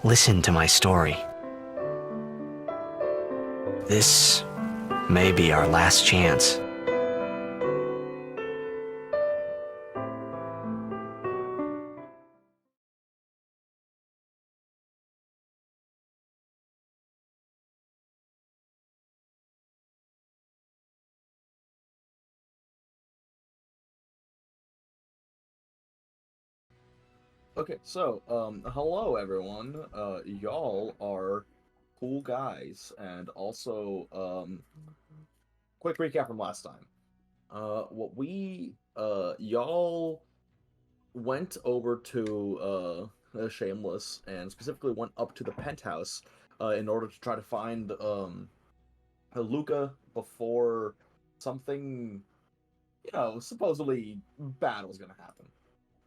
Listen to my story. This may be our last chance. Okay, so, hello everyone. Y'all are cool guys, and also, quick recap from last time. Y'all went over to, Shameless, and specifically went up to the penthouse, in order to try to find, Luca before something, supposedly bad was gonna happen.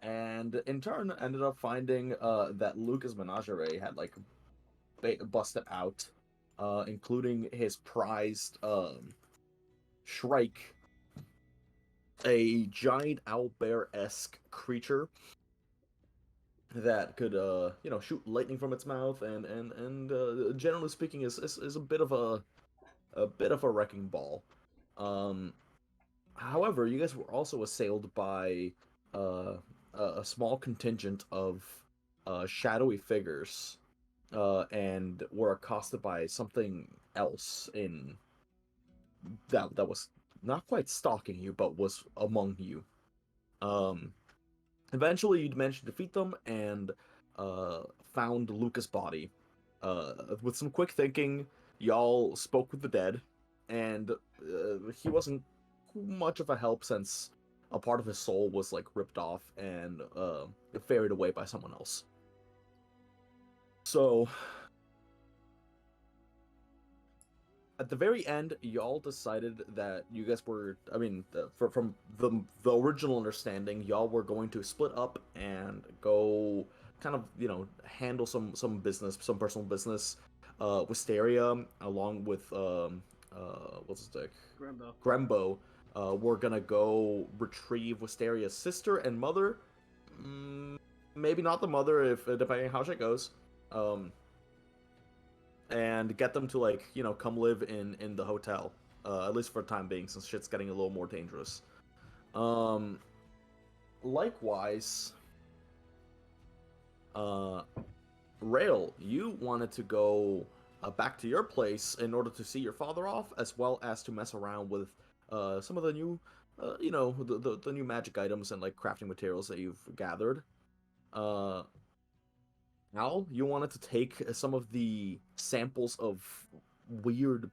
And in turn ended up finding that Luca's menagerie had like busted out, including his prized Shrike, a giant owlbear-esque creature that could shoot lightning from its mouth and generally speaking is a bit of a wrecking ball. Um, However, you guys were also assailed by uh, a small contingent of shadowy figures, and were accosted by something else in that was not quite stalking you, but was among you. Um, Eventually, you'd managed to defeat them and uh, found Luca's body. With some quick thinking, y'all spoke with the dead, and he wasn't much of a help since a part of his soul was like ripped off and ferried away by someone else. So at the very end, y'all decided that you guys were, I mean, from the original understanding, y'all were going to split up and go kind of, handle some business, some personal business. Wisteria, along with what's his name? Grembo. We're gonna go retrieve Wisteria's sister and mother. Maybe not the mother, if depending on how shit goes. And get them to come live in the hotel, at least for the time being, since shit's getting a little more dangerous. Likewise, Raelle, you wanted to go back to your place in order to see your father off, as well as to mess around with some of the new the new magic items and like crafting materials that you've gathered. Al, you wanted to take some of the samples of weird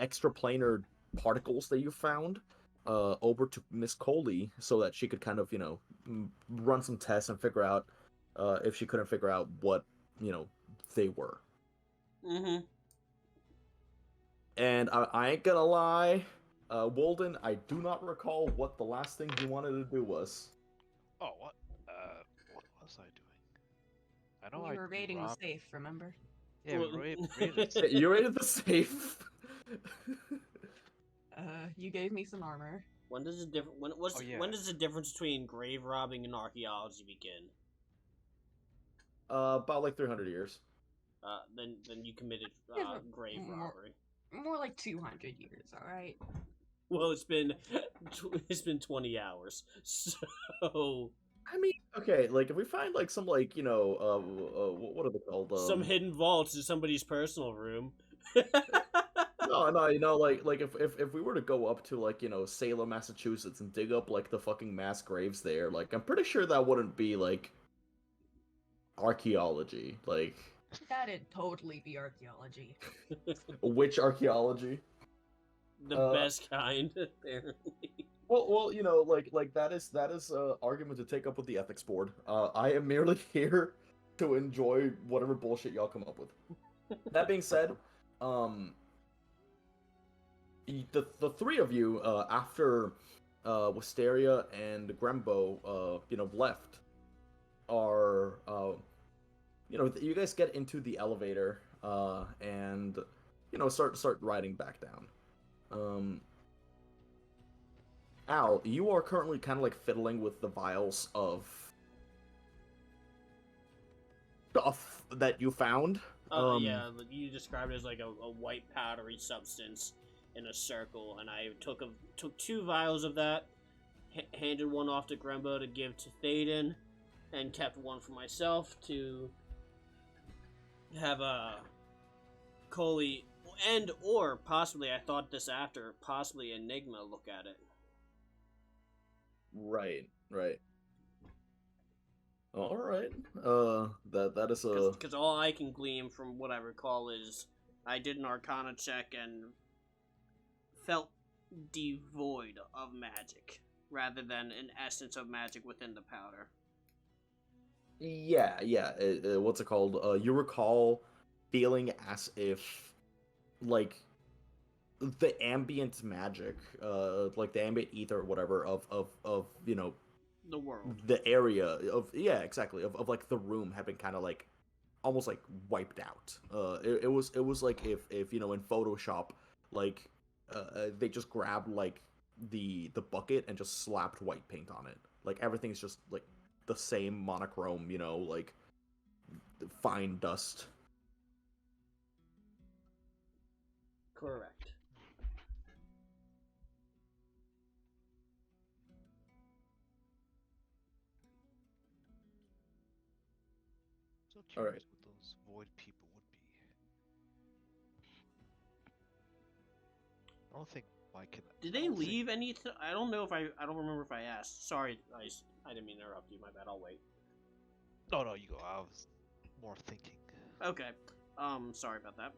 extraplanar particles that you found over to Miss Kholi so that she could kind of, run some tests and figure out if she couldn't figure out what, they were. Mm-hmm. And I ain't gonna lie, Wolden, I do not recall what the last thing you wanted to do was. Oh, what? What was I doing? I know We were raiding the safe, remember? Yeah, we raided. You raided the safe. You gave me some armor. When does the difference between grave robbing and archaeology begin? About like 300 years. Then you committed grave robbery. More like 200 years, all right. Well, it's been 20 hours, so. I mean, okay, like if we find like some what are they called? Some hidden vaults in somebody's personal room. No, like if we were to go up to Salem, Massachusetts and dig up like the fucking mass graves there, like I'm pretty sure that wouldn't be like archaeology. Like that'd totally be archaeology. Which archaeology? The best kind, apparently. Well, like that is argument to take up with the ethics board. I am merely here to enjoy whatever bullshit y'all come up with. That being said, the three of you, after Wisteria and Grembo, left, are you guys get into the elevator, and start riding back down. Al, you are currently kind of like fiddling with the vials of that you found. Yeah, you described it as like a white powdery substance in a circle, and I took 2 vials of that, handed one off to Grembo to give to Thaden, and kept one for myself to have a Kholi, and or possibly, I thought this after, possibly Enigma look at it. Right. All right. That is a. Because all I can glean from what I recall is I did an Arcana check and felt devoid of magic, rather than an essence of magic within the powder. Yeah. What's it called? You recall feeling as if, like, the ambient magic, like the ambient ether or whatever of The world. the area of exactly of like the room had been kind of like almost like wiped out. It was like if in Photoshop, like they just grabbed like the bucket and just slapped white paint on it. Like everything's just like the same monochrome, like fine dust. Correct. So All curious right. what those void people would be. I don't think Mike can. Did I they don't think- leave anything? I don't know if I don't remember if I asked. Sorry, I didn't mean to interrupt you. My bad. I'll wait. No, you go. I was more thinking. Okay. Sorry about that.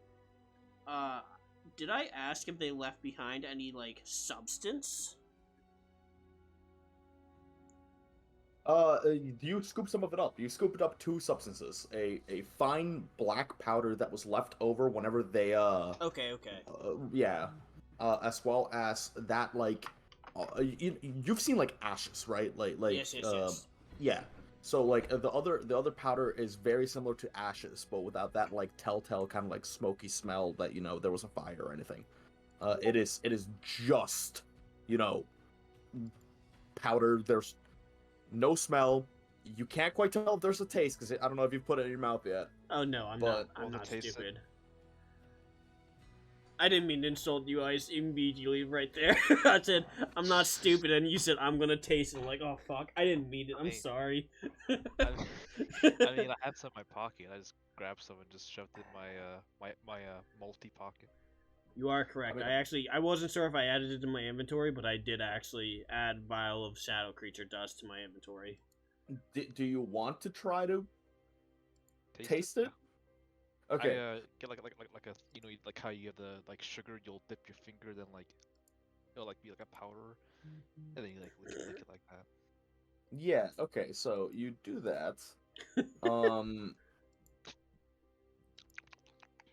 Did I ask if they left behind any, like, substance? You scooped some of it up. You scooped up 2 substances. A fine black powder that was left over whenever they Okay. yeah. As well as that, like, you've seen like ashes, right? Like Yes. yeah. So like the other powder is very similar to ashes, but without that like telltale kind of like smoky smell that there was a fire or anything. It is just powder. There's no smell. You can't quite tell if there's a taste because I don't know if you've put it in your mouth yet. Oh no, I'm But- not taste it. stupid. I didn't mean to insult you. I immediately right there. I said I'm not stupid, and you said I'm gonna taste it. I'm like, oh fuck, I didn't mean it. I'm Hey. sorry. I mean, I had some in my pocket. I just grabbed some and just shoved it in my multi pocket. You are correct. I mean- I wasn't sure if I added it to my inventory, but I did actually add vial of shadow creature dust to my inventory. Do you want to try to taste it? Yeah. Okay. I get like a like how you have the like sugar. You'll dip your finger, then like it'll like be like a powder, and then you like lick it like that. Yeah, okay, so you do that.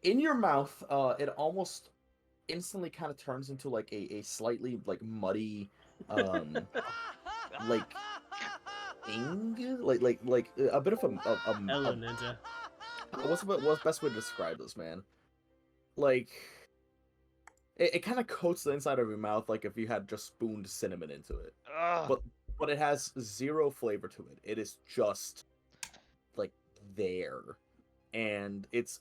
In your mouth, it almost instantly kind of turns into like a slightly like muddy, like ing, like a bit of Hello, Ninja. what's the best way to describe this, man? Like it kind of coats the inside of your mouth like if you had just spooned cinnamon into it. Ugh. But it has 0 flavor to it. It is just like there, and it's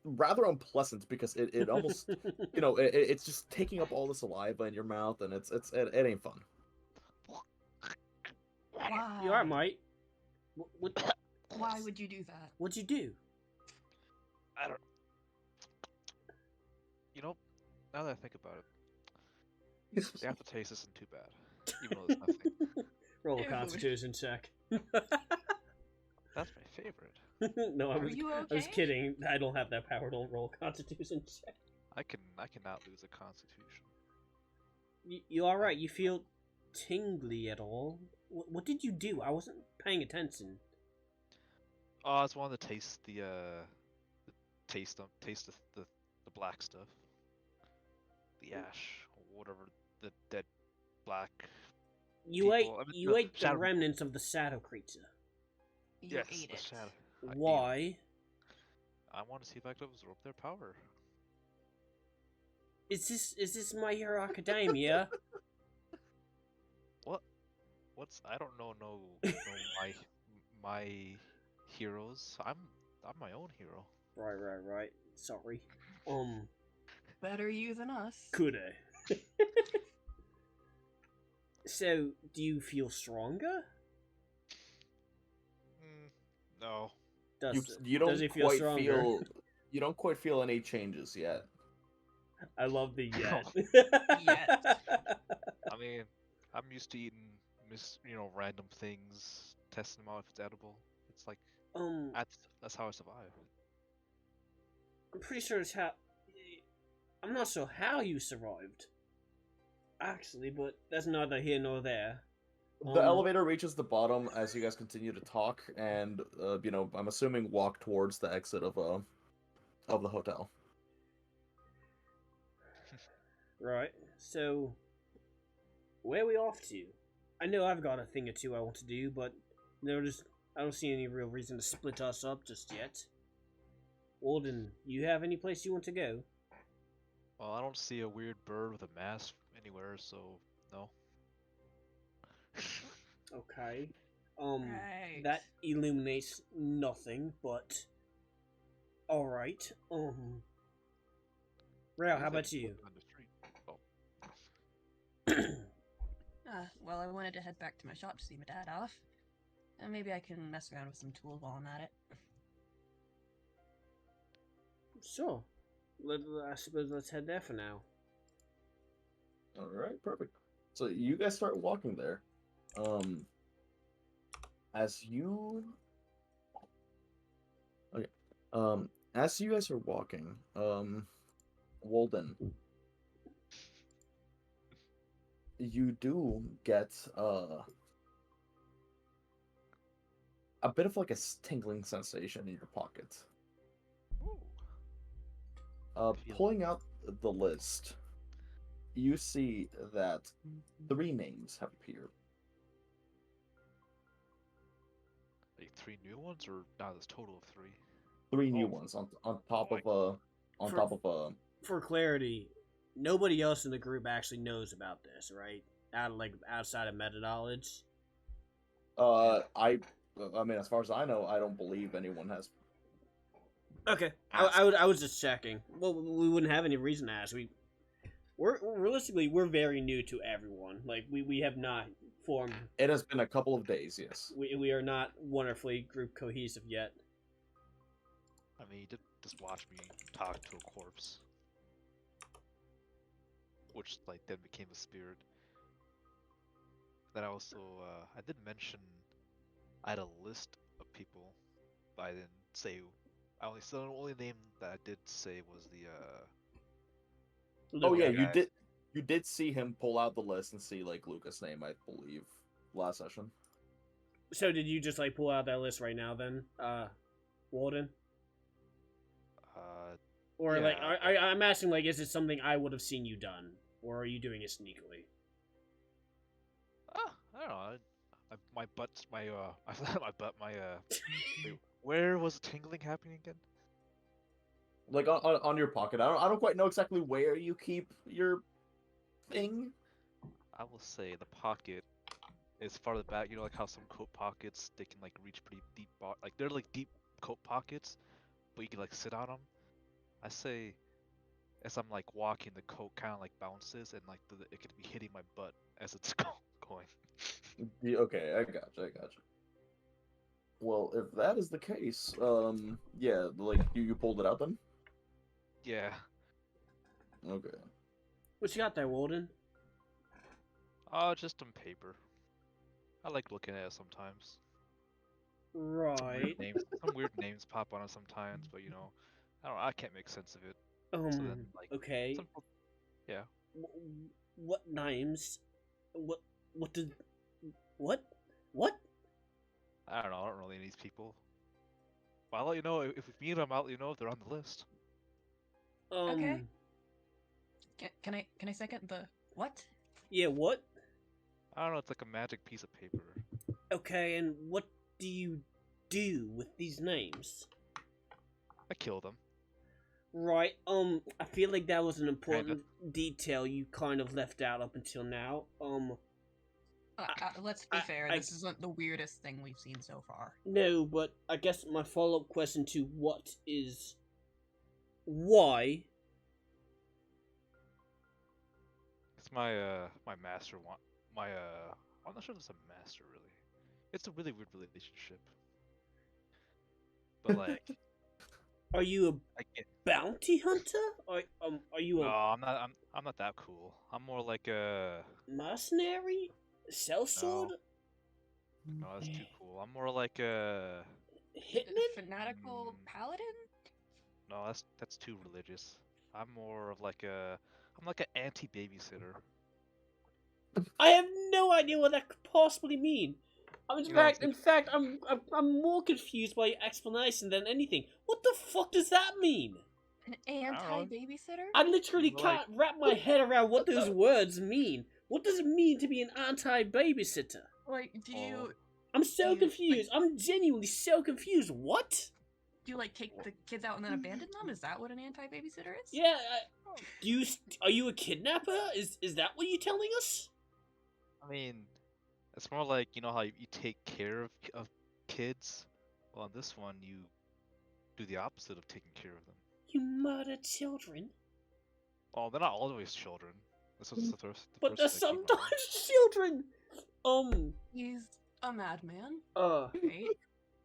rather unpleasant because it almost it's just taking up all the saliva in your mouth, and it ain't fun. Why? You are, mate. What? Why would you do that? What'd you do? I don't. Now that I think about it, the aftertaste isn't too bad, even though there's nothing. Roll a Ew. Constitution check. That's my favorite. No, I Are was you I was okay? kidding. I don't have that power. Don't roll a Constitution check. I cannot lose a Constitution. You all right? You feel tingly at all? What did you do? I wasn't paying attention. Oh, I just wanted to taste the taste the black stuff, the ash or whatever, the dead black. You ate People- I mean, you the ate the shadow- remnants of the shadow creature. You Yes, ate the it. shadow. I ate it. Why? I want to see if I could absorb their power. Is this My Hero Academia? What's I don't know my heroes. I'm my own hero. Right. Sorry. Better you than us. Could I? So, do you feel stronger? No. You Does don't he feel quite stronger? feel you don't quite feel any changes yet. I love the yet. Yet. I mean, I'm used to eating random things, testing them out if it's edible. It's like that's how I survive. I'm pretty sure it's how. I'm not sure how you survived. Actually, but that's neither here nor there. The elevator reaches the bottom as you guys continue to talk, and I'm assuming walk towards the exit of the hotel. Right. So, where are we off to? I know I've got a thing or two I want to do, but I don't see any real reason to split us up just yet. Wolden, you have any place you want to go? Well, I don't see a weird bird with a mask anywhere, so no. Okay. Right. That illuminates nothing, but alright. Raelle, how about you? On the street. Oh. Well, I wanted to head back to my shop to see my dad off. And maybe I can mess around with some tools while I'm at it. Sure. I suppose let's head there for now. All right, perfect. So you guys start walking there. As you guys are walking, Wolden, you do get a bit of like a tingling sensation in your pocket. Pulling out the list, you see that 3 names have appeared. Like 3 new ones, or now there's a total of 3? 3 new ones on top of For clarity, nobody else in the group actually knows about this, right? Outside of meta knowledge. I mean, as far as I know, I don't believe anyone has. Okay, I was just checking. Well, we wouldn't have any reason to ask. We're very new to everyone. Like we have not formed. It has been a couple of days, yes. We are not wonderfully group cohesive yet. I mean, you did just watch me talk to a corpse, which like then became a spirit. Then I also I did mention I had a list of people, but I didn't say. The only name that I did say was the Oh yeah, Luca. you did see him pull out the list and see like Luca's name, I believe, last session. So did you just like pull out that list right now then, Wolden? Or yeah, like I'm asking, like, is it something I would have seen you done, or are you doing it sneakily? I don't know. My butt's my wait, where was the tingling happening again? Like on your pocket. I don't quite know exactly where you keep your thing. I will say the pocket is farther back. You know, like how some coat pockets they can like reach pretty deep. Like they're like deep coat pockets, but you can like sit on them. I say, as I'm like walking, the coat kind of like bounces and like it could be hitting my butt as it's going. Yeah, okay, I gotcha. Well, if that is the case, yeah, like you pulled it out then. Yeah. Okay. What you got there, Wolden? Just on paper. I like looking at it sometimes. Right. Some weird names pop on it sometimes, but you know, I can't make sense of it. So then, like, Okay. yeah. What names? What did? What? I don't know. I don't really know these people. But I'll let you know if we meet them. I'll let you know if they're on the list. Okay. Can I second the what? Yeah, what? I don't know. It's like a magic piece of paper. Okay, and what do you do with these names? I killed them. Right. I feel like that was an important detail you kind of left out up until now. Let's be fair. I- This isn't the weirdest thing we've seen so far. No, but I guess my follow-up question to what is why? It's my my master want my I'm not sure if it's a master really. It's a really weird relationship. But like Are you a I get bounty hunter? Or are you no, a I'm not that cool. I'm more like a mercenary? Sellsword? no, that's too cool. I'm more like a Hitman? Fanatical paladin? no, that's too religious. I'm more of like a I'm like an anti-babysitter. I have no idea what that could possibly mean. You know, it's In fact, I'm more confused by your explanation than anything. What the fuck does that mean? An know. anti-babysitter? I literally Like- can't wrap my head around what those words mean. What does it mean to be an anti-babysitter? Like, do you I'm so You, like- confused. I'm genuinely so confused. What? take the kids out and then abandon them? Is that what an anti-babysitter is? Yeah, are you a kidnapper? Is that what you're telling us? I mean, it's more like you know how you take care of kids. Well, in this one, you do the opposite of taking care of them. You murder children? Oh, they're not always children. This was the first. The But first they're thing that came to mind. sometimes children! He's a madman. Great.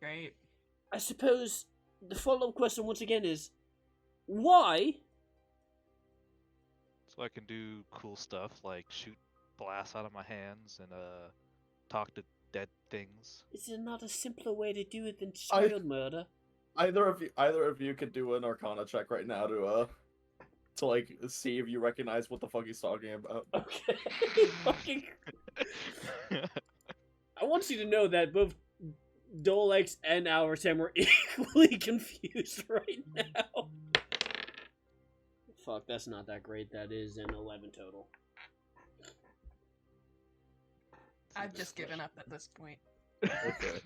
Great. I suppose the follow-up question once again is, why? So I can do cool stuff like shoot blasts out of my hands and talk to dead things. Is there not a simpler way to do it than I- child murder? Either of you could do an Arcana check right now to like see if you recognize what the fuck he's talking about. Okay. Fucking. I want you to know that both Dolex and Albertam are equally confused right now. Fuck, that's not that great. That is an 11 total. I've just given up at this point. Okay.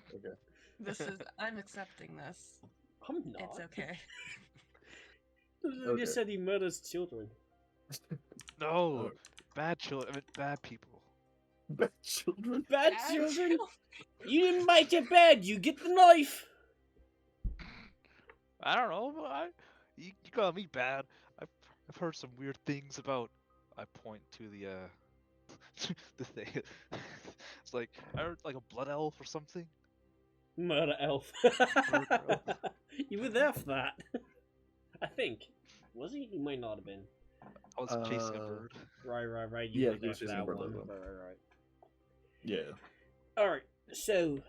I'm accepting this. I'm not. It's okay. You Okay. just said he murders children. No, bad children. I mean, bad people. Bad children. Bad Bad children? children. You didn't bite your bed, you get the knife! I don't know. But you got me bad. I've heard some weird things about. I point to the the thing. It's like I heard like a blood elf or something. Murder elf. elf. You were there for that. I think. Was he? He might not have been. I was chasing a Uh, bird. Right. You Yeah, were he there was for chasing a that bird one. like that. Right. Yeah. Alright, so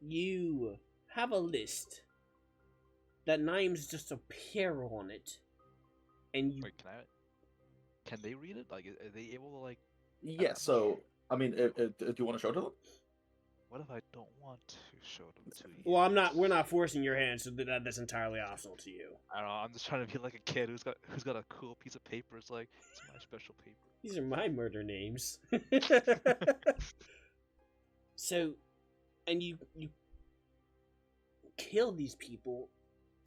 you have a list that names just appear on it, and you Wait, can they read it? Like, are they able to like? Yeah. So I mean, do you want to show it to them? What if I don't want to show them to you? well, we're not forcing your hand, so that's entirely optional to you. I don't know. I'm just trying to be like a kid who's got a cool piece of paper. It's like it's my special paper. These are my murder names. So, and you kill these people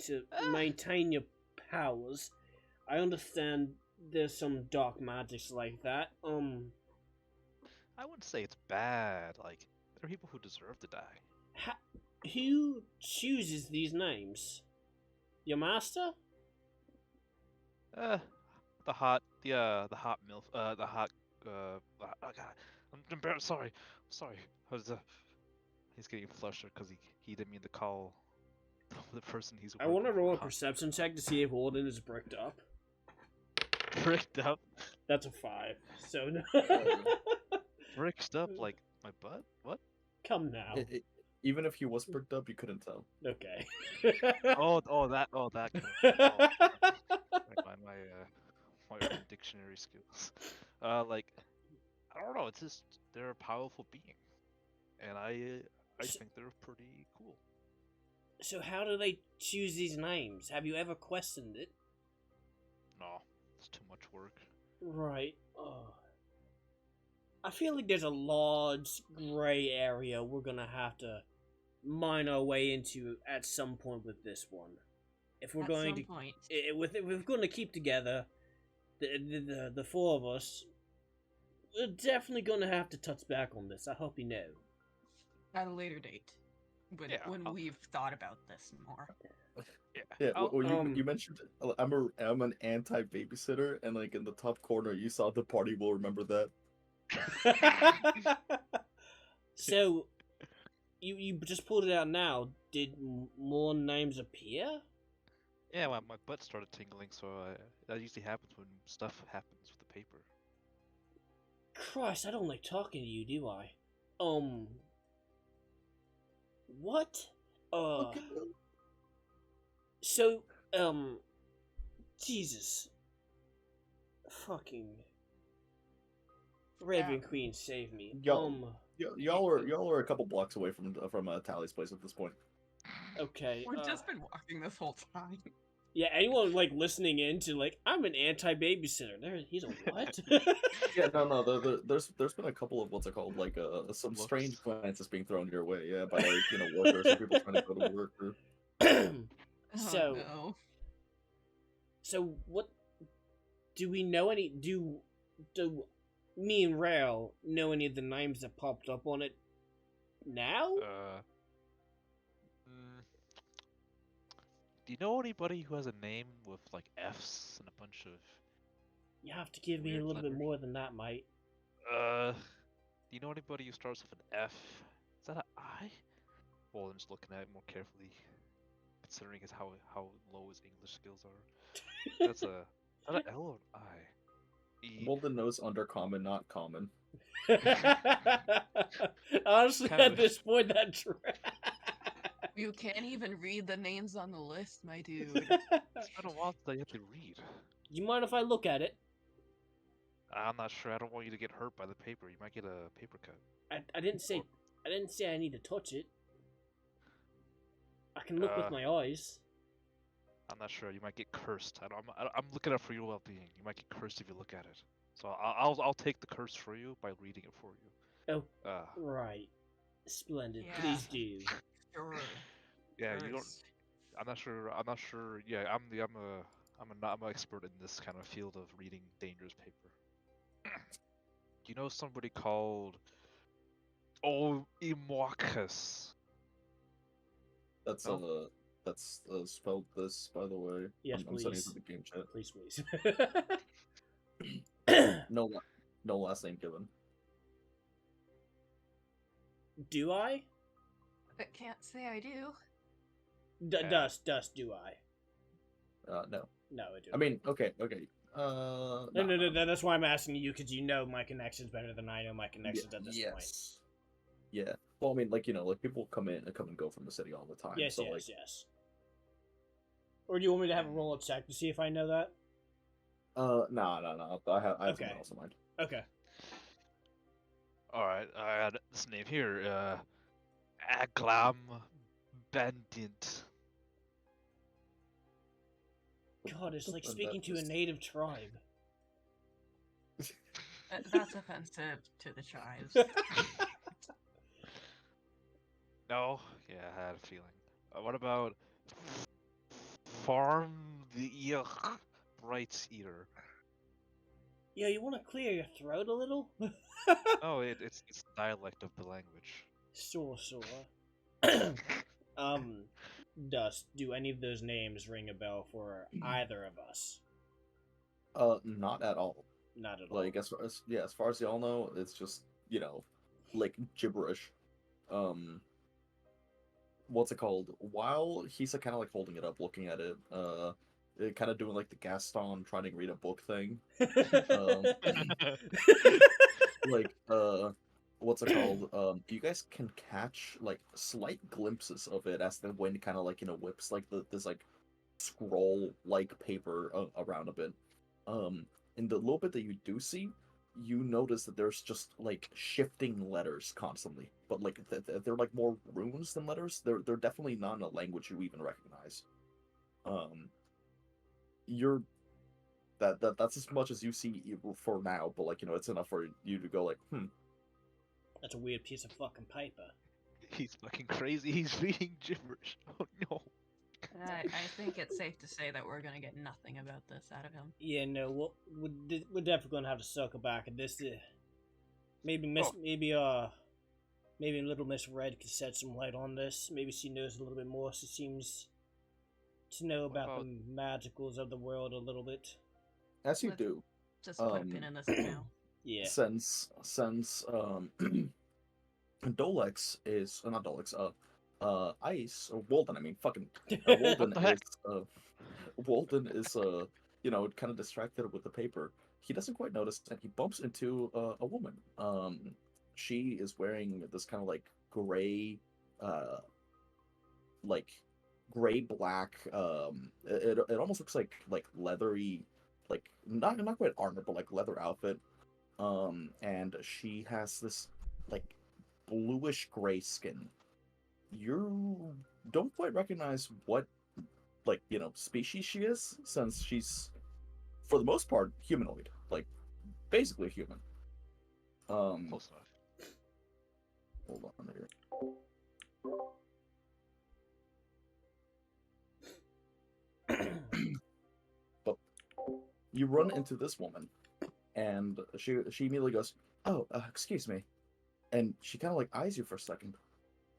to maintain your powers. I understand there's some dark magics like that. I wouldn't say it's bad. Like there are people who deserve to die. Who chooses these names? Your master? The hot milf. The hot. Oh God, I'm embarrassed. Sorry. I was, he's getting flushed because he didn't mean to call the person he's. I want to roll a hot. perception check to see if Wolden is bricked up. Bricked up. That's a 5. So no. Bricked up like my butt. What? Come now. Even if he was bricked up, you couldn't tell. Okay. Oh, that. Kind of, my urban dictionary skills. Like, I don't know. It's just they're a powerful being, and I think they're pretty cool. So how do they choose these names? Have you ever questioned it? No, it's too much work. Right. I feel like there's a large gray area we're gonna have to mine our way into at some point with this one. If we're At going some to, point. if we're going to keep together, the four of us, we're definitely gonna have to touch back on this. I hope you know. At a later date, when Yeah, I'll- we've thought about this more. Yeah, I'll- well, you mentioned I'm an anti-babysitter, and like in the top corner, you saw the party will remember that. So, you just pulled it out now. Did more names appear? Yeah, my butt started tingling, so that usually happens when stuff happens with the paper. Christ, I don't like talking to you, do I? What? Okay. So, Jesus. Fucking. Raven Queen, save me. Y'all are a couple blocks away from Tally's place at this point. Okay. We've just been walking this whole time. Yeah, anyone like listening in to like, I'm an anti-babysitter. He's a what? Yeah, no. There's been a couple of what's it called, like some Looks. strange glances being thrown your way, yeah, by like workers or people trying to go to work. Or... So- Oh, no. So what? Do we know any? Do me and Raelle know any of the names that popped up on it now? Do you know anybody who has a name with like F's and a bunch of? You have to give me a weird little bit letters? more than that, mate. Do you know anybody who starts with an F? Is that an I? Well, I'm just looking at it more carefully, considering how low his English skills are. That's a is that an L or an I? E. Wolden knows undercommon, not common. Honestly, Kind at of- this point, that's You can't even read the names on the list, my dude. It's been a while since I had to read. You mind if I look at it? I'm not sure. I don't want you to get hurt by the paper. You might get a paper cut. I didn't say I need to touch it. I can look with Uh, my eyes. I'm not sure. You might get cursed. I'm looking out for your well-being. You might get cursed if you look at it. So I'll take the curse for you by reading it for you. Oh, right. Splendid. Yeah. Please do. Sure. Yeah, you don't. First. I'm not sure. I'm not sure. Yeah, I'm an expert in this kind of field of reading dangerous paper. Do you know somebody called Imwakas? That's No? that's spelled this, by the way. Yes, I'm sending it please. to the game chat. Please. No last name given. Do I? I can't say I do. Dust, do I? No. No, I do. I mean, okay. No, that's why I'm asking you, because you know my connections better than I know my connections at this point. Yes. Yeah. Well, I mean, like, like people come and go from the city all the time. Yes, so, yes. Or do you want me to have a roll a check to see if I know that? No. I have Okay. something else in mind. Okay. All right, I got this name here. Aglam Bandit. God, it's like speaking to a native tribe. That's offensive to the tribes. No? Yeah, I had a feeling. What about Farm the Yuck Bright Eater? Yeah, you want to clear your throat a little? No, it's dialect of the language. Sure. Dust, do any of those names ring a bell for either of us? Not at all. Not at all. Like, as far as y'all know, it's just, like gibberish. What's it called? While he's kind of like holding it up, looking at it, kind of doing like the Gaston trying to read a book thing. Like, what's it called? You guys can catch like slight glimpses of it as the wind kind of like whips like this like scroll like paper around a bit. In the little bit that you do see, you notice that there's just like shifting letters constantly, but like they're like more runes than letters. They're definitely not in a language you even recognize. That's as much as you see for now, but like it's enough for you to go like, That's a weird piece of fucking paper. He's fucking crazy. He's reading gibberish. Oh no. I think it's safe to say that we're gonna get nothing about this out of him. Yeah, no, we're definitely gonna have to circle back. And this, Maybe Miss, Oh. maybe Little Miss Red could shed some light on this. Maybe she knows a little bit more. She seems to know about the magicals of the world a little bit. As you Let's do, Just put a pin in this now. Yeah. since Dolex is not Dolex, Ice or Wolden. I mean, fucking Wolden the heck? is Wolden is kind of distracted with the paper. He doesn't quite notice, and he bumps into a woman. She is wearing this kind of like gray, like gray black. It almost looks like leathery, like not quite armor, but like leather outfit. And she has this like bluish gray skin. You don't quite recognize what species she is, since she's for the most part humanoid, like basically human. Close enough. Hold on here. But you run into this woman, and she immediately goes, "Oh, excuse me," and she kind of like eyes you for a second,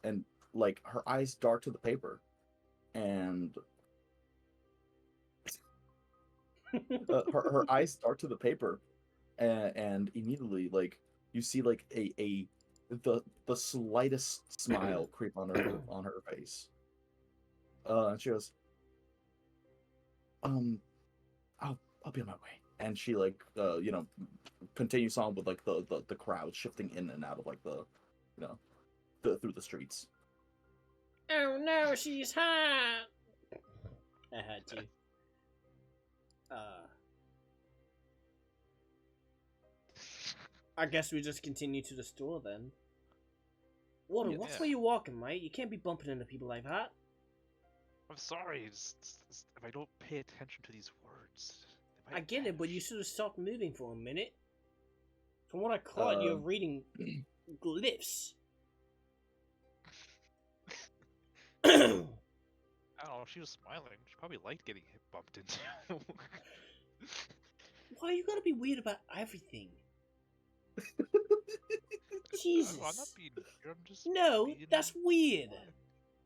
and like her eyes dart to the paper, and her eyes dart to the paper, and immediately like you see like the slightest smile creep on her face. And she goes, I'll be on my way. And she like continues on with like the crowd shifting in and out of like through the streets. Oh no, she's hot! I had to. I guess we just continue to the store then. Walter, Yeah. what's where you walking, mate? You can't be bumping into people like that. I'm sorry. If I don't pay attention to these words, they I might get it, but you vanish. should have stopped moving for a minute. From what I caught, you're reading glyphs. I don't know. She was smiling. She probably liked getting bumped into. Why you gotta be weird about everything? Jesus. I'm not being weird. I'm just. No, being... that's weird.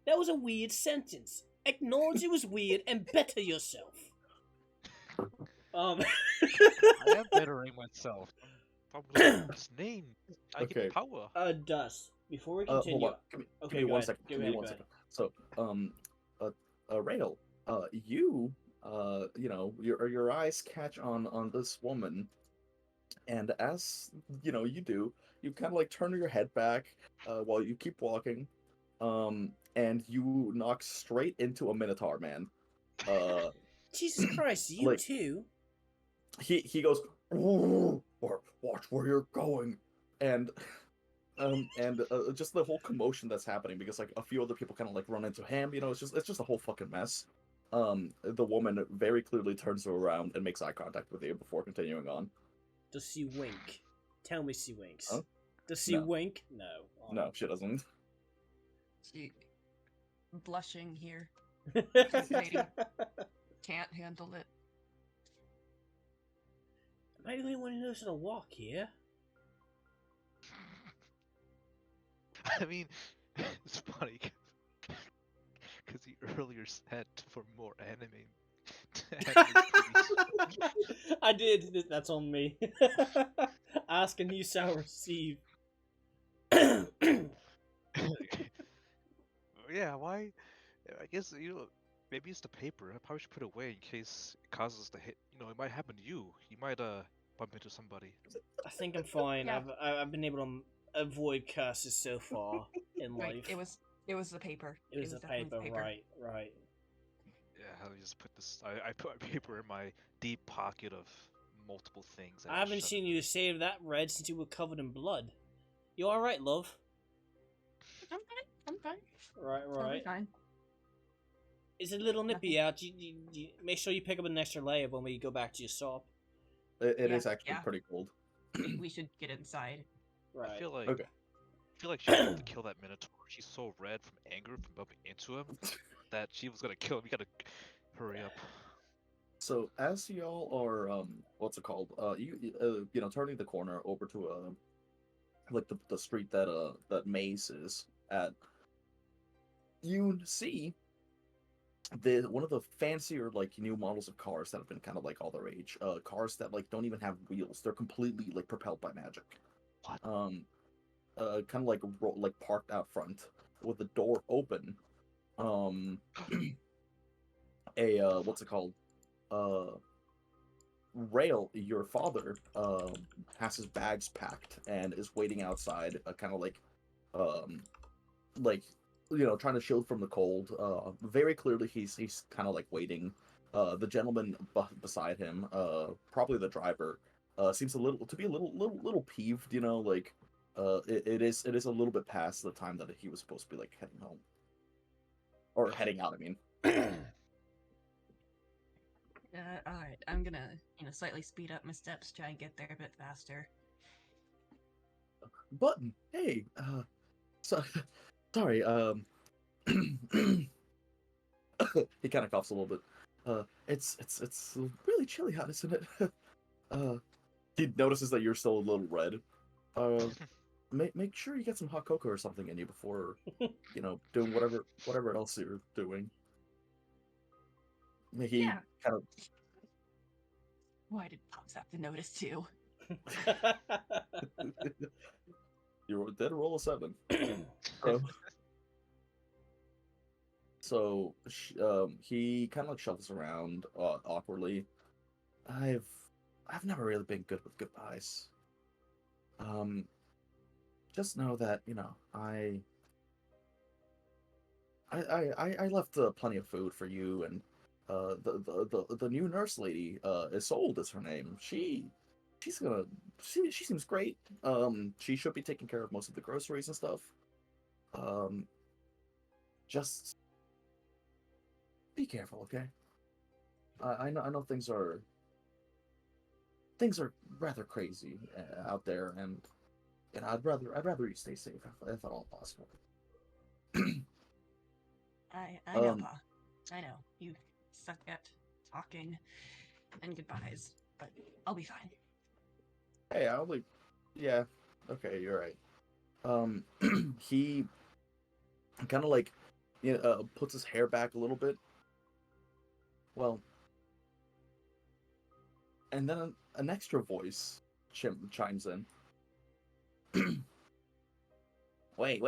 That was a weird sentence. Acknowledge it was weird and better yourself. I am bettering myself. His name. I Okay. get power. Dust. Before we Hold continue. on. Give Okay, me go one ahead. second. Go Give me ahead, one go second. So, Raelle, your eyes catch on this woman, and as you do, you kind of like turn your head back while you keep walking, and you knock straight into a minotaur man. Jesus Christ, you like- too? He goes, "Ooh, watch where you're going," and just the whole commotion that's happening, because like a few other people kind of like run into him. It's just a whole fucking mess. The woman very clearly turns around and makes eye contact with you before continuing on. Does she wink? Tell me she winks. Huh? Does she No. wink? No. Oh. No, she doesn't. She blushing here. Am Can't handle it. I the only one who knows how to walk here? I mean, it's funny because he earlier said for more anime. I did. That's on me. Ask and you shall receive. Yeah, why? I guess maybe it's the paper. I probably should put it away in case it causes the hit. It might happen to you. You might bump into somebody. I think I'm fine. Yeah. I've been able to avoid curses so far in Right. life. It was the paper. It was the definitely paper, right. Yeah, I'll just put this. I put paper in my deep pocket of multiple things. and I haven't shove seen it. you save that red since you were covered in blood. You alright, love? I'm fine. Right. I'll be fine. It's a little nippy out. You make sure you pick up an extra layer when we go back to your shop. It Yeah, is actually yeah. pretty cold. We should get inside. Right. I feel like Okay. she wanted to kill that minotaur. She's so red from anger from bumping into him that she was gonna kill him. We gotta hurry up. So as y'all are what's it called? You turning the corner over to like the street that Maze is at, you see one of the fancier like new models of cars that have been kind of like all the rage. Cars that like don't even have wheels; they're completely like propelled by magic. What? Kind of like like parked out front with the door open. Um, what's it called? Raelle, your father, has his bags packed and is waiting outside, kind of um, like trying to shield from the cold. Very clearly, he's kind of like waiting. The gentleman beside him, probably the driver, seems to be a little peeved. Like it is a little bit past the time that he was supposed to be like heading home or heading out. I mean. Alright, I'm gonna, slightly speed up my steps, try and get there a bit faster. Button. Hey, so, sorry. He kind of coughs a little bit. It's really chilly out, isn't it? He notices that you're still a little red. Make sure you get some hot cocoa or something in you before, doing whatever else you're doing. He Yeah. kind of. Why did Pops have to notice too? You did roll a 7. So he kind of like shuffles around awkwardly. I've never really been good with goodbyes. Just know that I left plenty of food for you, and the new nurse lady, Isolde is her name. She seems great. She should be taking care of most of the groceries and stuff. Just be careful, okay? I know things are rather crazy out there, and I'd rather you stay safe if at all possible. I know, Pa. I know. You suck at talking and goodbyes, but I'll be fine. Hey, yeah, okay, you're right. He kind of like, puts his hair back a little bit. Well, and then an extra voice chimes in. Wait!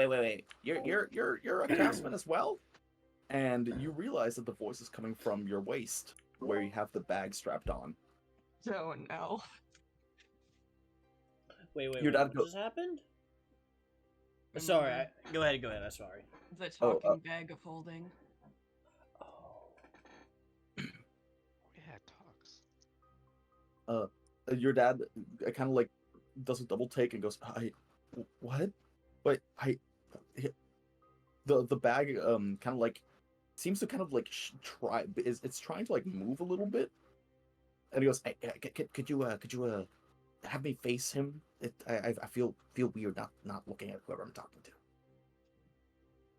You're a craftsman as well? And you realize that the voice is coming from your waist, where you have the bag strapped on. Oh no. Wait, Your dad what just happened? Sorry, go ahead, I'm sorry. The talking bag of holding. Oh. Yeah, it talks. Your dad kind of like does a double take and goes, what? Wait, the bag kind of like seems to kind of like it's trying to like move a little bit, and he goes, hey, could you have me face him? I feel weird not looking at whoever I'm talking to.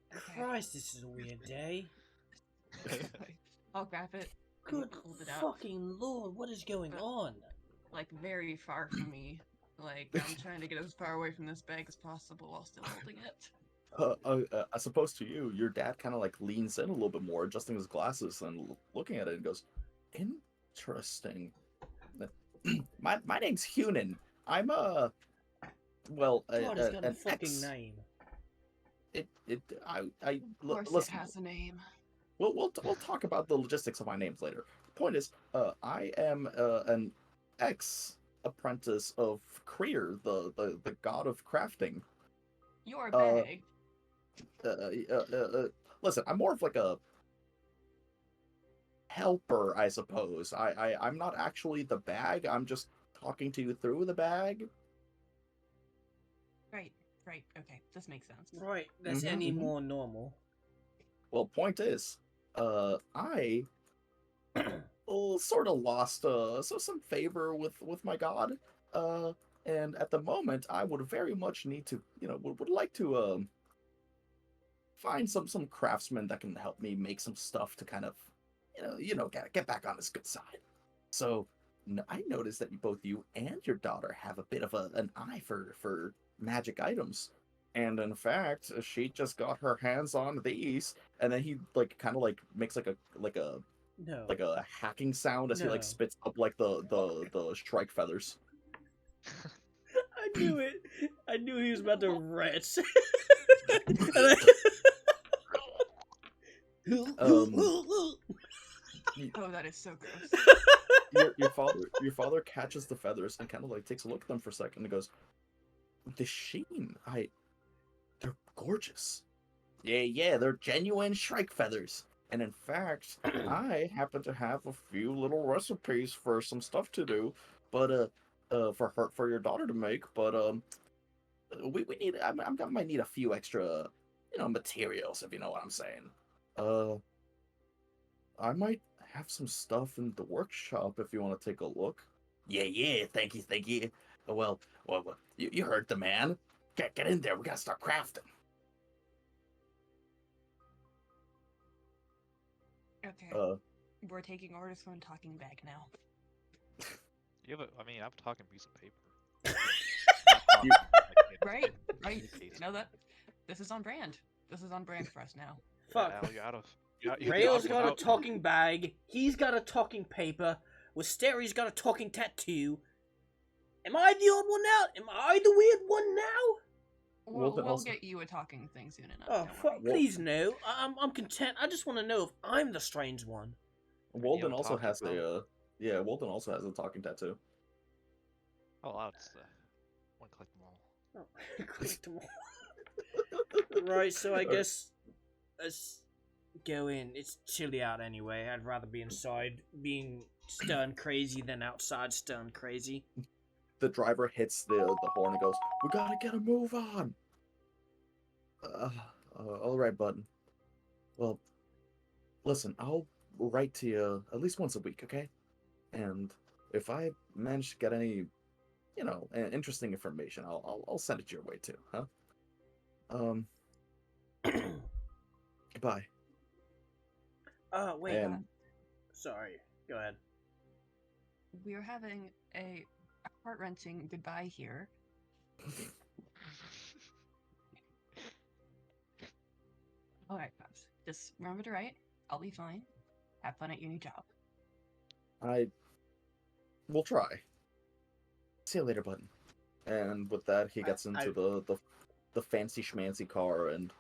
Christ, this is a weird day. I'll grab it. Good Hold it out. fucking lord, what is going on? Like very far from me. Like I'm trying to get as far away from this bag as possible while still holding it. As opposed to you, your dad kind of like leans in a little bit more, adjusting his glasses and looking at it, and goes, "Interesting. My name's Hunan. I'm God, it's got a fucking ex. name. Of course listen. it has a name. We'll talk about the logistics of my names later. Point is, I am an ex-apprentice of Kreer, the god of crafting. Your bag. Listen, I'm more of like a helper, I suppose. I'm not actually the bag. I'm just talking to you through the bag. Right, okay, this makes sense. Right, that's Mhm, any mhm. more normal. Well, point is, I sort of lost some favor with my god, and at the moment I would very much need to, would like to find some craftsman that can help me make some stuff to kind of, get back on his good side. So I noticed that both you and your daughter have a bit of an eye for magic items. And in fact, she just got her hands on these, and then he like kind of like makes like No. a hacking sound as he like No. spits up like the strike feathers. I knew it. I knew he was about to retch. Oh, that is so gross. Your father catches the feathers and kind of like takes a look at them for a second and goes, "The sheen, they're gorgeous. Yeah, they're genuine shrike feathers. And in fact, I happen to have a few little recipes for some stuff to do, but for your daughter to make. But we need I might need a few extra, materials if you know what I'm saying. I might have some stuff in the workshop if you want to take a look." Yeah, thank you. Well, you heard the man. Get in there. We gotta start crafting. Okay. We're taking orders from Talking Bag now. You have I mean, I'm talking piece of paper. Right? You know that? This is on brand. This is on brand for us now. Fuck. Al, you're out of. Rael's got a talking bag. He's got a talking paper. Wisteria's got a talking tattoo. Am I the odd one out? Am I the weird one now? We'll get you a talking thing soon enough. Oh, don't worry. please no. I'm content. I just want to know if I'm the strange one. Wolden also has Wolden also has a talking tattoo. Oh, wow, it's one click them all. Oh, click them all. Right, so I guess let's go in. It's chilly out anyway. I'd rather be inside being stern crazy than outside stern crazy. The driver hits the horn and goes, "We gotta get a move on." All right, button. Well, listen, I'll write to you at least once a week, okay? And if I manage to get any, interesting information, I'll send it your way too, huh? Goodbye. Wait. And Sorry. Go ahead. We're having a heart-wrenching goodbye here. Alright, guys. Just remember to write. I'll be fine. Have fun at your new job. I will try. See you later, button. And with that, he gets into the fancy schmancy car, and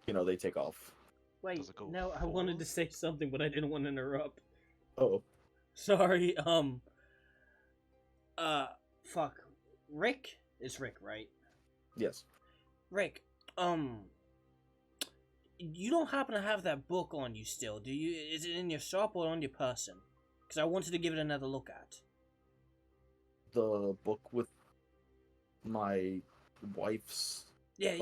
they take off. Wait, no, I wanted to say something, but I didn't want to interrupt. Oh, sorry. Fuck. Rick? It's Rick, right? Yes. Rick, you don't happen to have that book on you still, do you? Is it in your shop or on your person? Because I wanted to give it another look at. The book with my wife's... Yes.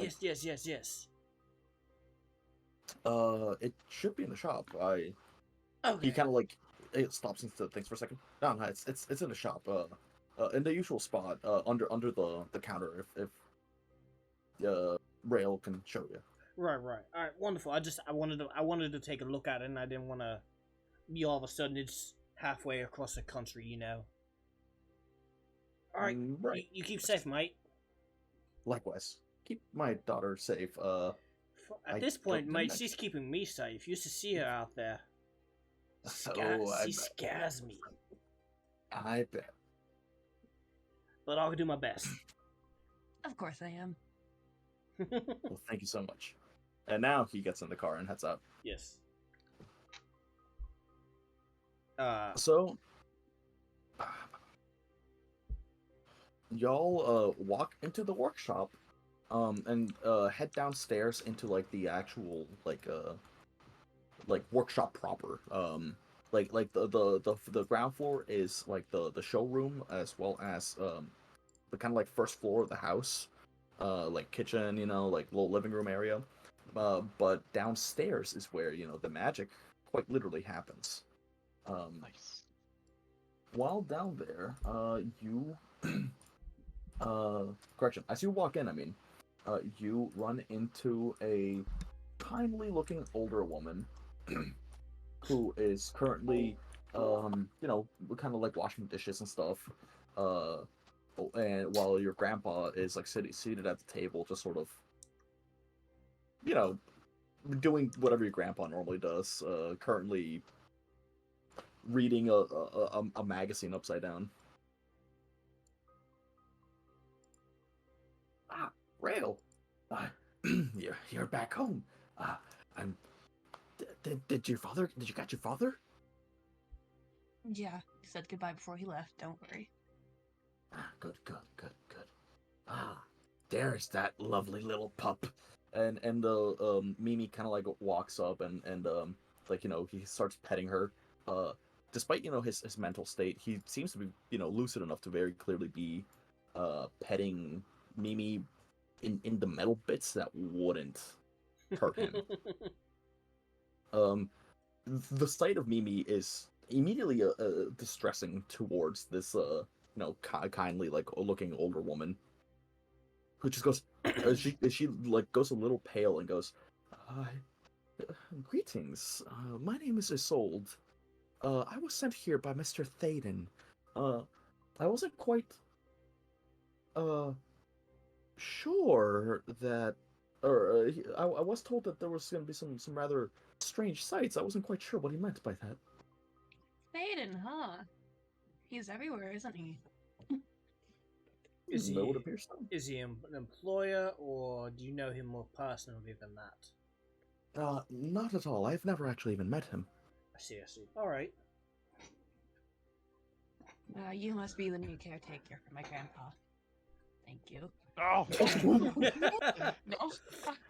It should be in the shop. Okay. He kind of it stops and thinks for a second. No, it's in the shop. In the usual spot. Under the counter. If Raelle can show you. Right. All right, wonderful. I wanted to take a look at it, and I didn't want to be all of a sudden it's halfway across the country, All right, right. You keep safe, mate. Likewise. Keep my daughter safe. At this point, mate, she's keeping me safe. Used to see her out there. She scares me. I bet. But I'll do my best. Of course I am. Well, thank you so much. And now he gets in the car and heads out. Yes. So, y'all walk into the workshop, and head downstairs into the actual workshop proper. The ground floor is the showroom, as well as the kind of first floor of the house, kitchen, little living room area. But downstairs is where the magic quite literally happens. Nice. While down there, you correction, as you walk in, you run into a kindly looking older woman who is currently kind of washing dishes and stuff, and while your grandpa is like seated at the table, just sort of, you know, doing whatever your grandpa normally does. Currently reading a magazine upside down. Ah, Raelle, you're back home. I'm. Did your father? Did you catch your father? Yeah, he said goodbye before he left. Don't worry. Good. There's that lovely little pup. And Mimi kind of like walks up and like he starts petting her. Despite his mental state, he seems to be lucid enough to very clearly be petting Mimi in the metal bits that wouldn't hurt him. The sight of Mimi is immediately distressing towards this kindly like looking older woman who just goes she like goes a little pale and goes, greetings, my name is Isolde. I was sent here by Mr. Thaden. I wasn't quite sure that, or I was told that there was going to be some rather strange sights. I wasn't quite sure what he meant by that. Thaden, huh? He's everywhere, isn't he? Is he, No, it appears so. is he an employer, or do you know him more personally than that? Not at all. I've never actually even met him. I see. Alright. You must be the new caretaker for my grandpa. Thank you. Oh! No.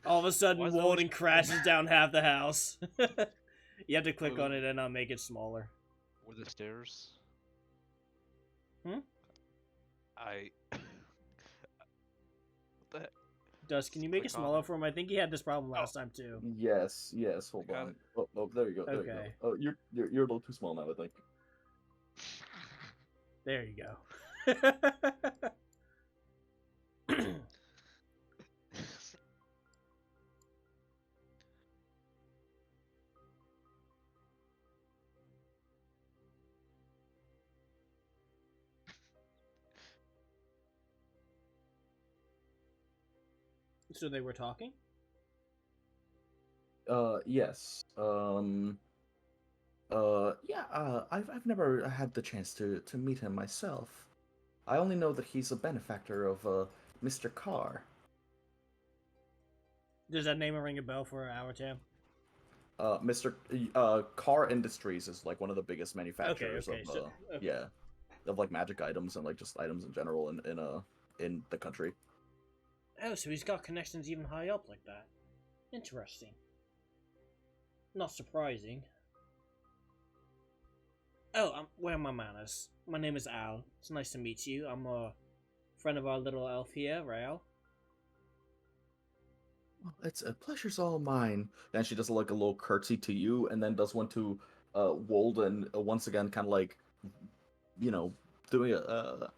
All of a sudden, Why is that Wolden always- crashes down half the house. You have to click on it and I'll make it smaller. Were the stairs? Hmm? What the heck? Dust, can you make it Click on smaller it. for him? I think he had this problem last time too. Yes. Hold Got on. Oh, there you go. There Okay. you go. Oh, you're a little too small now, I think. There you go. So they were talking? Yes. I've never had the chance to meet him myself. I only know that he's a benefactor of Mr. Carr. Does that name ring a bell for our tab? Mr. Carr Industries is like one of the biggest manufacturers okay, of so- okay. yeah, of like magic items and like just items in general in the country. Oh, so he's got connections even high up like that. Interesting. Not surprising. Oh, where are my manners? My name is Al. It's nice to meet you. I'm a friend of our little elf here, Raelle. Well, it's a pleasure's all mine. And she does like a little curtsy to you, and then does one to Wolden once again, kind of like doing a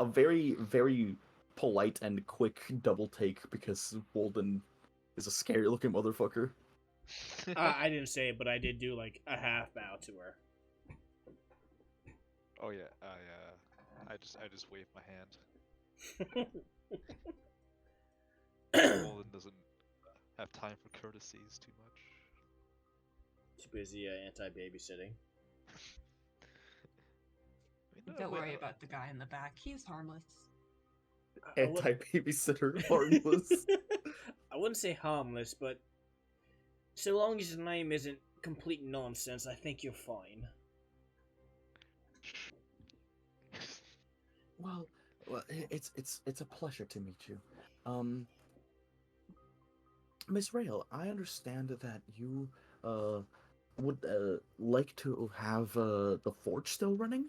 very very polite and quick double take because Wolden is a scary looking motherfucker. I didn't say it, but I did do like a half bow to her. Oh yeah, I just waved my hand. Wolden doesn't have time for courtesies too much. Too busy anti-babysitting. Don't worry about the guy in the back. He's harmless. Anti babysitter harmless. I wouldn't say harmless, but so long as his name isn't complete nonsense, I think you're fine. Well, it's a pleasure to meet you. Miss Raelle, I understand that you would like to have the forge still running.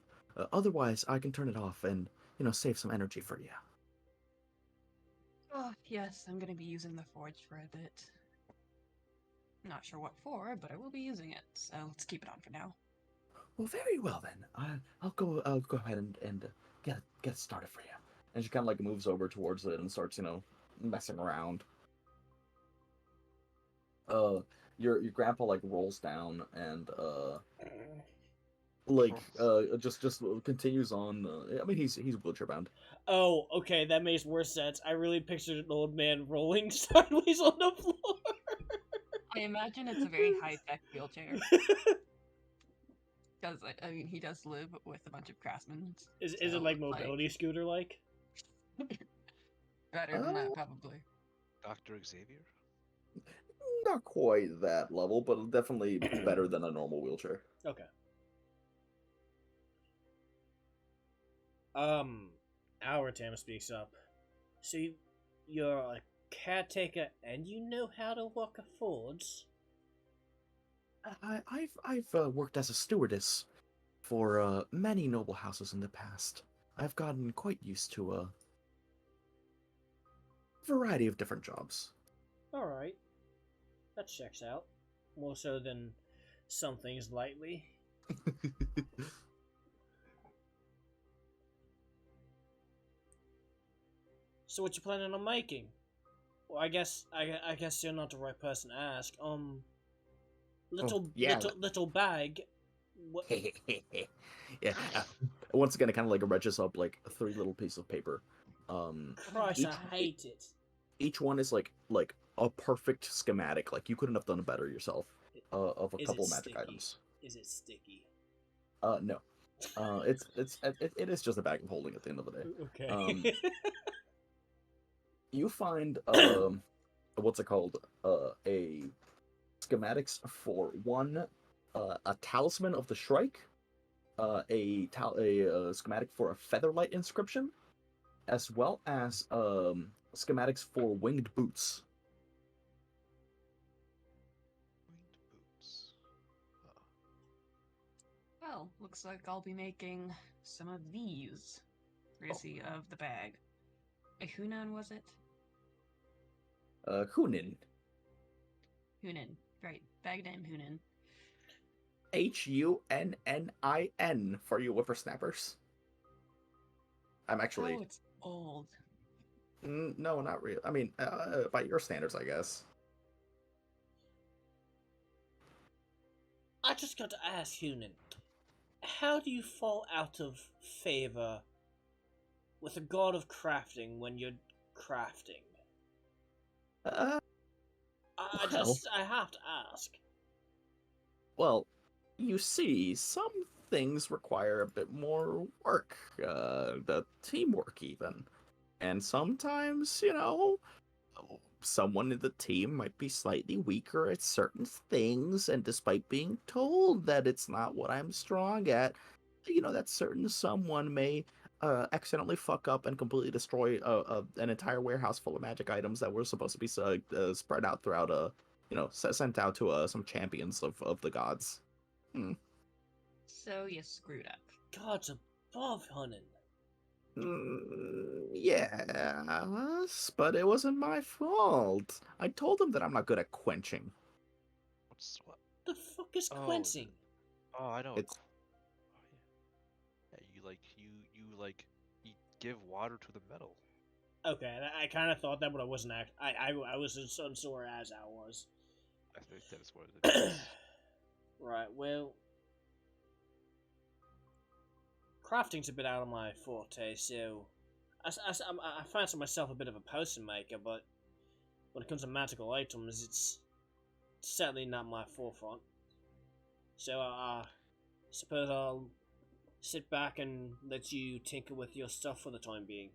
Otherwise, I can turn it off and save some energy for you. Oh, yes, I'm gonna be using the forge for a bit. Not sure what for, but I will be using it, so let's keep it on for now. Well, very well then. I'll go ahead and get it started for you. And she kind of like moves over towards it and starts messing around. Your grandpa like rolls down and Like, just continues on. I mean, he's wheelchair bound. Oh, okay, that makes more sense. I really pictured an old man rolling sideways on the floor. I imagine it's a very high-tech wheelchair. Because, I mean, he does live with a bunch of craftsmen. Is it like mobility scooter like? Better than that, probably. Dr. Xavier? Not quite that level, but definitely better than a normal wheelchair. Okay. Our Tam speaks up. So you're a caretaker and you know how to work a forge? I've worked as a stewardess for many noble houses in the past. I've gotten quite used to a variety of different jobs. Alright. That checks out. More so than some things lightly. So what you planning on making? Well, I guess you're not the right person to ask. Little bag. What? Yeah. Once again, it kind of like registers up like 3 little pieces of paper. Christ, I hate it. Each one is like a perfect schematic. Like you couldn't have done it better yourself. Of a couple magic items. Is it sticky? No. It is just a bag of holding at the end of the day. Okay. You find what's it called? A schematics for one, a talisman of the Shrike, a schematic for a featherlight inscription, as well as schematics for winged boots. Winged boots. Well, looks like I'll be making some of these, courtesy of the bag. A Hunan, was it? Hunin. Hunan, right. Bag name Hunan. Hunnin for you whippersnappers. I'm actually. Oh, it's old. No, not real. I mean, by your standards, I guess. I just got to ask, Hunan, how do you fall out of favor with a god of crafting when you're crafting? I have to ask. Well, you see, some things require a bit more work, the teamwork even. And sometimes, someone in the team might be slightly weaker at certain things, and despite being told that it's not what I'm strong at, that certain someone may accidentally fuck up and completely destroy an entire warehouse full of magic items that were supposed to be spread out throughout sent out to some champions of the gods. So you screwed up. Gods above, Hunan. Yes, but it wasn't my fault. I told him that I'm not good at quenching. What? The fuck is quenching? Oh, I know. It's Yeah, you give water to the metal. Okay, I kind of thought that, but I wasn't. I was as unsure as I was. I think that's what it is. Right. Well, crafting's a bit out of my forte, so I fancy myself a bit of a potion maker, but when it comes to magical items, it's certainly not my forefront. So I suppose I'll sit back and let you tinker with your stuff for the time being.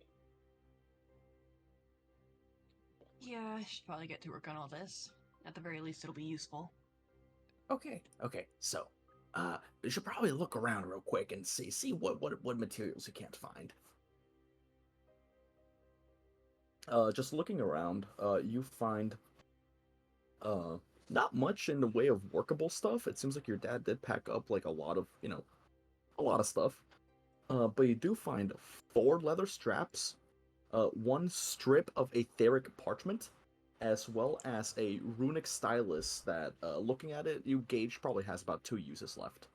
Yeah, I should probably get to work on all this. At the very least, it'll be useful. okay. So, you should probably look around real quick and see what materials you can't find. Just looking around, you find not much in the way of workable stuff. It seems like your dad did pack up like a lot of stuff. But you do find 4 leather straps, 1 strip of etheric parchment, as well as a runic stylus that, looking at it, you gauge probably has about 2 uses left.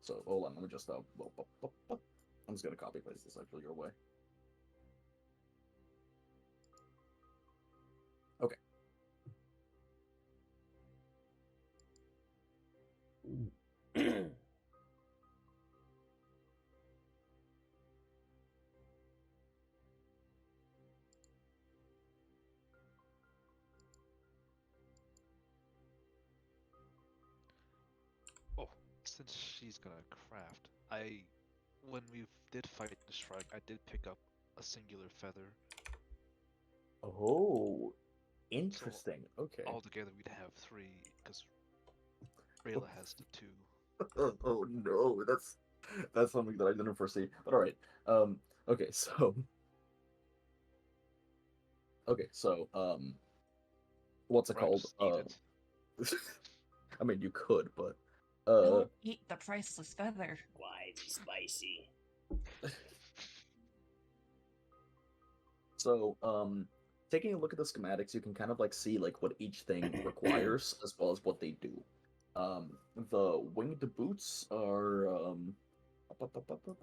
So, hold on, let me just, I'm just gonna copy paste this actually your way. Okay. since she's gonna craft, when we did fight the Shrike, I did pick up a singular feather. Oh, interesting. Okay. Altogether, we'd have 3, because Raelle has the 2. Oh no, that's something that I didn't foresee. But all right. Okay, so what's it Or I called? just eat it. I mean, you could, but Don't eat the priceless feather. Why is he spicy? so taking a look at the schematics, you can kind of like see like what each thing requires as well as what they do. The winged boots are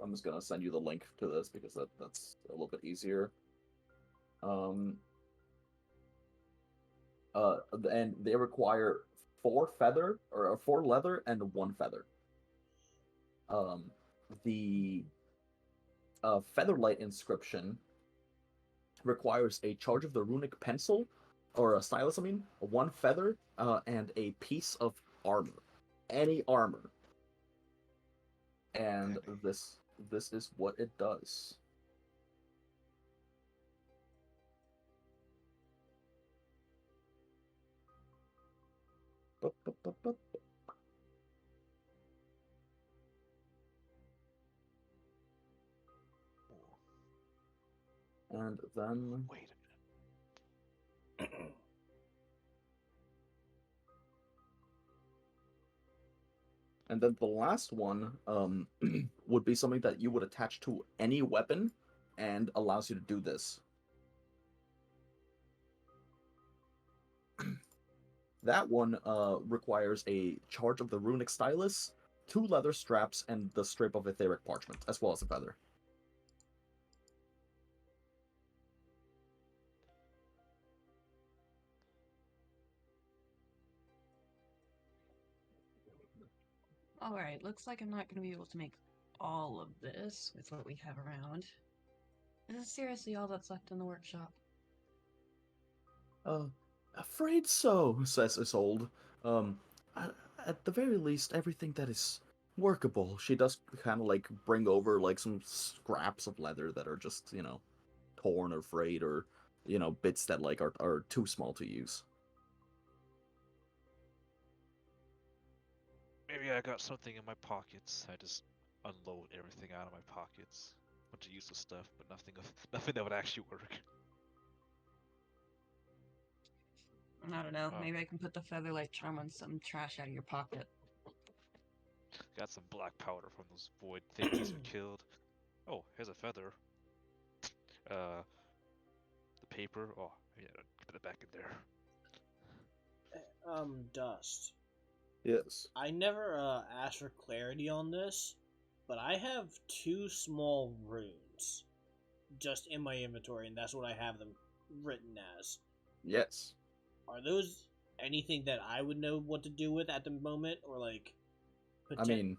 I'm just gonna send you the link to this because that's a little bit easier. And they require 4 leather and 1 feather. The Featherlight inscription requires a charge of the runic pencil, or a stylus, 1 feather, and a piece of armor. Any armor. And this is what it does. And then Wait a minute. and then the last one would be something that you would attach to any weapon and allows you to do this. That one requires a charge of the runic stylus, 2 leather straps, and the strip of etheric parchment, as well as a feather. Alright, looks like I'm not going to be able to make all of this with what we have around. Is this seriously all that's left in the workshop? Afraid so, says Isolde. At the very least, everything that is workable. She does kind of like bring over like some scraps of leather that are just, torn or frayed, or, bits that like are too small to use. Maybe I got something in my pockets. I just unload everything out of my pockets. Bunch of useless stuff, but nothing that would actually work. I don't know, Oh. maybe I can put the Featherlight charm on some trash out of your pocket. Got some black powder from those void things we killed. Oh, here's a feather. The paper. Oh, yeah, put it back in there. Dust. Yes. I never asked for clarity on this, but I have 2 small runes just in my inventory, and that's what I have them written as. Yes. Are those anything that I would know what to do with at the moment, or like? Through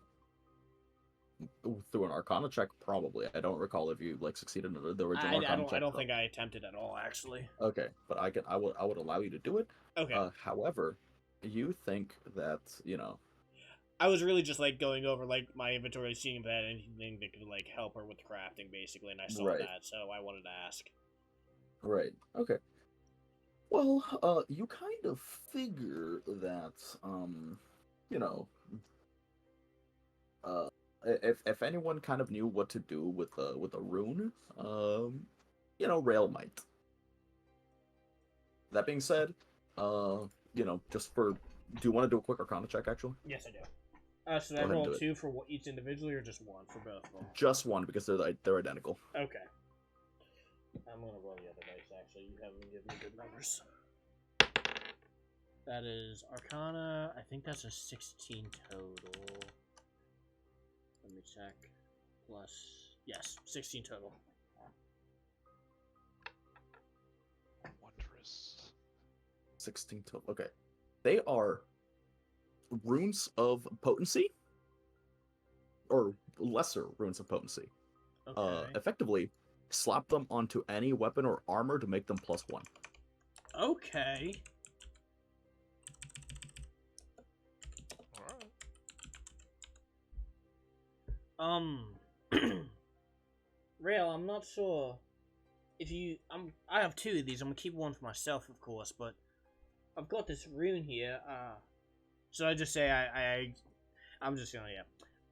an Arcana check, probably. I don't recall if you like succeeded in the original Arcana check. I don't think I attempted at all, actually. Okay, but I would allow you to do it. Okay. However, you think that I was really just like going over like my inventory, seeing if I had anything that could like help her with crafting, basically, and I saw Right. that, so I wanted to ask. Right. Okay. Well, you kind of figure that, if anyone kind of knew what to do with a rune, Raelle might. That being said, just for, do you want to do a quick Arcana check, actually? Yes, I do. So I roll 2 for each individually, or just 1 for both of them? Just 1, because they're identical. Okay. I'm gonna roll the other dice, actually. You haven't given me good numbers. That is Arcana. I think that's a 16 total. Let me check. Plus, yes, 16 total. Wondrous. 16 total. Okay. They are runes of potency, or lesser runes of potency. Okay. Effectively, slap them onto any weapon or armor to make them +1. Okay. Alright. Um, Rail, I'm not sure if you. I have two of these. I'm gonna keep one for myself, of course, but I've got this rune here. So I just say I'm just gonna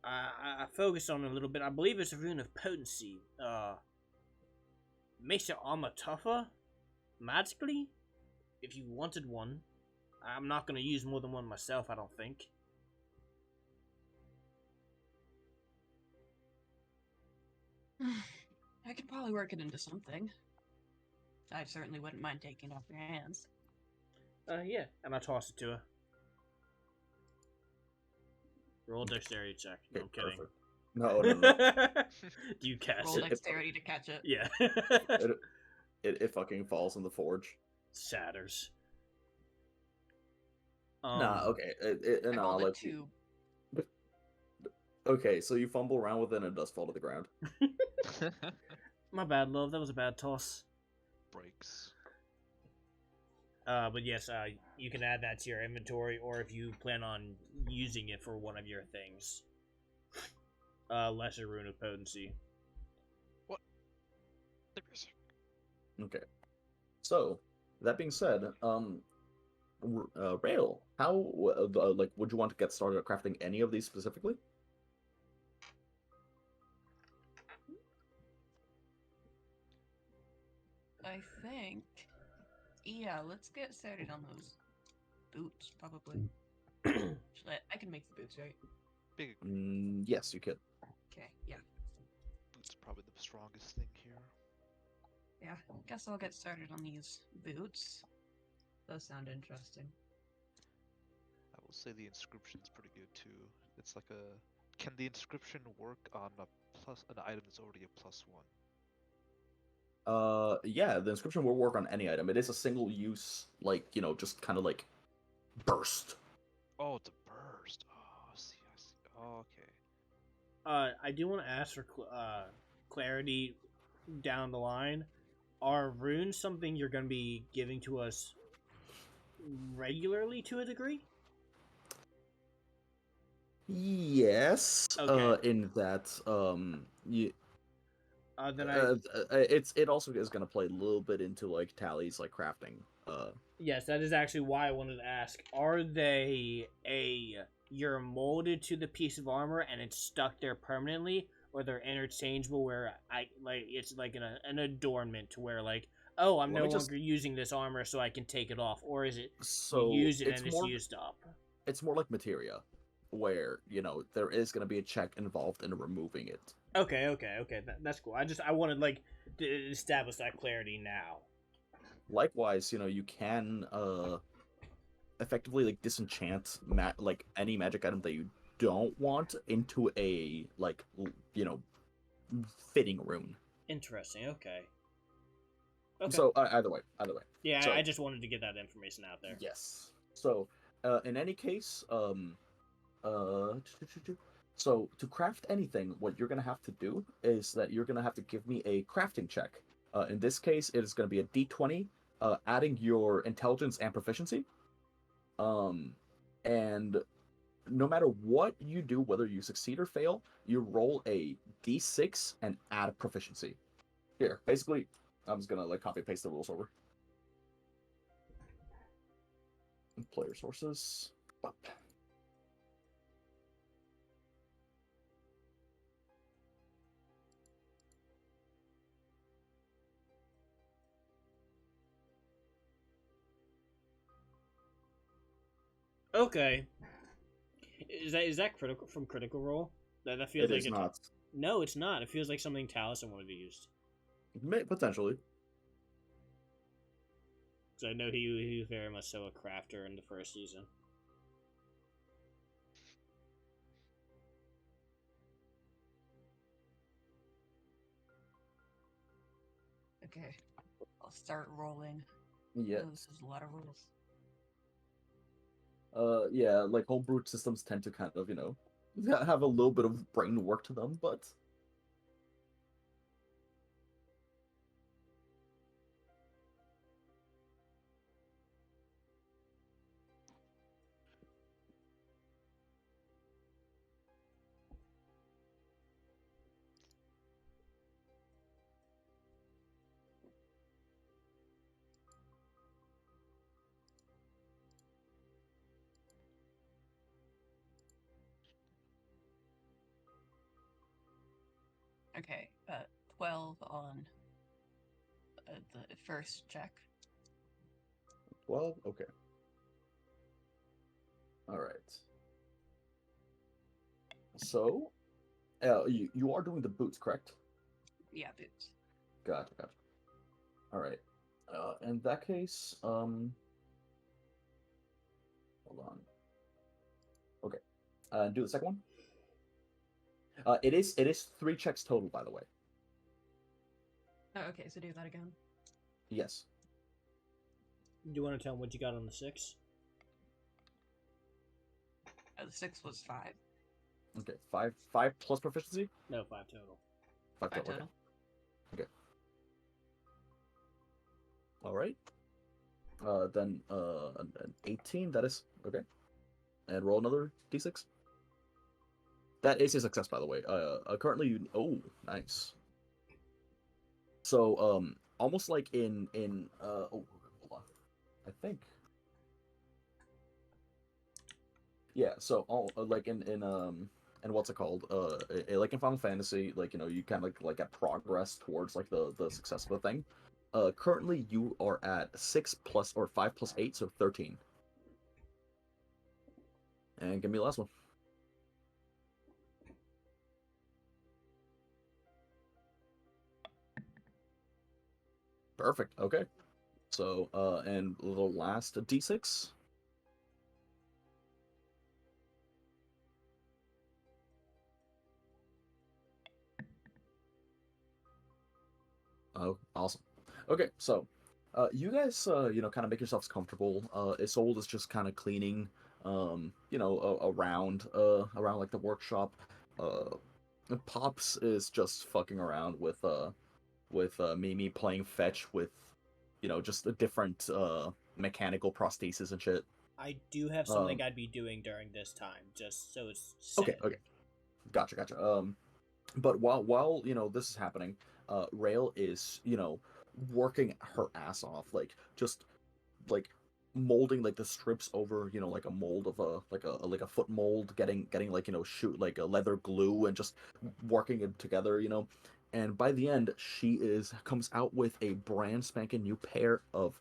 I focused on it a little bit. I believe it's a rune of potency. Makes your armor tougher magically. If you wanted one, I'm not gonna use more than one myself. I don't think. I could probably work it into something. I certainly wouldn't mind taking it off your hands. Yeah, and I toss it to her. Roll a dexterity check. No, I'm kidding. Perfect. No. Do you catch Roll it? dexterity to catch it. Yeah. It fucking falls in the forge. Shatters. Nah, okay. I No, rolled I'll a let you. 2. Okay, so you fumble around with it and it does fall to the ground. My bad, love. That was a bad toss. Breaks. But yes, you can add that to your inventory, or if you plan on using it for one of your things. Lesser rune of potency. Okay. So, that being said, Rael, how like would you want to get started at crafting any of these specifically? I think. Yeah, let's get started on those boots, probably. I can make the boots, right? Big Yes, you could. Okay, yeah. boots probably the strongest thing here. Yeah, guess I'll get started on these boots. Those sound interesting. I will say the inscription's pretty good too. It's like a. Can the inscription work on an item that's already a +1? Yeah, the inscription will work on any item. It is a single use, like, just kind of like burst. Oh, it's a burst. Oh, I see. Oh, okay. I do want to ask for clarity down the line. Are runes something you're going to be giving to us regularly to a degree? Yes. Okay. In that, Then I it also is going to play a little bit into like Tally's like crafting. Yes, that is actually why I wanted to ask. Are they you're molded to the piece of armor and it's stuck there permanently, or they're interchangeable where it's like an adornment to where like, oh, I'm Let no me just- longer using this armor so I can take it off, or is it So you use it it's and more it's used up? it's more like materia, where there is going to be a check involved in removing it. Okay, that's cool. I wanted like to establish that clarity now. Likewise, you can effectively like disenchant like any magic item that you don't want into a like fitting rune. Interesting. Okay. Okay. So either way. Yeah, so, I just wanted to get that information out there. Yes. So in any case, so to craft anything, what you're gonna have to do is that you're gonna have to give me a crafting check. In this case, it is gonna be a D20, adding your intelligence and proficiency. And no matter what you do, whether you succeed or fail, you roll a D6 and add proficiency. Here, basically, I'm just gonna like copy paste the rules over. Player sources. Up. Okay. Is that critical from Critical Role? That feels It like is it's not. No, it's not. It feels like something Taliesin would have used. Potentially. Because I know he was very much so a crafter in the first season. Okay, I'll start rolling. Yeah. Oh, this is a lot of rolls. Yeah, like homebrew systems tend to kind of, have a little bit of brain work to them, but Okay, 12 on the first check. 12? Okay. Alright. So, you are doing the boots, correct? Yeah, boots. Gotcha, gotcha. Alright. In that case, hold on. Okay. Do the second one. It is 3 checks total, by the way. Oh, okay, so do that again. Yes. Do you want to tell him what you got on the 6? The 6 was 5. Okay. 5 plus proficiency? No, 5 total. 5 5 total. total. Okay. Alright. Then an 18, that is okay. And roll another d6. That is a success, by the way. Currently you nice. So almost like in hold on. I think. Yeah, so all like in what's it called? Like in Final Fantasy, like you kind of like get progress towards like the success of the thing. Currently you are at 6 plus or 5 plus 8, so 13. And give me the last one. Perfect. Okay. So and the last d6. Oh, awesome. Okay, so you guys kind of make yourselves comfortable. Isolde is just kind of cleaning around around like the workshop. Pops is just fucking around with Mimi playing fetch with just a different mechanical prosthesis and shit. I do have something Um, I'd be doing during this time, just so it's okay, set. okay. Gotcha. But while this is happening, Raelle is working her ass off, like just like molding like the strips over like a mold of a foot mold, getting like shoot like a leather glue and just working it together, and by the end she comes out with a brand spanking new pair of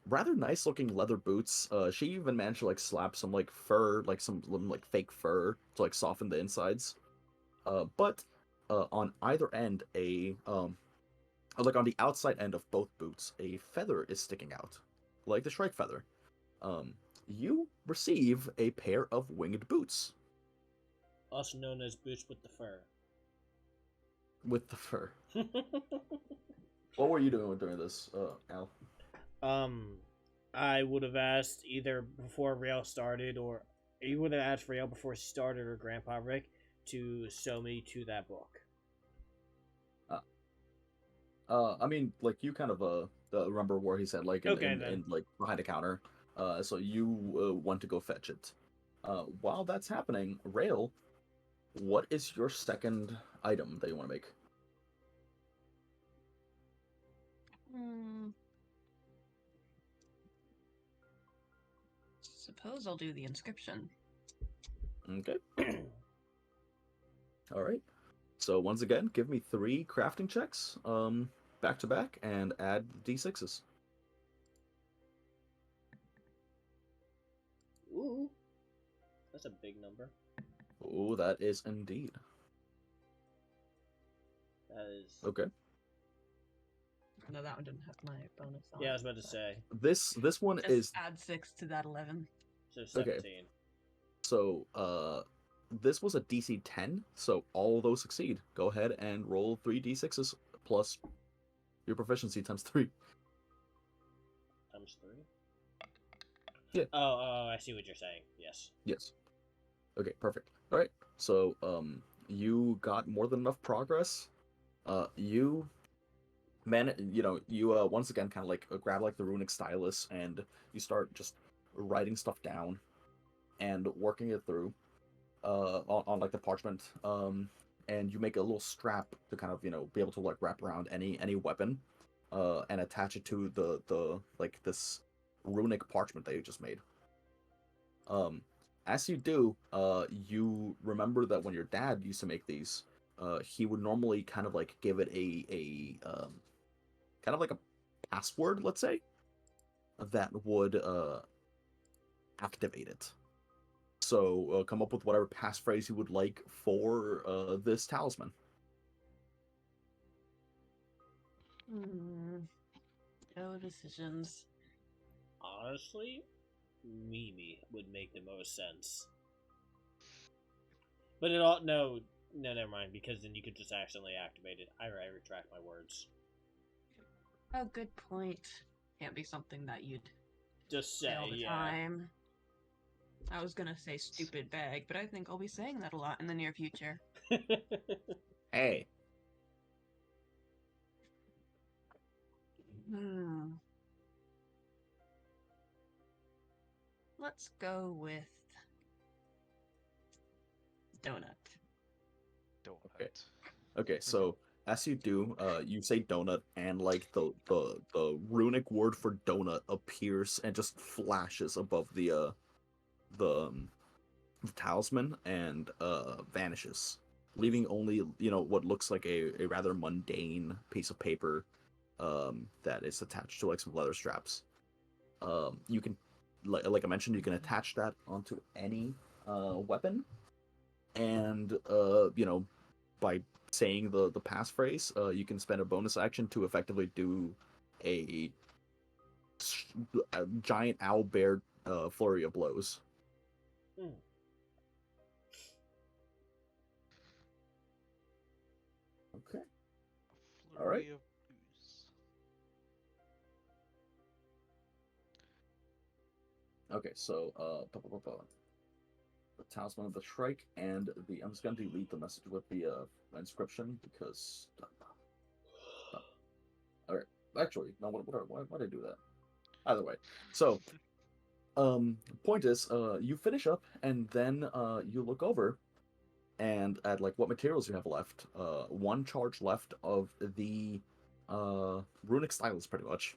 rather nice looking leather boots. She even managed to like slap some like fur, like some like fake fur to like soften the insides. But on either end, like on the outside end of both boots, a feather is sticking out, like the Shrike feather. You receive a pair of winged boots Also known as boots with the fur. with the fur. What were you doing during this, Al? I would have asked either before Rail started, or you would have asked Rail before she started, or Grandpa Rick to show me to that book. I mean, like you kind of remember where he said like Okay, then. in like behind a counter. So you want to go fetch it. While that's happening, Rail, what is your second item that you want to make? Suppose I'll do the inscription. Okay. All right. So once again, give me 3 crafting checks, back to back, and add d6s. Ooh, that's a big number. Oh, that is indeed. That is. Okay. No, that one didn't have my bonus on. Yeah, I was about to say. This one Just is add 6 to that 11. So 17. Okay. So this was a DC 10, so all of those succeed. Go ahead and roll 3 d6s plus your proficiency times 3. Times 3? Yeah. Oh, I see what you're saying. Yes. Yes. Okay, perfect. All right. So you got more than enough progress. You once again kind of like grab like the runic stylus and you start just writing stuff down and working it through on like the parchment, and you make a little strap to kind of be able to like wrap around any weapon and attach it to the like this runic parchment that you just made. As you do, you remember that when your dad used to make these, he would normally kind of like give it kind of like a password, let's say, that would activate it. So come up with whatever passphrase you would like for this talisman. No decisions. Honestly, Mimi would make the most sense. But it all no, never mind, because then you could just accidentally activate it. I retract my words. Oh, good point. Can't be something that you'd Just say all the yeah. time. I was gonna say stupid bag, but I think I'll be saying that a lot in the near future. Hey. Let's go with donut. Donut. Okay, so as you do, you say donut, and like the runic word for donut appears and just flashes above the talisman and vanishes, leaving only what looks like a rather mundane piece of paper that is attached to like some leather straps. You can, like I mentioned, you can attach that onto any weapon, and by saying the passphrase, you can spend a bonus action to effectively do a, a giant owl bear flurry of blows. Okay. All right. Flurry of booze. Okay, so the talisman of the Shrike, and I'm just gonna delete the message with the inscription because. All right, actually, no. Why did I do that? Either way, so point is, you finish up, and then you look over, and at like what materials you have left. One charge left of the runic stylus, pretty much,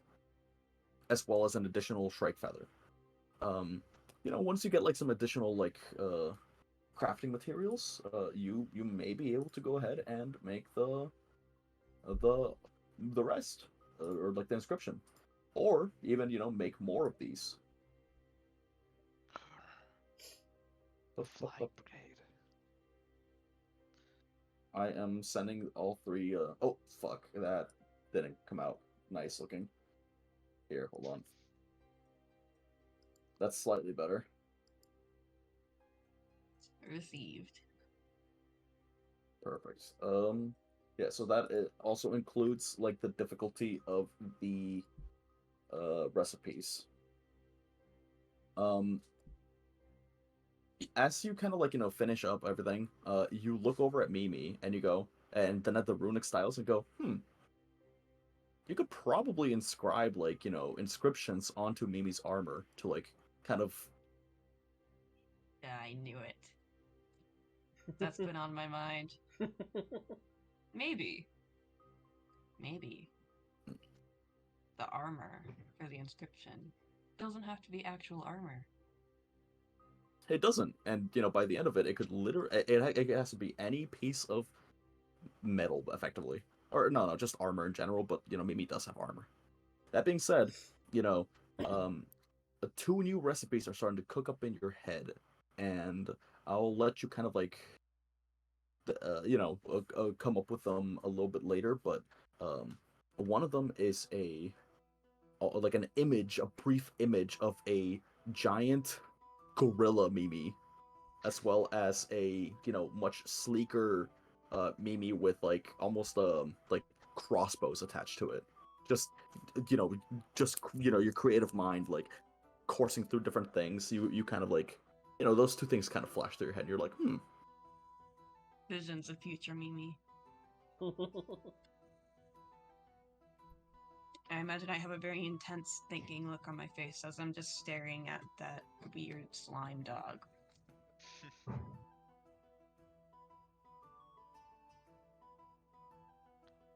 as well as an additional Shrike feather. Once you get like some additional like crafting materials, you may be able to go ahead and make the rest, or like the inscription, or even make more of these. Flying brigade. I am sending all three. Oh fuck, that didn't come out nice looking. Here, hold on. That's slightly better. Received. Perfect. Yeah, so that it also includes like the difficulty of the recipes. As you kind of like finish up everything, you look over at Mimi and you go, and then at the runic styles and go, you could probably inscribe like inscriptions onto Mimi's armor to like kind of. Yeah, I knew it. That's been on my mind. Maybe. The armor for the inscription doesn't have to be actual armor. It doesn't, and by the end of it, it could literally it has to be any piece of metal, effectively, or no, just armor in general. But Mimi does have armor. That being said, two new recipes are starting to cook up in your head, and I'll let you kind of like come up with them a little bit later. But one of them is like an image, a brief image of a giant gorilla Mimi, as well as a much sleeker Mimi with like almost like crossbows attached to it. Just your creative mind like coursing through different things. You kind of like those two things kind of flash through your head. And you're like, Visions of future Mimi. I imagine I have a very intense thinking look on my face as I'm just staring at that weird slime dog.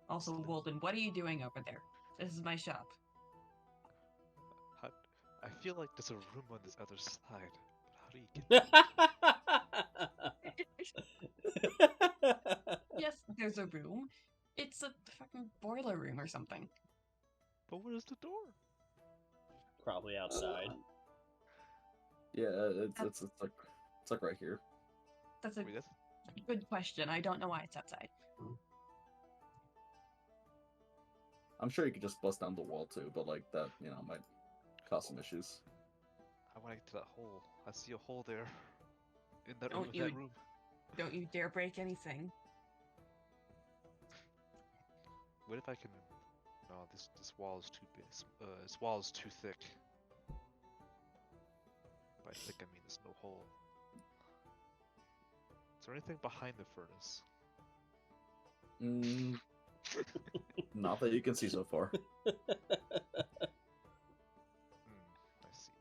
Also, Wolden, what are you doing over there? This is my shop. I feel like there's a room on this other side. But how do you get Yes, there's a room. It's a fucking boiler room or something. But where's the door? Probably outside. Yeah, it's like right here. That's a Wait, that's good question. I don't know why it's outside. I'm sure you could just bust down the wall too, but like that, might cause some issues. I want to get to that hole. I see a hole there. In that Don't room. you- That room. Don't you dare break anything. What if I can? No, this wall is too big. This wall is too thick. By thick, I mean there's no hole. Is there anything behind the furnace? Not that you can see so far. I see.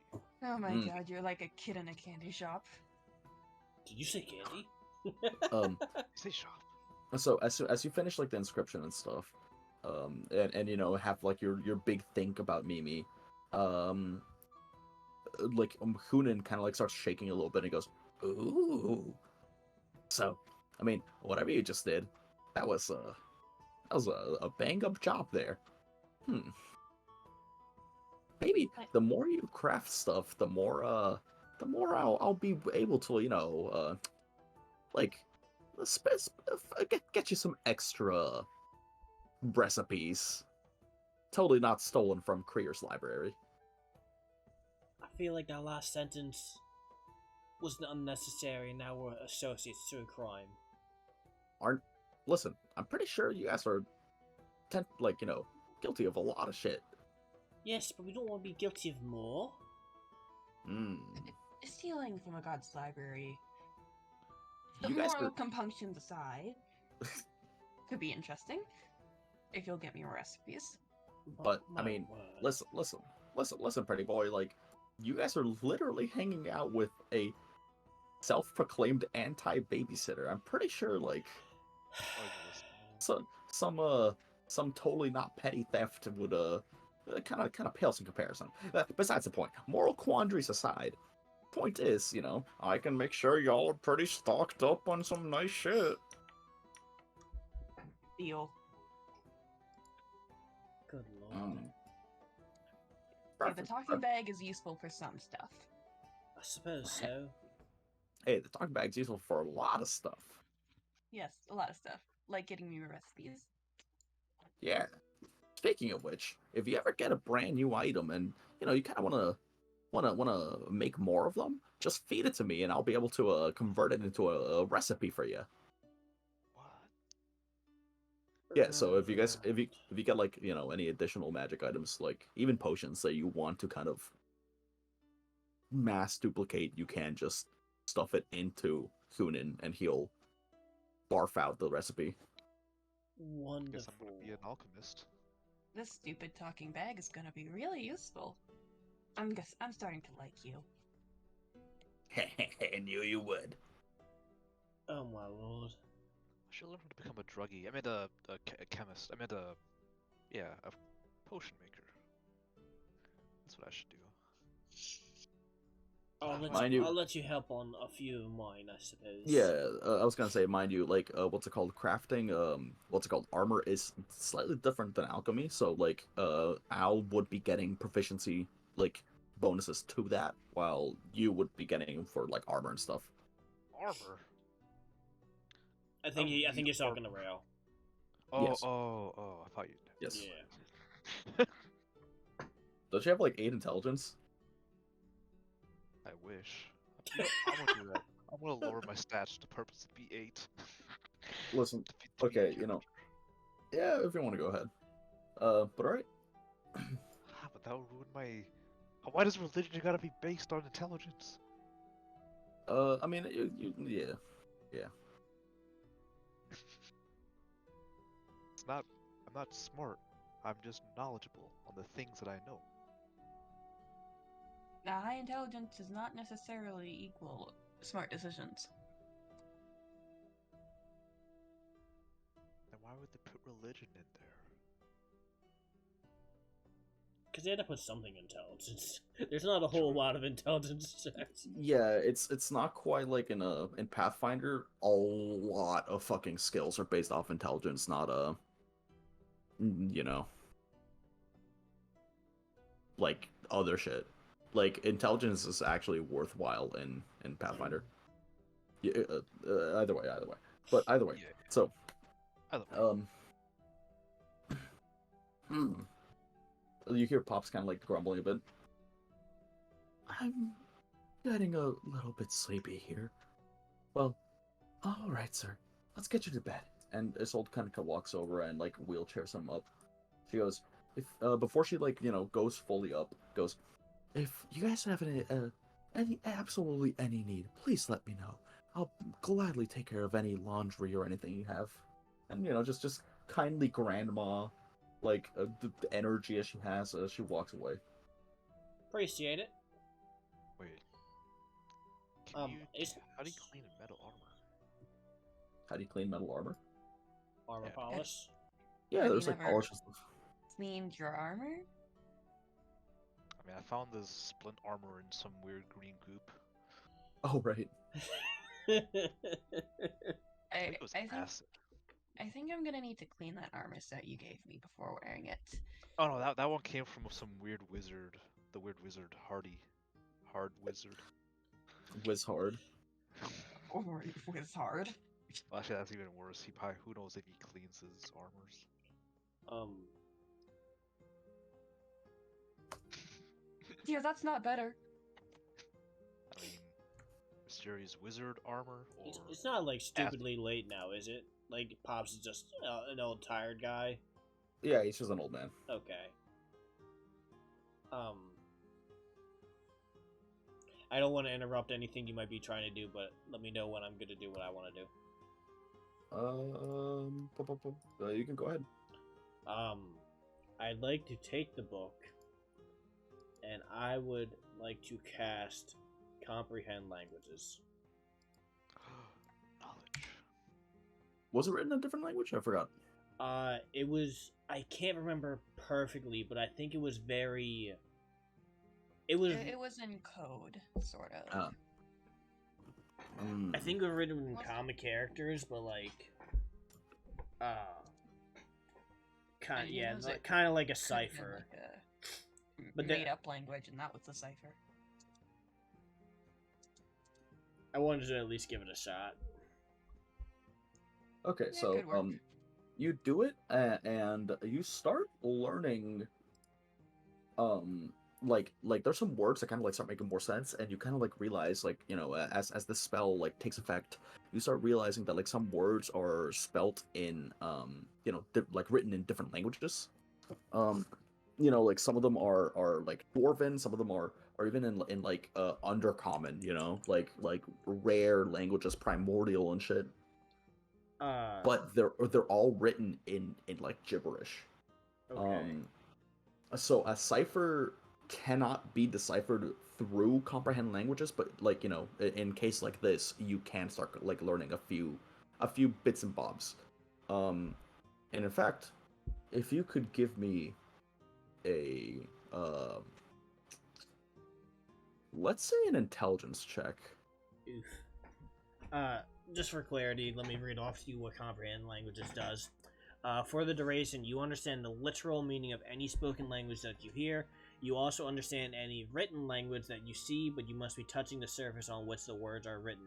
Oh my Mm. god, you're like a kid in a candy shop. Did you say candy? Say shop. So as you finish like the inscription and stuff, and have like your big think about Mimi, like Hunan kind of like starts shaking a little bit and he goes, "Ooh." So, I mean, whatever you just did, that was a bang up job there. Maybe the more you craft stuff, the more I'll be able to like get you some extra recipes. Totally not stolen from Krier's library. I feel like that last sentence was unnecessary, and now we're associates to a crime. Listen, I'm pretty sure you guys are guilty of a lot of shit. Yes, but we don't want to be guilty of more. Stealing from a god's library. You guys Moral are compunctions aside, could be interesting. If you'll get me recipes. But I My mean, word. listen, pretty boy. Like, you guys are literally hanging out with a self-proclaimed anti-babysitter. I'm pretty sure, like, Oh, you listen. some totally not petty theft would kind of pales in comparison. Besides the point, moral quandaries aside, point is, I can make sure y'all are pretty stocked up on some nice shit. Deal. Good lord. Yeah, the talking bag is useful for some stuff. I suppose so. Hey, the talking bag's useful for a lot of stuff. Yes, a lot of stuff. Like getting me recipes. Yeah. Speaking of which, if you ever get a brand new item and you kind of wanna make more of them, just feed it to me and I'll be able to convert it into a recipe for you. What? Yeah. So if you get like any additional magic items, like even potions that you want to kind of mass duplicate, you can just stuff it into Hunan and he'll barf out the recipe. Guess I'm Wonderful. gonna be an alchemist. This stupid talking bag is gonna be really useful. I'm starting to like you. I knew you would. Oh my lord. I should learn how to become a druggie. I meant a chemist. I meant a potion maker. That's what I should do. Mind you- I'll let you help on a few of mine, I suppose. Yeah, I was gonna say, mind you, like, what's it called? Crafting, armor is slightly different than alchemy. So, like, Al would be getting proficiency, like, bonuses to that, while you would be getting for like armor and stuff. Armor. I think Oh, you're talking to Raelle. Oh, Yes. oh! I thought you. Yes. Yeah. Does she have like 8 intelligence? I wish. I'm gonna do that. I'm gonna lower my stats to purpose to be 8. Listen, To be okay, a yeah, if you want to go ahead. But alright. but that would ruin my. Why does religion gotta be based on intelligence? I mean, yeah. It's not. I'm not smart. I'm just knowledgeable on the things that I know. Now, high intelligence does not necessarily equal smart decisions. Then why would they put religion in there? Because they had to put something intelligence. There's not a whole lot of intelligence checks. Yeah, it's not quite like in Pathfinder. A lot of fucking skills are based off intelligence, not you know, like other shit. Like intelligence is actually worthwhile in Pathfinder. Yeah, either way. But either way, Yeah. so Either way. You hear Pops kind of like grumbling a bit. I'm getting a little bit sleepy here. Well, all right, sir. Let's get you to bed. And Isolde kind of walks over and like wheelchairs him up. She goes, if before she like goes fully up, goes, if you guys have any absolutely any need, please let me know. I'll gladly take care of any laundry or anything you have. And just kindly grandma, like the energy as she has as she walks away. Appreciate it. Wait. How How do you clean metal armor? How do you clean metal armor? Armor Yeah. polish? Yeah, Have there's you like never- polish and stuff. Cleaned your armor? I mean, I found this splint armor in some weird green goop. Oh right. I think it was I think acid. I think I'm gonna need to clean that armor set you gave me before wearing it. Oh no, that one came from some weird wizard. The weird wizard, Hard wizard. Whiz hard. Or it was hard. Well, actually, that's even worse. He probably, who knows if he cleans his armors. Yeah, that's not better. I mean, mysterious wizard armor, or It's not like stupidly late now, is it? Like Pops is just an old tired guy. Yeah, he's just an old man. Okay. I don't want to interrupt anything you might be trying to do, but let me know when I'm gonna do what I want to do. You can go ahead. I'd like to take the book, and I would like to cast Comprehend Languages. knowledge. Was it written in a different language? I forgot. It was. I can't remember perfectly, but I think it was very. It was. It was in code, sort of. I think it was written in common characters, but like. Kind You yeah, know, it kind of like a Could've been cipher. like a But then- made-up language, and that was the cipher. I wanted to at least give it a shot. Okay, Yeah, so good work. you do it and you start learning. Like there's some words that kind of like start making more sense, and you kind of like realize like as the spell like takes effect, you start realizing that like some words are spelt in like written in different languages. Like some of them are like Dwarven, some of them are even in like undercommon, like rare languages, primordial and shit. But they're all written in like gibberish. Okay. So a cipher cannot be deciphered through comprehend languages, but like in case like this, you can start like learning a few bits and bobs. And in fact, if you could give me a let's say an intelligence check. Oof. Just for clarity, let me read off to you what Comprehend Languages does. For the duration, you understand the literal meaning of any spoken language that you hear. You also understand any written language that you see, but you must be touching the surface on which the words are written.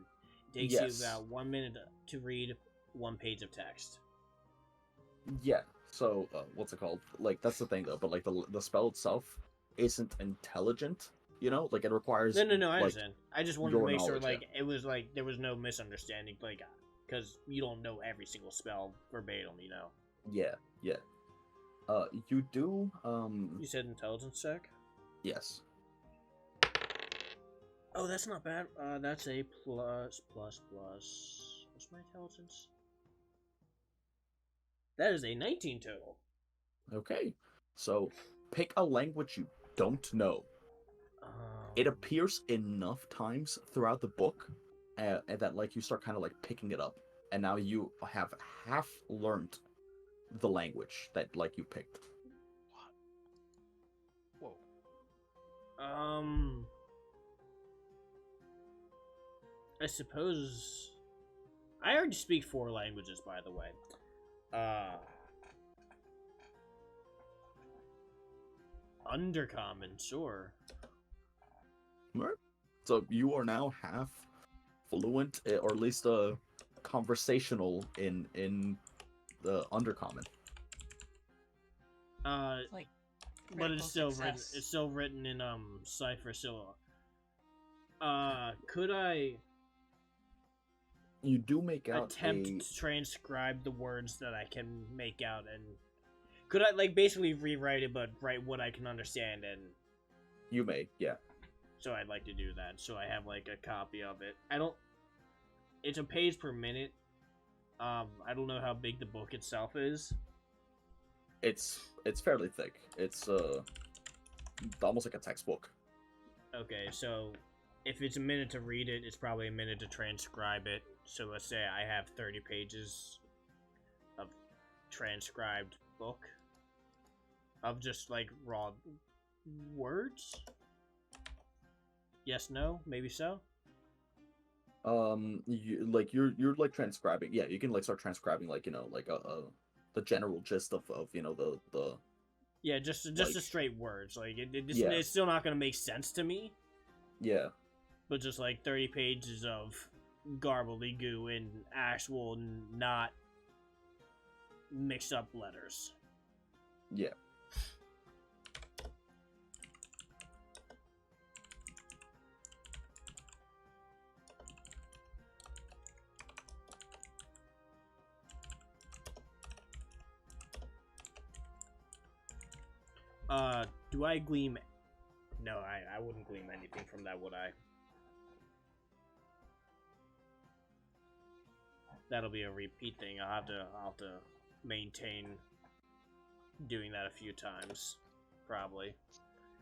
It takes Yes. you about 1 minute to read 1 page of text. Yeah. So what's it called? Like that's the thing though. But like the spell itself isn't intelligent. Like it requires. No, I like, understand. I just wanted to your make sure, knowledge, like, it was like there was no misunderstanding, like, because you don't know every single spell verbatim, Yeah. You do. You said intelligence check. Yes. Oh, that's not bad. That's a plus. What's my intelligence? That is a 19 total. Okay. So pick a language you don't know. It appears enough times throughout the book that like you start kind of like picking it up, and now you have half learned the language that like you picked. Whoa. I suppose I already speak 4 languages, by the way. Undercommon, sure. Right. So you are now half fluent, or at least conversational in the undercommon. Like, But it's critical still written. success. It's still written in cipher. So, could I You do make out attempt a to transcribe the words that I can make out, and could I like basically rewrite it, but write what I can understand? And you may, yeah. so I'd like to do that. So I have like a copy of it. I don't. It's a page per minute. I don't know how big the book itself is. It's fairly thick. It's almost like a textbook. Okay, so if it's a minute to read it, it's probably a minute to transcribe it. So let's say I have 30 pages of transcribed book of just like raw words. Yes, no, maybe so. You're like transcribing. Yeah, you can like start transcribing like like the general gist of the Yeah, just like, the straight words. Like Yeah. it's still not gonna make sense to me. yeah. But just like 30 pages of garbledygoo in actual, not mixed up letters. Yeah. Do I gleam? No, I wouldn't gleam anything from that, would I? That'll be a repeat thing. I'll have to maintain doing that a few times, probably.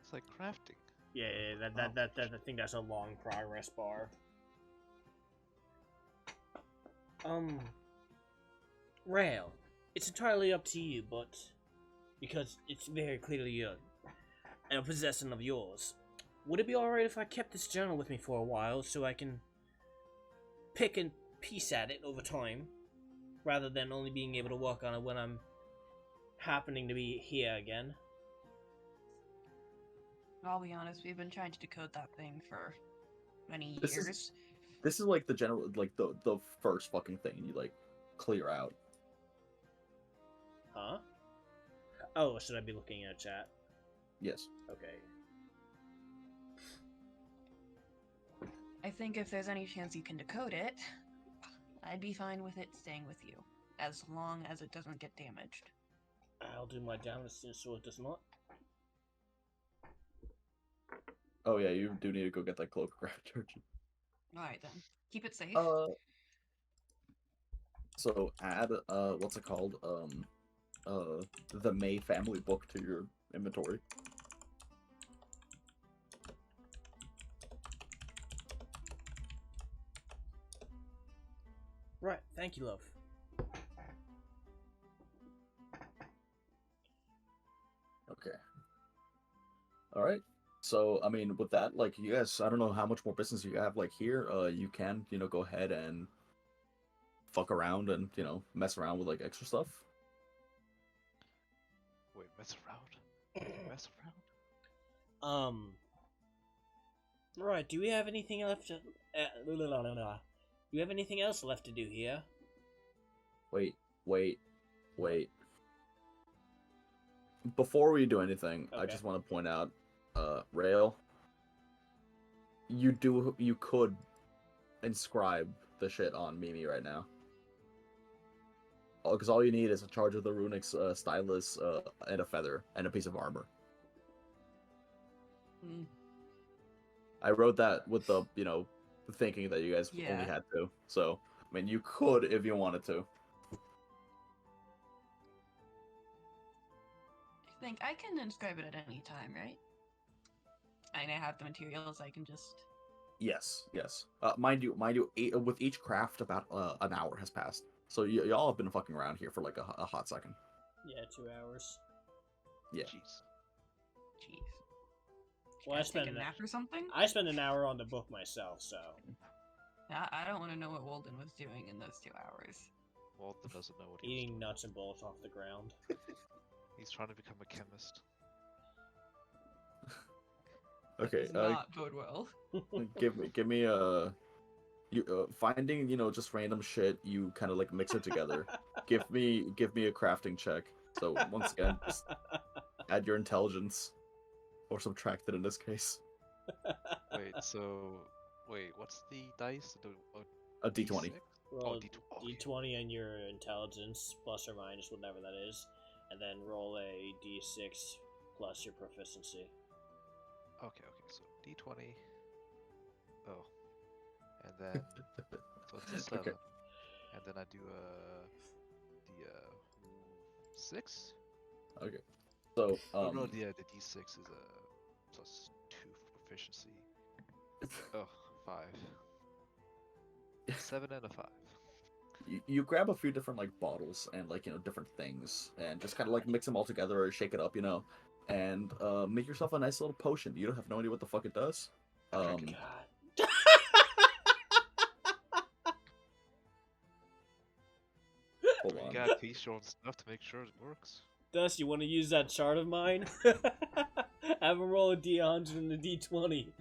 It's like crafting. Yeah, that I think that's a long progress bar. Raelle, it's entirely up to you, but because it's very clearly a possession of yours, would it be alright if I kept this journal with me for a while so I can pick and piece at it over time, rather than only being able to work on it when I'm happening to be here again? I'll be honest, we've been trying to decode that thing for many This is- years. This is like the general, like the first fucking thing you like clear out. Huh? Oh, should I be looking at chat? Yes. Okay. I think if there's any chance you can decode it, I'd be fine with it staying with you, as long as it doesn't get damaged. I'll do my damnedest so it does not. Oh yeah, you do need to go get that cloak craft, don't you? Alright then. Keep it safe. So add what's it called? The May family book to your inventory. Right, thank you, love. Okay. All right. So I mean, with that, like you guys, I don't know how much more business you have like here. You can go ahead and fuck around and mess around with like extra stuff. Wait, mess around? Mess around? Right, do we have anything left to... do you have anything else left to do here? Wait. Before we do anything, I Okay. just want to point out, Raelle, you could inscribe the shit on Mimi right now. Because all you need is a charge of the runics, stylus, and a feather, and a piece of armor. Hmm. I wrote that with the, thinking that you guys only Yeah. had to. So, I mean, you could if you wanted to. I think I can inscribe it at any time, right? And I have the materials, I can just... Yes. Mind you, with each craft, about an hour has passed. So y'all have been fucking around here for like a hot second. Yeah, 2 hours. Yeah. Jeez. Jeez. Well, Guys take a nap or something? I spent an hour on the book myself, so. I don't want to know what Wolden was doing in those 2 hours. Walden doesn't know what he's Eating doing. nuts and bolts off the ground. He's trying to become a chemist. Okay, Does not bode well. give me finding, you know, just random shit, you kind of like mix it together. give me a crafting check. So once again, just add your intelligence, or subtract it in this case. Wait, what's the dice? A D20. Roll D20. Okay. D20 and your intelligence, plus or minus whatever that is, and then roll a D6 plus your proficiency. Okay, so D20. Oh. And then so it's a 7. Okay. And then I do the 6? Okay. So Oh no, the D6 is a plus 2 for proficiency. Oh, 5. 7 and a 5. you grab a few different like bottles and like, you know, different things, and just kind of like mix them all together or shake it up, you know, and make yourself a nice little potion. You don't have no idea what the fuck it does. God. Hold You on. gotta taste your own stuff to make sure it works. Dust, you want to use that chart of mine? Have him roll a D100 and a D20.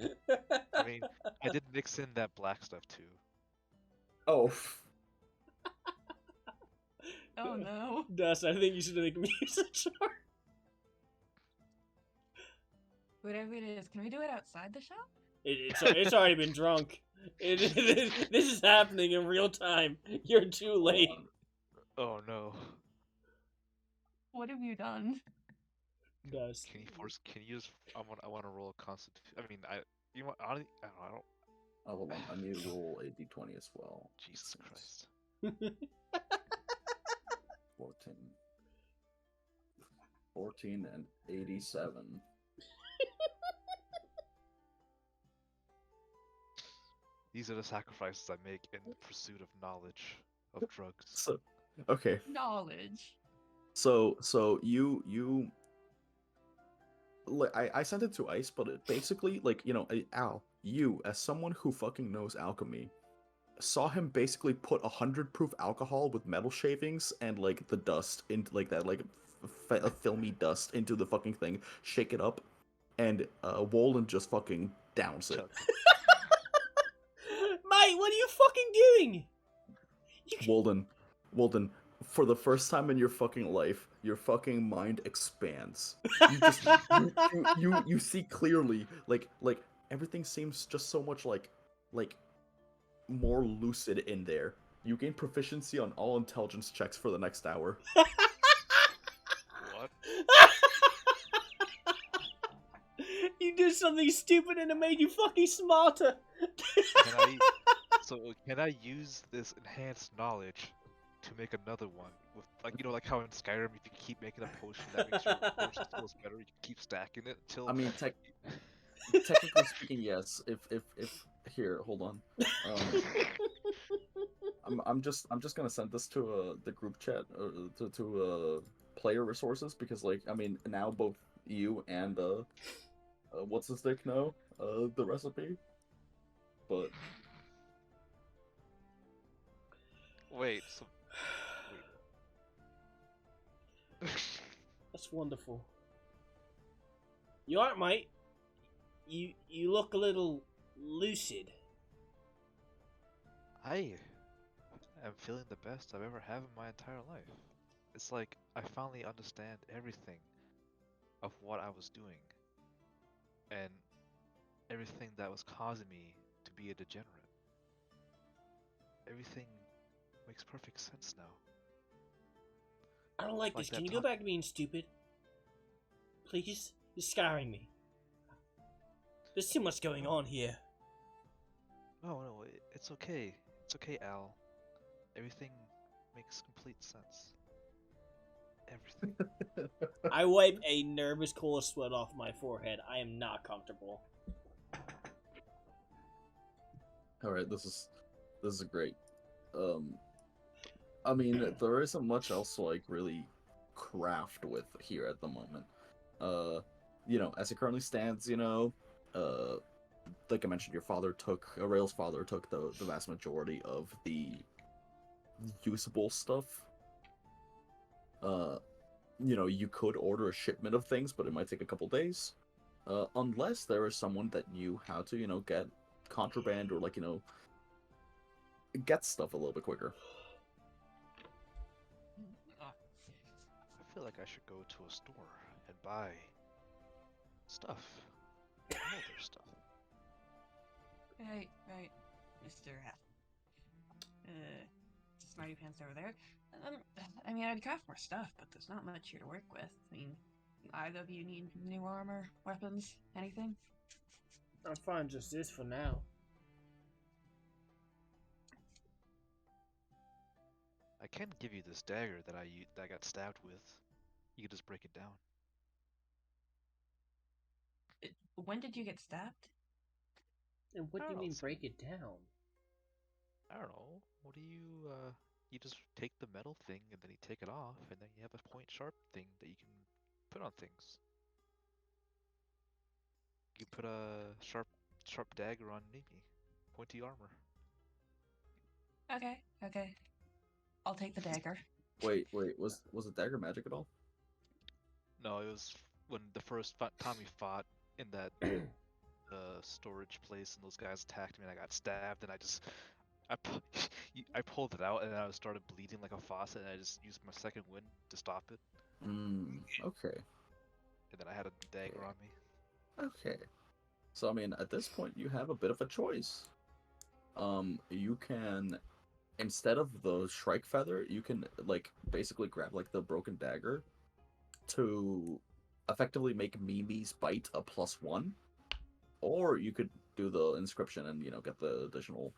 I mean, I did mix in that black stuff too. Oh. Oh no. Dust, I think you should make me use the chart. Whatever it is, can we do it outside the shop? It's already been drunk. This is happening in real time. You're too late. Oh no. What have you done? Dust. Can you just? I want to roll a constitution. I mean, you know what? I don't. Oh, hold on. I need to roll a d20 as well. Jesus Christ. 14 and 87. These are the sacrifices I make in the pursuit of knowledge of drugs. So, okay. Knowledge. So you like I sent it to Ice, but it basically, like, you know, Al, you as someone who fucking knows alchemy, saw him basically put 100 proof alcohol with metal shavings and like the dust into like that like filmy dust into the fucking thing, shake it up, and Wolden just fucking downs it. Mate, what are you fucking doing? Wolden, for the first time in your fucking life, your fucking mind expands. You just you see clearly, like everything seems just so much like more lucid in there. You gain proficiency on all intelligence checks for the next hour. What? You did something stupid and it made you fucking smarter. Can I use this enhanced knowledge to make another one? With, like, you know, like how in Skyrim, if you keep making a potion that makes your potion feels better, you can keep stacking it until. I mean, technically speaking, yes. If here, hold on. I'm just gonna send this to the group chat, to player resources, because, like, I mean, now both you and what's his dick know the recipe, but Wait. That's wonderful. You alright, mate? You look a little lucid. I am feeling the best I've ever had in my entire life. It's like I finally understand everything of what I was doing, and everything that was causing me to be a degenerate. Everything makes perfect sense now. I don't like this. Can you go back to being stupid? Please? You're scarring me. There's too much going on here. No, it's okay. It's okay, Al. Everything makes complete sense. Everything. I wipe a nervous cold sweat off my forehead. I am not comfortable. all right, this is great. I mean, there isn't much else to like really craft with here at the moment. You know, as it currently stands, you know, like I mentioned, your father took Raelle's father took the vast majority of the usable stuff. You could order a shipment of things, but it might take a couple days. Unless there is someone that knew how to, get contraband or get stuff a little bit quicker. I feel like I should go to a store and buy stuff. All their stuff. Right, Mr. Smarty Pants over there. I mean, I'd craft more stuff, but there's not much here to work with. I mean, either of you need new armor, weapons, anything? I'm fine just this for now. I can give you this dagger that I got stabbed with. You could just break it down. When did you get stabbed? And what do you Oh, mean so- break it down? I don't know. What do you just take the metal thing and then you take it off and then you have a point sharp thing that you can put on things. You put a sharp dagger on Mimi. Pointy armor. Okay. I'll take the dagger. Wait, was the dagger magic at all? No, it was when the first time we fought in that storage place and those guys attacked me and I got stabbed and I pulled it out and I started bleeding like a faucet and I just used my second wind to stop it. Okay. And then I had a dagger on me. Okay. So, I mean, at this point, you have a bit of a choice. You can, instead of the Shrike Feather, you can, basically grab, the Broken Dagger to effectively make Mimi's Bite a +1. Or you could do the Inscription and, get the additional,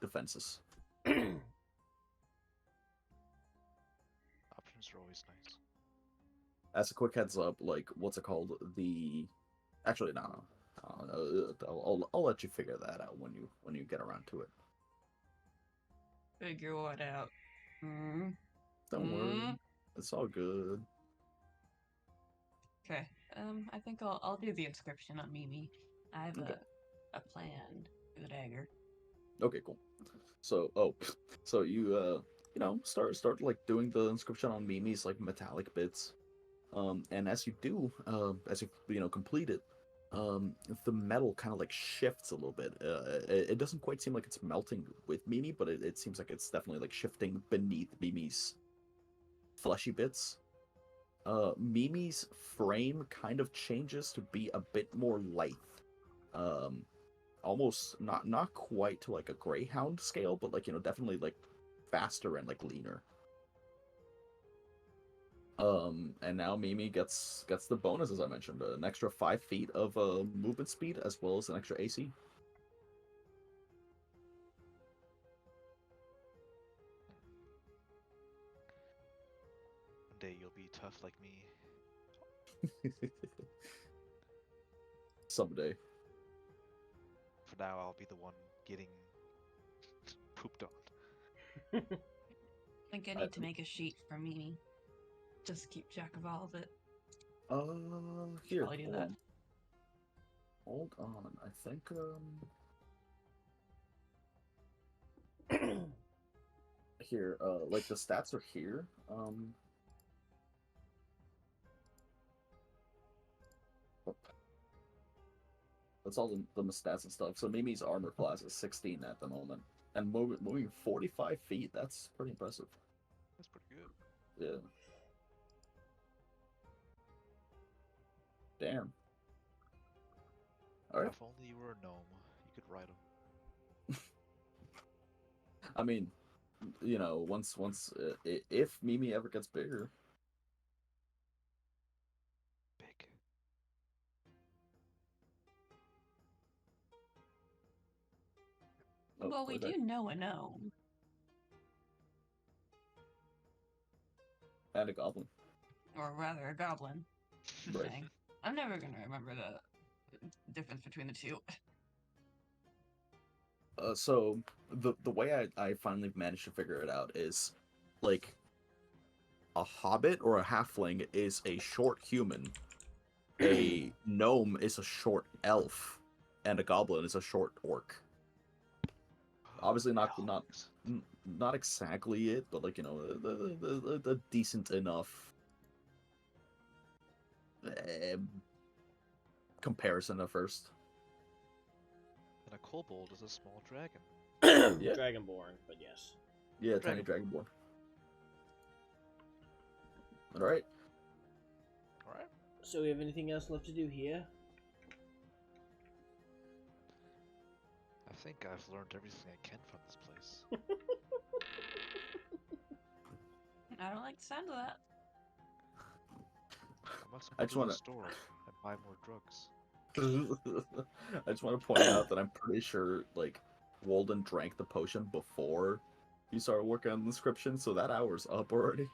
defenses. Options are always nice. As a quick heads up, what's it called? Actually, no. I'll let you figure that out when you get around to it. Figure what out? Don't worry, it's all good. Okay. I think I'll do the inscription on Mimi. I have Okay. a plan for the dagger. Okay, cool. So you start doing the inscription on Mimi's metallic bits. And as you do, as you complete it, the metal kind of shifts a little bit. It doesn't quite seem like it's melting with Mimi, but it seems like it's definitely shifting beneath Mimi's fleshy bits. Mimi's frame kind of changes to be a bit more lithe. Almost not quite to a greyhound scale, but definitely faster and leaner. And now Mimi gets the bonus, as I mentioned, an extra 5 feet of movement speed as well as an extra AC. One day you'll be tough like me. Someday. For now, I'll be the one getting pooped on. I think I need to make a sheet for Mimi. Just keep track of all of it. Here. Probably do that. Hold on. I think here, the stats are here. That's all the stats and stuff. So Mimi's armor class is 16 at the moment, and moving 45 feet. That's pretty impressive. That's pretty good. Yeah. Damn. All right. If only you were a gnome, you could ride them. I mean, once if Mimi ever gets bigger. Big. Oh, Well, we okay. do know a gnome. And a goblin. Or rather, a goblin. Right. Dang. I'm never gonna remember the difference between the two. So the way I finally managed to figure it out is a hobbit or a halfling is a short human, a gnome is a short elf, and a goblin is a short orc. Obviously not exactly it, but like a decent enough comparison at first. And a kobold is a small dragon. Yeah. Dragonborn, but yes. Yeah, tiny dragonborn. All right. All right. So we have anything else left to do here? I think I've learned everything I can from this place. I don't like the sound of that. I must I go just to wanna- the store and buy more drugs. I just want to point out that I'm pretty sure like Wolden drank the potion before you started working on the inscription, so that hour's up already.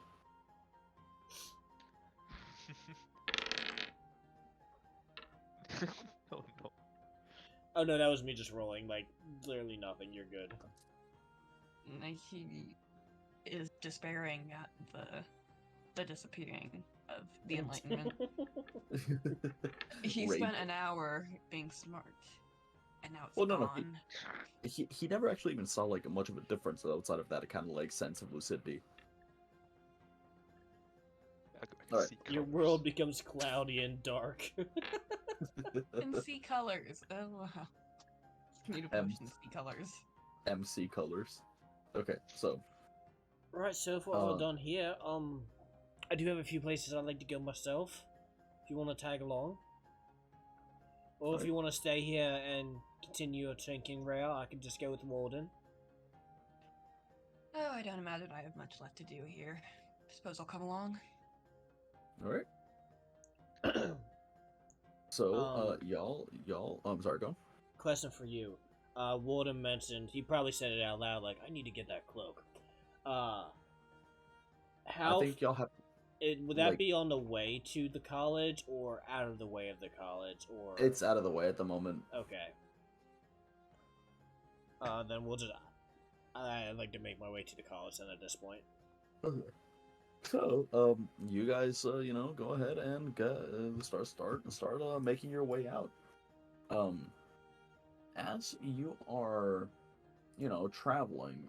Oh no. Oh no, that was me just rolling. Like, literally nothing. You're good. He is despairing at the disappearing of the Enlightenment. He Rage. spent an hour being smart, and now it's Well, no, gone. he never actually even saw like much of a difference outside of that kind of like sense of lucidity. I can Alright. see Your colors. world becomes cloudy and dark. And see colors. Oh wow. Need a potion to see colors. MC colors. Okay, so Right, so if we're all Uh, done here, I do have a few places I'd like to go myself. If you want to tag along, or if Right. you want to stay here and continue your drinking, Raelle, I can just go with Wolden. Oh, I don't imagine I have much left to do here. Suppose I'll come along. all right. So Um, y'all. I'm sorry, go. Question for you. Wolden mentioned, he probably said it out loud, like, I need to get that cloak. I How think y'all have. would that like- be on the way to the college or out of the way of the college, or It's out of the way at the moment. okay? Then we'll just. I'd like to make my way to the college then at this point. Okay. So, you guys, go ahead and start making your way out. As you are, traveling,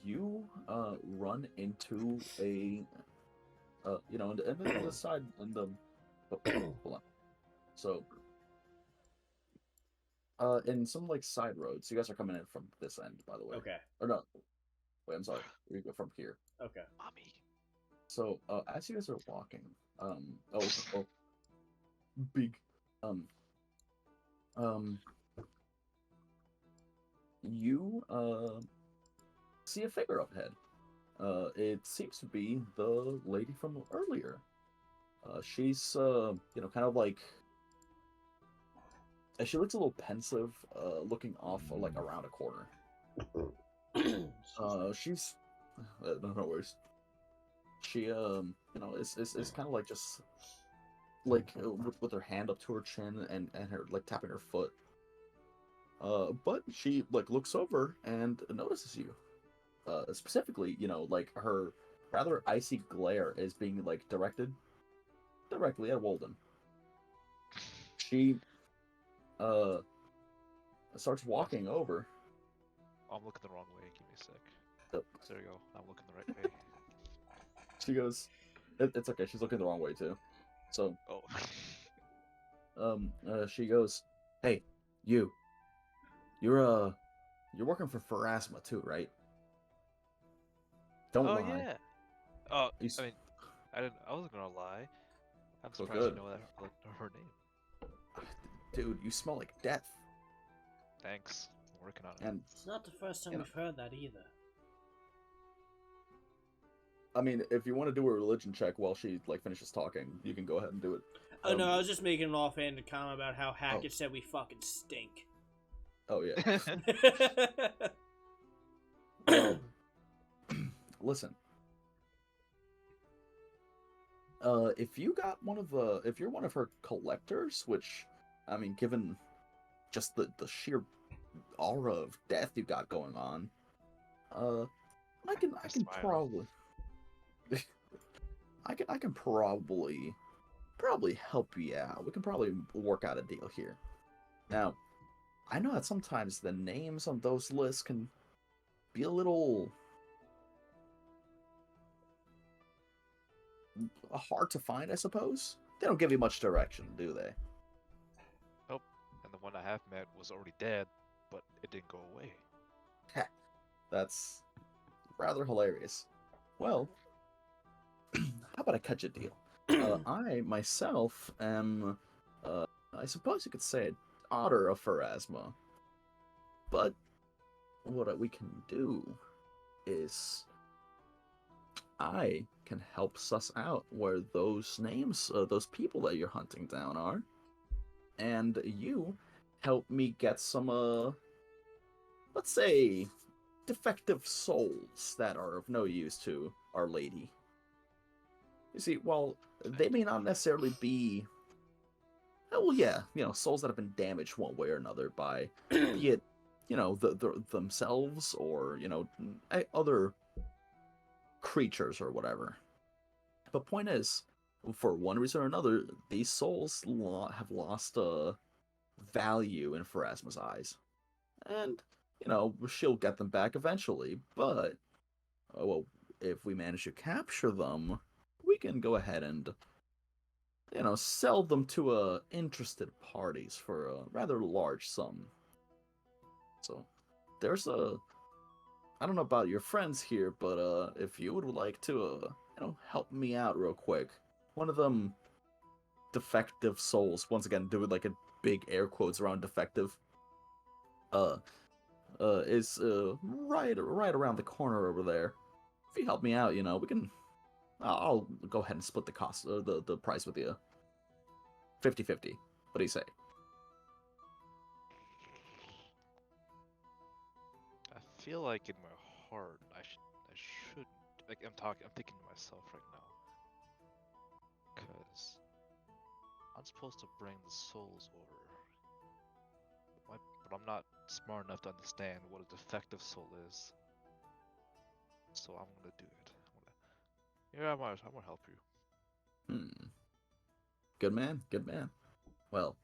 you run into a, in the side in the, hold on. So, in some like side roads, you guys are coming in from this end, by the way. Okay. Or no, wait, I'm sorry. We go from here. Okay. Mommy. So, as you guys are walking, big, you, see a figure up ahead. It seems to be the lady from earlier. She's, kind of like, she looks a little pensive, looking off, like, around a corner. She's, no worries. She, is kind of like just, like, with her hand up to her chin and her, like, tapping her foot. But she, like, looks over and notices you. Specifically, like, her rather icy glare is being, like, directed directly at Wolden. She, starts walking over. Oh, I'm looking the wrong way. Give me a sec. Yep. There you go. I'm looking the right way. She goes, it's okay, she's looking the wrong way, too. So, Oh. she goes, hey, you're working for Pharasma too, right? Don't Oh lie. yeah. Oh, You s- I mean, I wasn't gonna lie. I'm So surprised good. you know her name. Dude, you smell like death. Thanks. I'm working on it. And, It's not the first time You know. we've heard that either. I mean, if you want to do a religion check while she, like, finishes talking, you can go ahead and do it. Oh no, Um, I was just making an offhanded comment about how Hackett said we fucking stink. Oh, yeah. Listen. If you're one of her collectors, which, I mean, given just the sheer aura of death you got going on, I can Smile. probably, I can probably probably help you out. We can probably work out a deal here. Now, I know that sometimes the names on those lists can be a little hard to find, I suppose. They don't give you much direction, do they? Nope. And the one I have met was already dead, but it didn't go away. Heh, that's rather hilarious. Well, how about I cut you a deal? I myself am, I suppose you could say, a daughter of Pharasma. But what we can do is I can help suss out where those names, those people that you're hunting down are, and you help me get some, let's say, defective souls that are of no use to Our Lady. You see, while they may not necessarily be, well, yeah, souls that have been damaged one way or another by, be it, themselves or, other creatures or whatever. But point is, for one reason or another, these souls have lost value in Pharasma's eyes. And, she'll get them back eventually, but, well, if we manage to capture them, we can go ahead and, sell them to interested parties for a rather large sum. So, there's I don't know about your friends here, but if you would like to, help me out real quick. One of them defective souls, once again, doing like a big air quotes around defective, is right around the corner over there. If you help me out, we can. I'll go ahead and split the cost, the price with you. 50-50. What do you say? I feel like in my heart I shouldn't. Like I'm thinking to myself right now. Cause I'm supposed to bring the souls over. But I'm not smart enough to understand what a defective soul is. So I'm gonna do it. I'm gonna help you. Good man, good man. Well,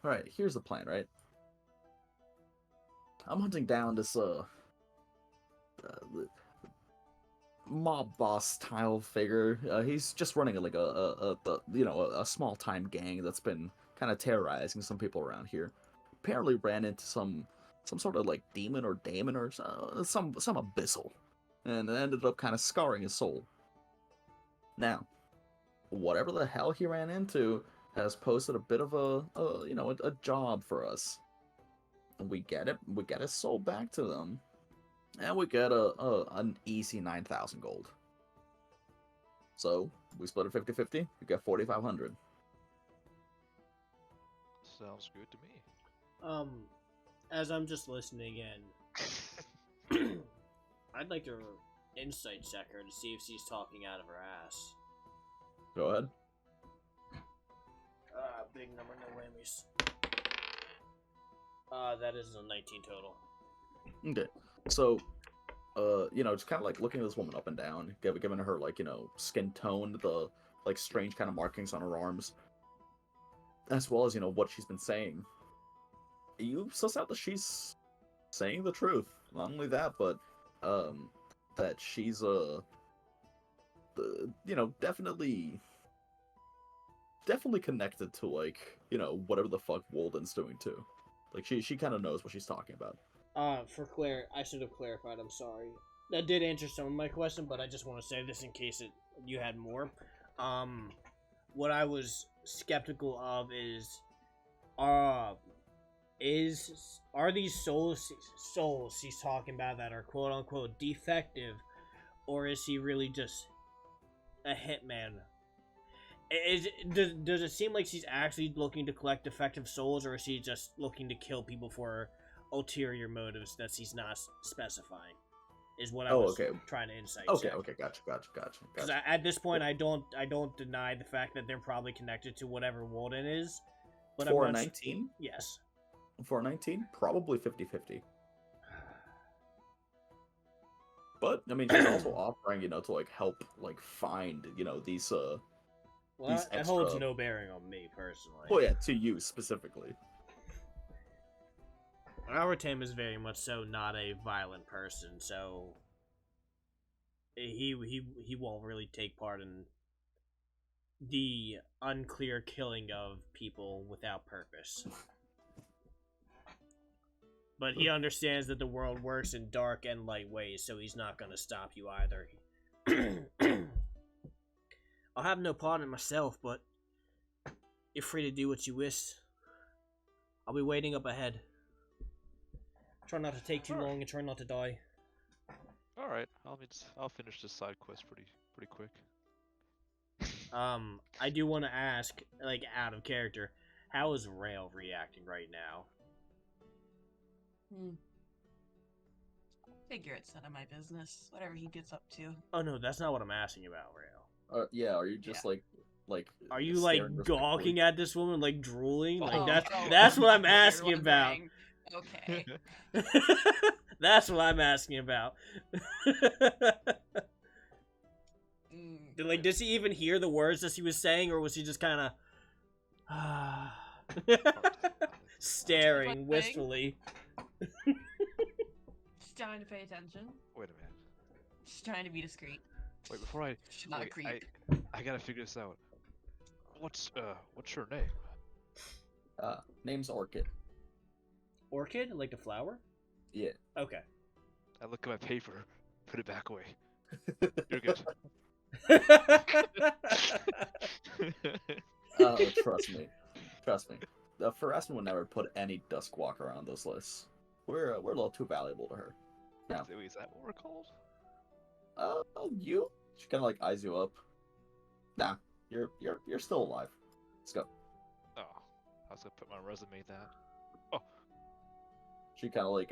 alright, here's the plan, right? I'm hunting down this, mob boss style figure. He's just running like a small time gang that's been kind of terrorizing some people around here. Apparently ran into some sort of like demon or daemon or some abyssal, and ended up kind of scarring his soul. Now, whatever the hell he ran into has posted a bit of a job for us. And we get his soul back to them. And we get an easy 9,000 gold. So, we split it 50-50, we get 4,500. Sounds good to me. As I'm just listening in, I'd like to insight check her to see if she's talking out of her ass. Go ahead. Big number, no whammies. That is a 19 total. Okay. So, just kind of like looking at this woman up and down, giving her like, skin tone, the like strange kind of markings on her arms, as well as, what she's been saying. You suss out that she's saying the truth. Not only that, but, that she's, definitely connected to, like, whatever the fuck Wolden's doing too. Like, she kind of knows what she's talking about. I should have clarified, I'm sorry. That did answer some of my question, but I just want to say this in case you had more. What I was skeptical of is, are these souls she's talking about that are quote unquote defective, or is he really just a hitman? Does it seem like she's actually looking to collect defective souls, or is she just looking to kill people for ulterior motives that she's not specifying? Is what I was trying to insight. Okay, gotcha. Because at this point, I don't deny the fact that they're probably connected to whatever Wolden is. But for 19? Yes. For 19, probably 50-50. But I mean, she's also offering, to like help, like find, these Well, He's that holds extra- no bearing on me personally. Oh yeah, to you specifically. Our Tim is very much so not a violent person, so he won't really take part in the unclear killing of people without purpose. But he understands that the world works in dark and light ways, so he's not going to stop you either. I'll have no part in it myself, but you're free to do what you wish. I'll be waiting up ahead. Try not to take too long and try not to die. All right, I'll finish this side quest pretty quick. I do want to ask, like, out of character, how is Raelle reacting right now? Figure it's none of my business. Whatever he gets up to. Oh no, that's not what I'm asking about, Raelle. Yeah, are you just like Are you like staring gawking at this woman, like drooling? Like Oh, that's what I'm you're asking about. wondering. Okay. That's what I'm asking about. Like, does he even hear the words that he was saying, or was he just kind of staring wistfully? Just trying to pay attention. Wait a minute. Just trying to be discreet. Wait, before I Should not wait, creep. I gotta figure this out. What's your name? Name's Orchid. Orchid, like the flower? Yeah. Okay. I look at my paper, put it back away. You're good. Trust me. The Pharasman would never put any Duskwalker on those lists. We're a little too valuable to her. Now, Wait, is that what we're called? you? She kind of like eyes you up. Nah, you're still alive. Let's go. Oh, I was gonna put my resume down. She kind of like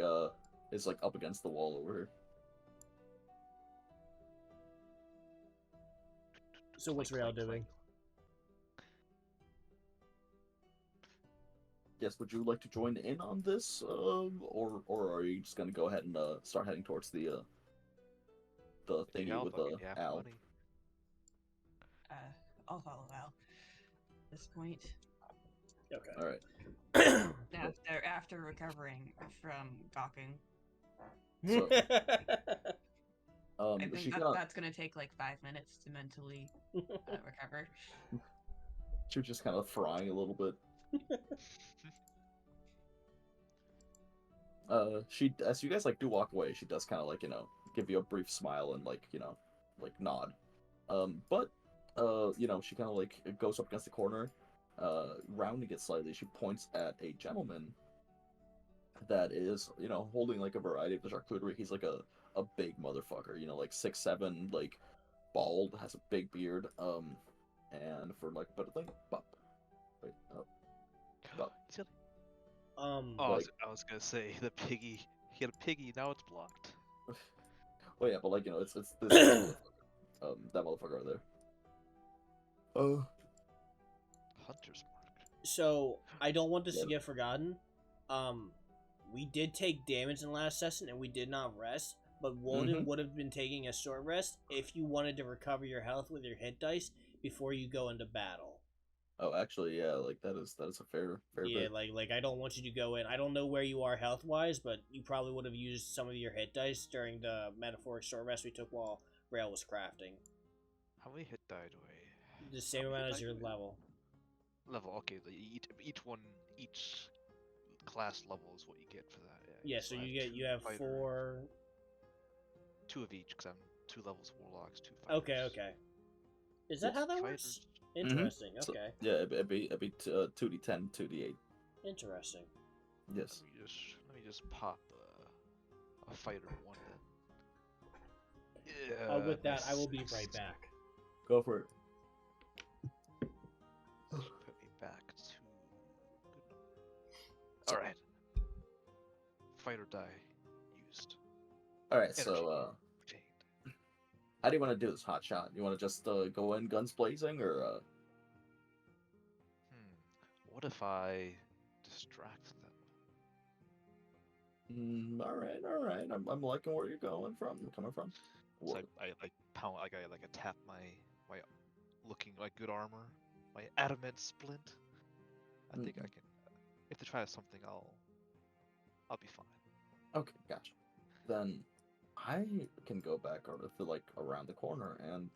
is like up against the wall over here. So what's Clank, Raelle clank, doing? Yes, would you like to join in on this, or are you just gonna go ahead and start heading towards the Hey, thingy Al, with fucking half Al? money. I'll follow Al. At this point. Okay. All right. After recovering from gawking. So, I think she kind of that's gonna take like 5 minutes to mentally recover. she was just kind of frying a little bit. She as you guys like do walk away, she does kind of like give you a brief smile and like nod. But she kind of like goes up against the corner, rounding it slightly. She points at a gentleman that is holding like a variety of the charcuterie. He's like a big motherfucker, like 6'7", like bald, has a big beard, and for like better thing, Bop. Wait, Bop. Oh, like- I was gonna say the piggy. He had a piggy. Now it's blocked. Well, yeah, but like it's this motherfucker, that motherfucker over there. Hunter's mark. So I don't want this to Yeah. get forgotten. We did take damage in the last session and we did not rest, but Wolden would have been taking a short rest if you wanted to recover your health with your hit dice before you go into battle. Oh, actually, yeah, like that is a fair Yeah, bit. like I don't want you to go in. I don't know where you are health wise, but you probably would have used some of your hit dice during the metaphoric short rest we took while Raelle was crafting. How many hit die do I? The same How many amount hit as die your do I- level. Level. Okay, each class level is what you get for that. Yeah, so I you two have fighter- 4. 2 of each, because I'm 2 levels warlocks, 2 fighters. Okay. Is that Yes, how that Fighters. works? Interesting. So, Okay. yeah, it'd be 2d10, 2d8. Interesting. Yes. Let me just pop a fighter one then. Yeah. With that, I will be nice. right back. Go for it. Put me back to. All right. Fighter die used. All right, Energy so obtained. how do you want to do this, hot shot? You want to just go in guns blazing, or What if I distract them? all right. I'm liking where you're coming from. So I like pound. I tap my looking like good armor, my adamant splint. I think I can. If they try something, I'll be fine. Okay, gotcha. Then I can go back over to like around the corner and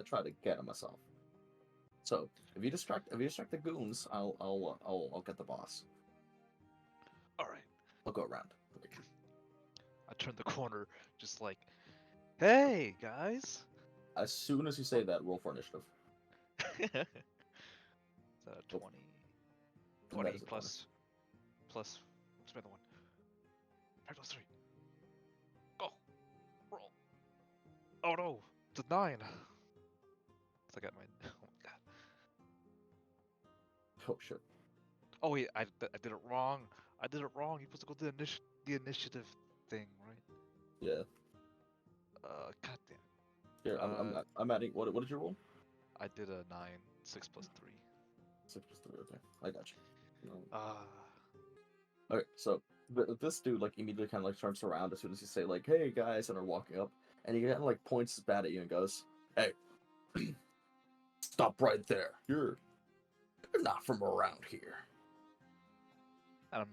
try to get him myself. So if you distract the goons, I'll get the boss. All right. I'll go around. Okay. I turn the corner, just like, hey guys. As soon as you say that, roll for initiative. Is that a 20? And 20 that is a plus what's my other one? 5 plus 3. Go. Roll. Oh no, it's a 9. So I got my. Oh my god. Oh shit. Oh wait, I did it wrong. I did it wrong. You're supposed to go to the initiative thing, right? Yeah. Goddamn. Here, I'm adding. What did you roll? I did a 9, 6 plus 3. 6 plus 3. Okay, I got you. No. Ah. Okay, so this dude like immediately kind of like turns around as soon as you say like, "Hey guys," and are walking up, and he kind of like points bad at you and goes, "Hey, stop right there. You're not from around here." I'm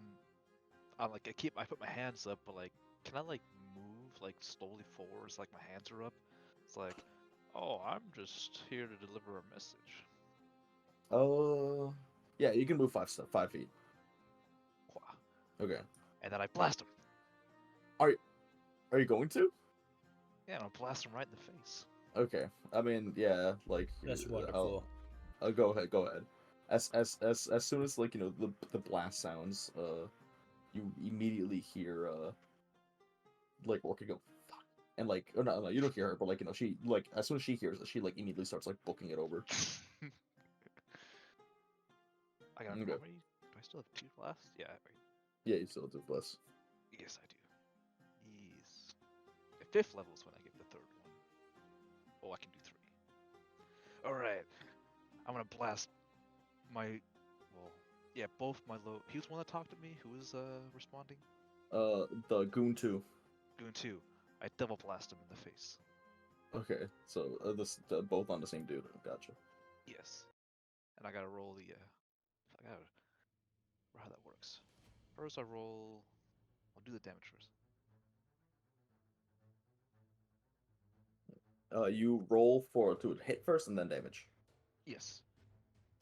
like I put my hands up, but like, can I like move like slowly forwards like my hands are up? It's like, oh, I'm just here to deliver a message. Yeah, you can move 5 feet. Wha- Okay. And then I blast him. Are you going to? Yeah, and I blast him right in the face. Okay. I mean, yeah, like That's I'll wonderful. go ahead. Go ahead. As soon as like the blast sounds, you immediately hear like Orca go fuck, and like no, you don't hear her, but like she like as soon as she hears it, she like immediately starts like booking it over. I got Okay. how many? Do I still have 2 blasts? Yeah, right. Yeah, you still do bless. Yes, I do. Yes. The 5th level is when I get the 3rd one. Oh, I can do 3. All right. I'm gonna blast my. Well, yeah, both my low. He was the one that talked to me. Who was responding? The Goon 2. Goon 2. I double blast him in the face. Okay, so both on the same dude. Gotcha. Yes. And I gotta roll the. I gotta. How that works. First, I roll. I'll do the damage first. You roll to hit first and then damage. Yes.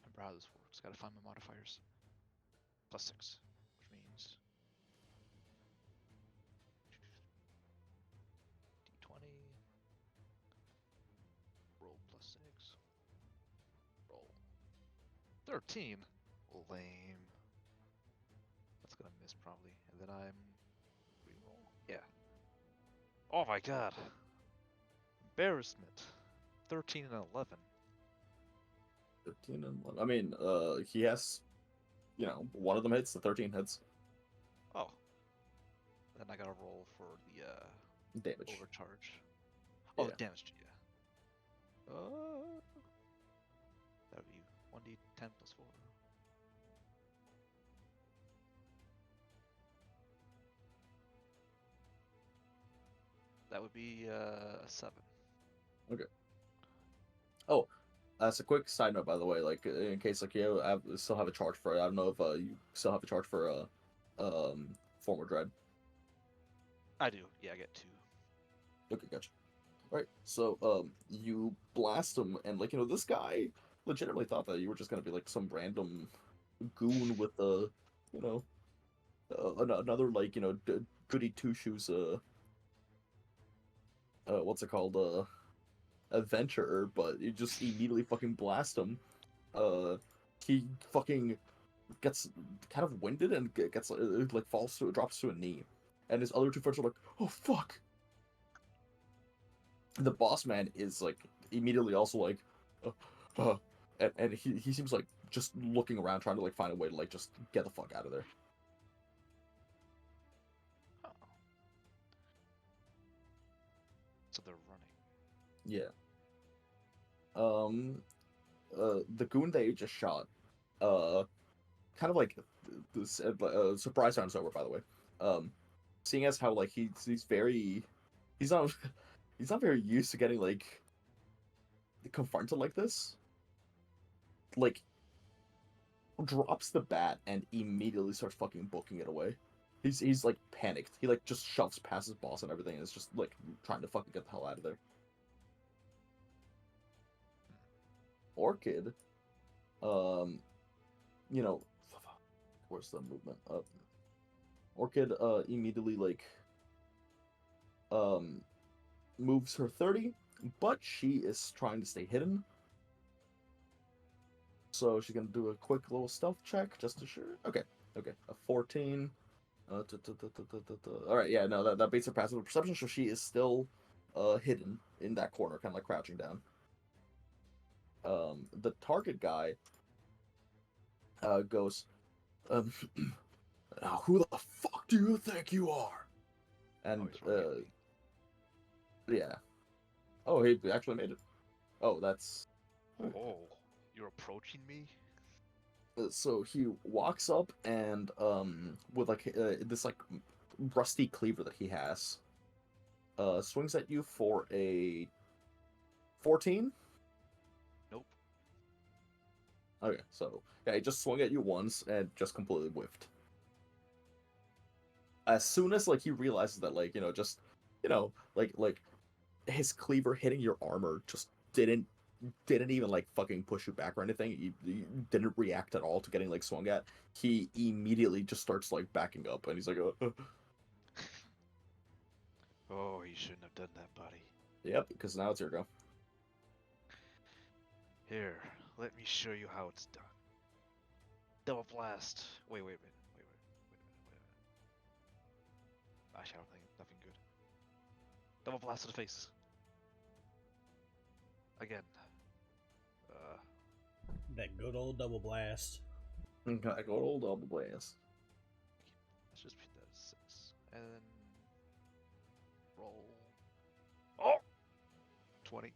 Remember how this works. Gotta find my modifiers. +6, which means D20. Roll +6. Roll 13. Lame. That's gonna miss probably. And then I'm reroll. Yeah. Oh my god. Embarrassment. 13 and 11. 13 and 11. I mean, he has, one of them hits. The 13 hits. Oh. Then I gotta roll for the Damage. overcharge. Oh, Yeah. damage. Yeah. That would be 1d10 plus 4. That would be 7. Okay. Oh, as a quick side note, by the way, like in case like you still have a charge for it. I don't know if you still have a charge for former dread. I do. Yeah, I get 2. Okay, gotcha. Right. So you blast him, and like this guy legitimately thought that you were just gonna be like some random goon with another like goody two shoes what's it called adventurer, but you just immediately fucking blast him. He fucking gets kind of winded and gets like drops to a knee, and his other 2 friends are like, "Oh fuck!" The boss man is like immediately also like, and he seems like just looking around trying to like find a way to like just get the fuck out of there. Oh. So they're running. Yeah. The goon that you just shot, kind of like this surprise round's over, by the way. Seeing as how like he's not he's not very used to getting like confronted like this, like drops the bat and immediately starts fucking booking it away. He's like panicked. He like just shoves past his boss and everything and is just like trying to fucking get the hell out of there. Orchid, you know, where's the movement? Orchid immediately like moves her 30, but she is trying to stay hidden. So she's gonna do a quick little stealth check just to sure. Okay, a 14. All right, yeah, no, that beats her passive perception, so she is still hidden in that corner, kind of like crouching down. The target guy goes, now who the fuck do you think you are? And yeah. Oh, he actually made it. Oh, that's. Oh, you're approaching me? So he walks up and with like this like rusty cleaver that he has, swings at you for a 14. Nope. Okay, so yeah, he just swung at you once and just completely whiffed. As soon as like he realizes that like just like his cleaver hitting your armor just didn't even like fucking push you back or anything. He didn't react at all to getting like swung at. He immediately just starts like backing up and he's like, Oh, you shouldn't have done that, buddy. Yep, because now it's your go. Here, let me show you how it's done. Double blast. Wait a minute. Actually, I don't think nothing good. Double blast to the face. Again. That good old double blast. Okay, go old double blast. Let's just put that as 6. And then roll. Oh! 20.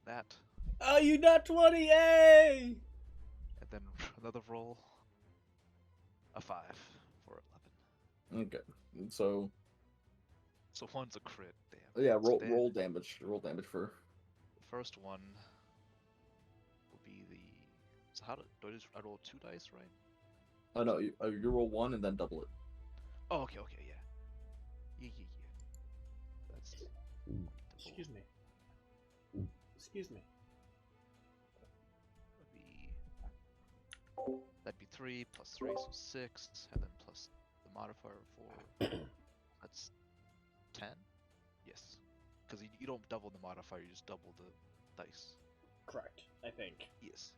That. Oh, you not 20, yay! And then another roll. A 5 for 11. Okay, so one's a crit, damn. yeah, So roll damage. Roll damage for. The first one will be the. So how do I roll 2 dice, right? Oh no, you roll 1 and then double it. Oh, okay, yeah. Yeah. That's. Excuse me. That'd be 3 plus 3, so 6, and then plus the modifier 4. That's 10? Yes. Because you don't double the modifier, you just double the dice. Correct, I think. Yes.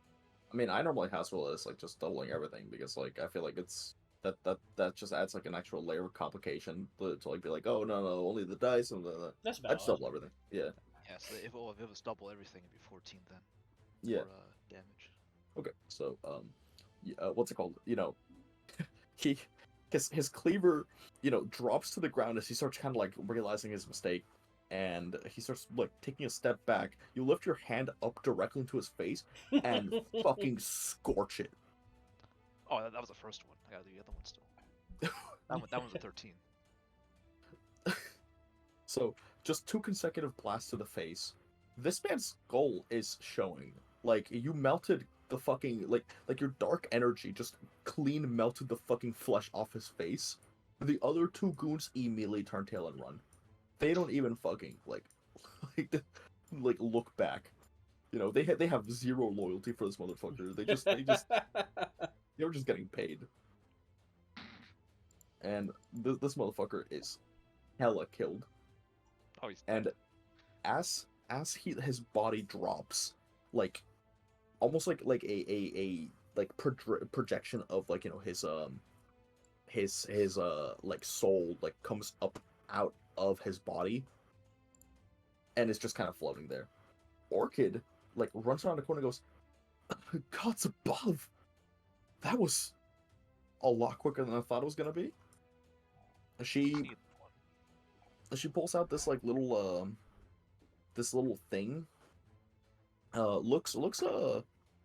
I mean, I normally house roll as like just doubling everything because like I feel like it's that just adds like an extra layer of complication to like be like, oh no, only the dice and That's I just valid. double everything. Yeah. Yeah, so if it was double everything, it'd be 14 then. Yeah. For damage. Okay, so what's it called? His cleaver, drops to the ground as he starts kind of like realizing his mistake, and he starts like taking a step back. You lift your hand up directly into his face and fucking scorch it. Oh, that was the first one. I gotta do the other one still. That one's a 13. So just 2 consecutive blasts to the face. This man's skull is showing. Like you melted the fucking like your dark energy just clean melted the fucking flesh off his face. The other 2 goons immediately turn tail and run. They don't even fucking like look back. They have zero loyalty for this motherfucker. They were just getting paid. And this motherfucker is hella killed. Oh, he's And as his body drops, like almost like a projection of like his like soul like comes up out of his body and is just kind of floating there. Orchid like runs around the corner and goes, God's above! That was a lot quicker than I thought it was gonna be. She pulls out this like little thing. Looks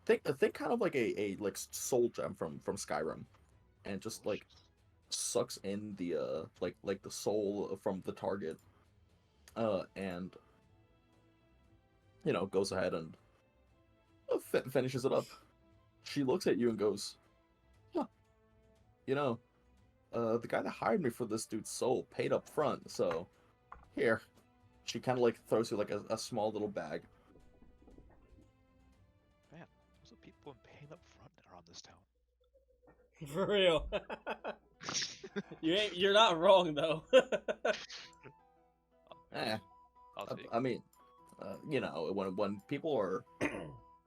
think kind of like a like soul gem from Skyrim, and just like sucks in the like the soul from the target, and goes ahead and finishes it up. She looks at you and goes, "Huh. You know, the guy that hired me for this dude's soul paid up front, so here." She kind of like throws you like a small little bag. Man, there's some people paying up front around this town. For real. You're not wrong though. Eh, I'll take I mean, you know, when people are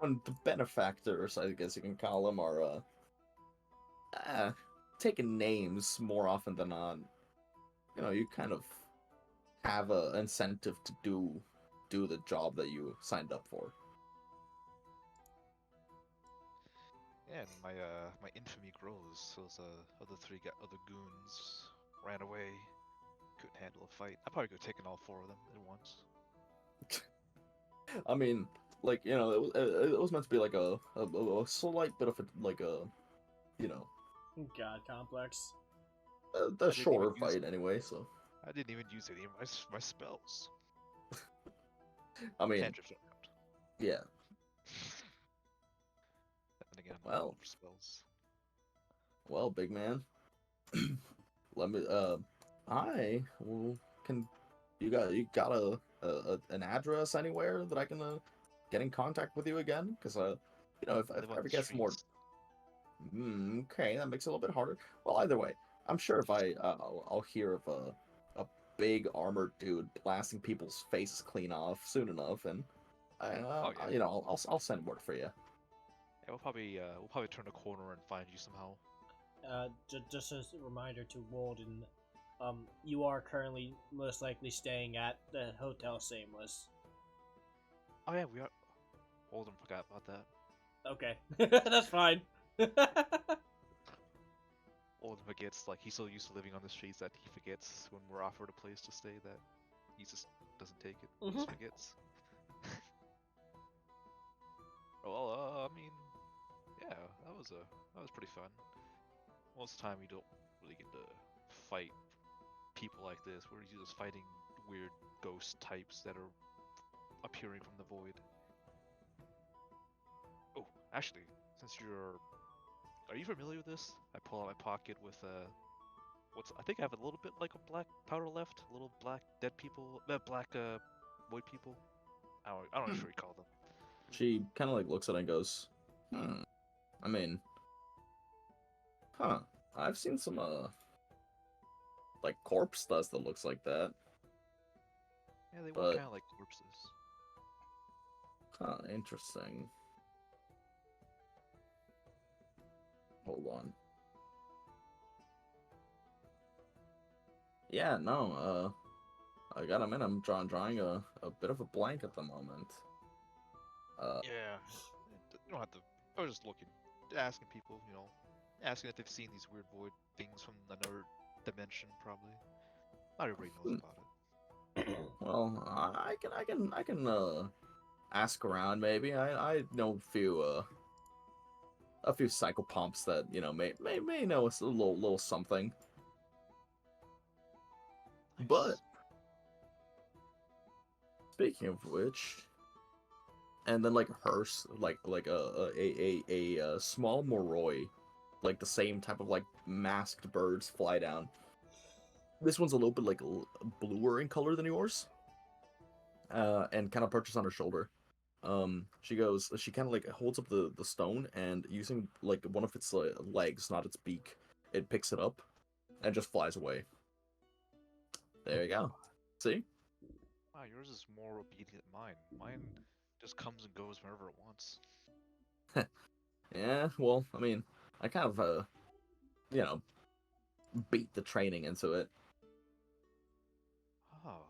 when the benefactors, I guess you can call them, are taking names more often than not, you know, you kind of have a incentive to do the job that you signed up for. Yeah, and my infamy grows. Those other other goons ran away, couldn't handle a fight. I probably could have taken all 4 of them at once. I mean, like, you know, it was meant to be like a slight bit of a like a, you know, God complex. a shorter fight anyway. So I didn't even use any of my spells. I mean, Cantrips don't count. yeah. And again, I'm Well. well for spells. Well, big man, let me. I well, can. You got an address anywhere that I can get in contact with you again? Because you know, if I live I on ever the get some more. streets. Okay, that makes it a little bit harder. Well, either way, I'm sure if I'll hear of a big armored dude blasting people's faces clean off soon enough, and Oh, yeah. you know, I'll send word for you. Yeah, we'll probably turn a corner and find you somehow. Just as a reminder to Wolden, you are currently most likely staying at the Hotel Shameless. Oh yeah, we are. Wolden forgot about that. Okay, that's fine. Wolden forgets, like he's so used to living on the streets that he forgets when we're offered a place to stay that he just doesn't take it. Just forgets. Well, I mean, yeah, that was pretty fun. Most of the time, we don't really get to fight people like this. We're usually just fighting weird ghost types that are appearing from the void. Oh, actually, since are you familiar with this? I pull out my pocket with I think I have a little bit like a black powder left, little black dead people, black void people. I don't know what you call them. She kind of like looks at it and goes, I mean, huh? I've seen some like corpse dust that looks like that. Yeah, they But- look kind of like corpses. Huh, interesting. Hold on. Yeah, no, I gotta admit, I'm drawing a bit of a blank at the moment. Yeah, you don't have to. I was just looking, asking people, asking if they've seen these weird void things from another dimension. Probably, not everybody knows about it. Well, I can ask around maybe. I know a few psychopomps that, you know, may know a little something. Nice. But speaking of which, and then like a small moroi, like the same type of like masked birds fly down. This one's a little bit like bluer in color than yours, and kind of perches on her shoulder. She kind of like holds up the stone, and using like one of its legs, not its beak, it picks it up and just flies away. There you go. See? Wow, yours is more obedient than mine. Mine just comes and goes whenever it wants. Yeah, well, I mean, I kind of, you know, beat the training into it. Oh.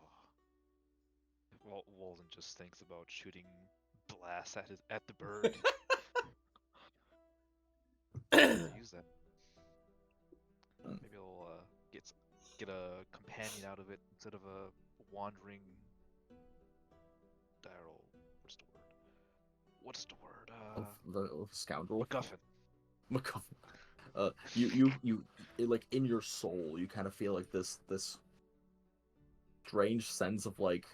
Walden just thinks about shooting blasts at the bird. Use that. Hmm. Maybe I'll get a companion out of it instead of a wandering. Daryl. What's the word? Of the scoundrel. MacGuffin. MacGuffin. You like in your soul, you kind of feel like this strange sense of like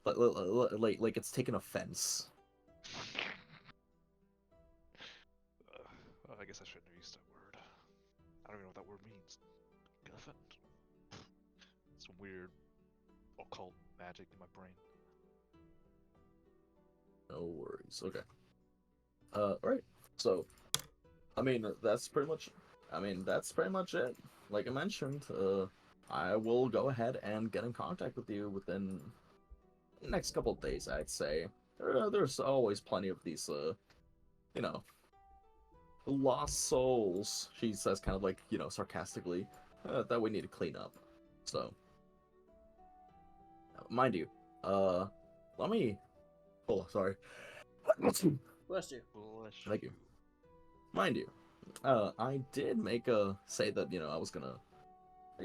it's taken offense. I guess I shouldn't have used that word. I don't even know what that word means. Elephant? Some weird occult magic in my brain. No worries. Okay. Right. So, I mean, that's pretty much. That's pretty much it. Like I mentioned, I will go ahead and get in contact with you within the next couple of days. I'd say there's always plenty of these, you know, lost souls. She says, kind of like sarcastically, that we need to clean up. So, mind you, let me. Oh, sorry. Bless you. Thank you. Mind you, I did say that I was gonna.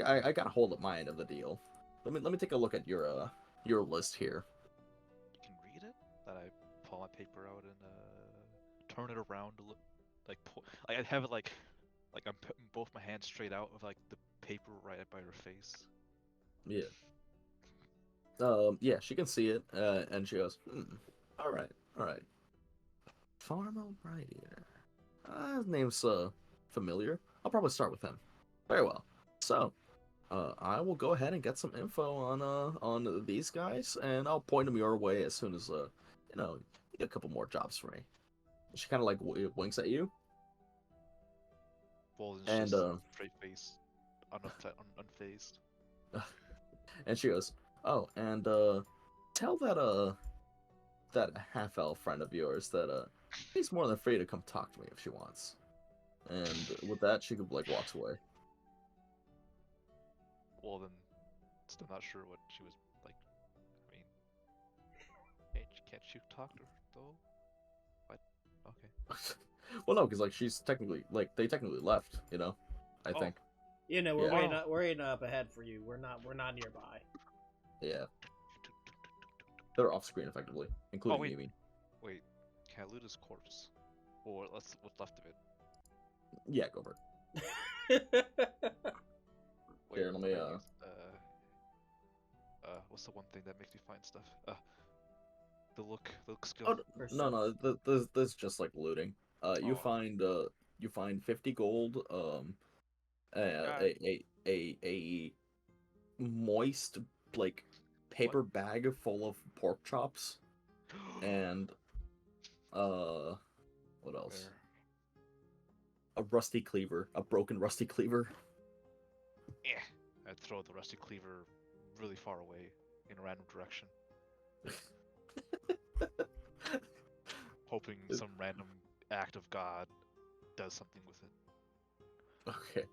I got a hold of my end of the deal. Let me take a look at your list here. You can read it? That I pull my paper out and turn it around to look like I have it like I'm putting both my hands straight out of like the paper right by her face. Yeah. Yeah, she can see it, and she goes, all right. Farm O'Brien. His name's familiar. I'll probably start with him. Very well. So, I will go ahead and get some info on these guys, and I'll point them your way as soon as you get a couple more jobs for me. She kind of like winks at you, Wolden's and just straight face, unfazed. and she goes, oh, and tell that half-elf friend of yours that he's more than free to come talk to me if she wants. And with that, she walks away. Wolden, still not sure what she was like. I mean, can't you talk to her though? What? Okay. Well, no, because she's technically they technically left. I think. We're Yeah. waiting up ahead for you. We're not nearby. Yeah. They're off screen effectively, including wait. Yumi. Wait, can I loot his corpse? Or what's left of it? Yeah, go for it. Wait, Here, let me what's the one thing that makes me find stuff? The look skill. Oh no, this just looting. You find 50 gold. A moist paper bag full of pork chops, and what else? There. A rusty cleaver, a broken rusty cleaver. Yeah, I'd throw the rusty cleaver really far away in a random direction. Hoping some random act of God does something with it. Okay.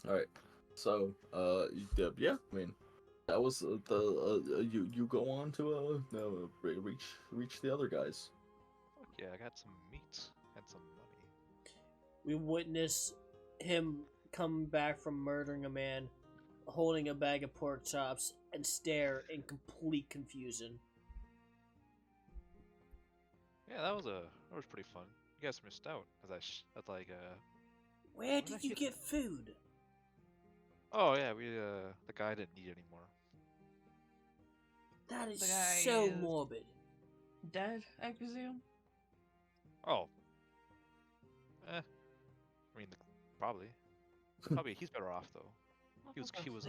Alright. So, yeah, I mean, that was you go on to reach the other guys. Fuck yeah, I got some meat and some money. We witness him come back from murdering a man, holding a bag of pork chops, and stare in complete confusion. Yeah, that was pretty fun. You guys missed out, Where did you get food? Oh yeah, the guy didn't need anymore. That is The guy so is- morbid. Dead, I presume? Oh. I mean, probably he's better off though. He was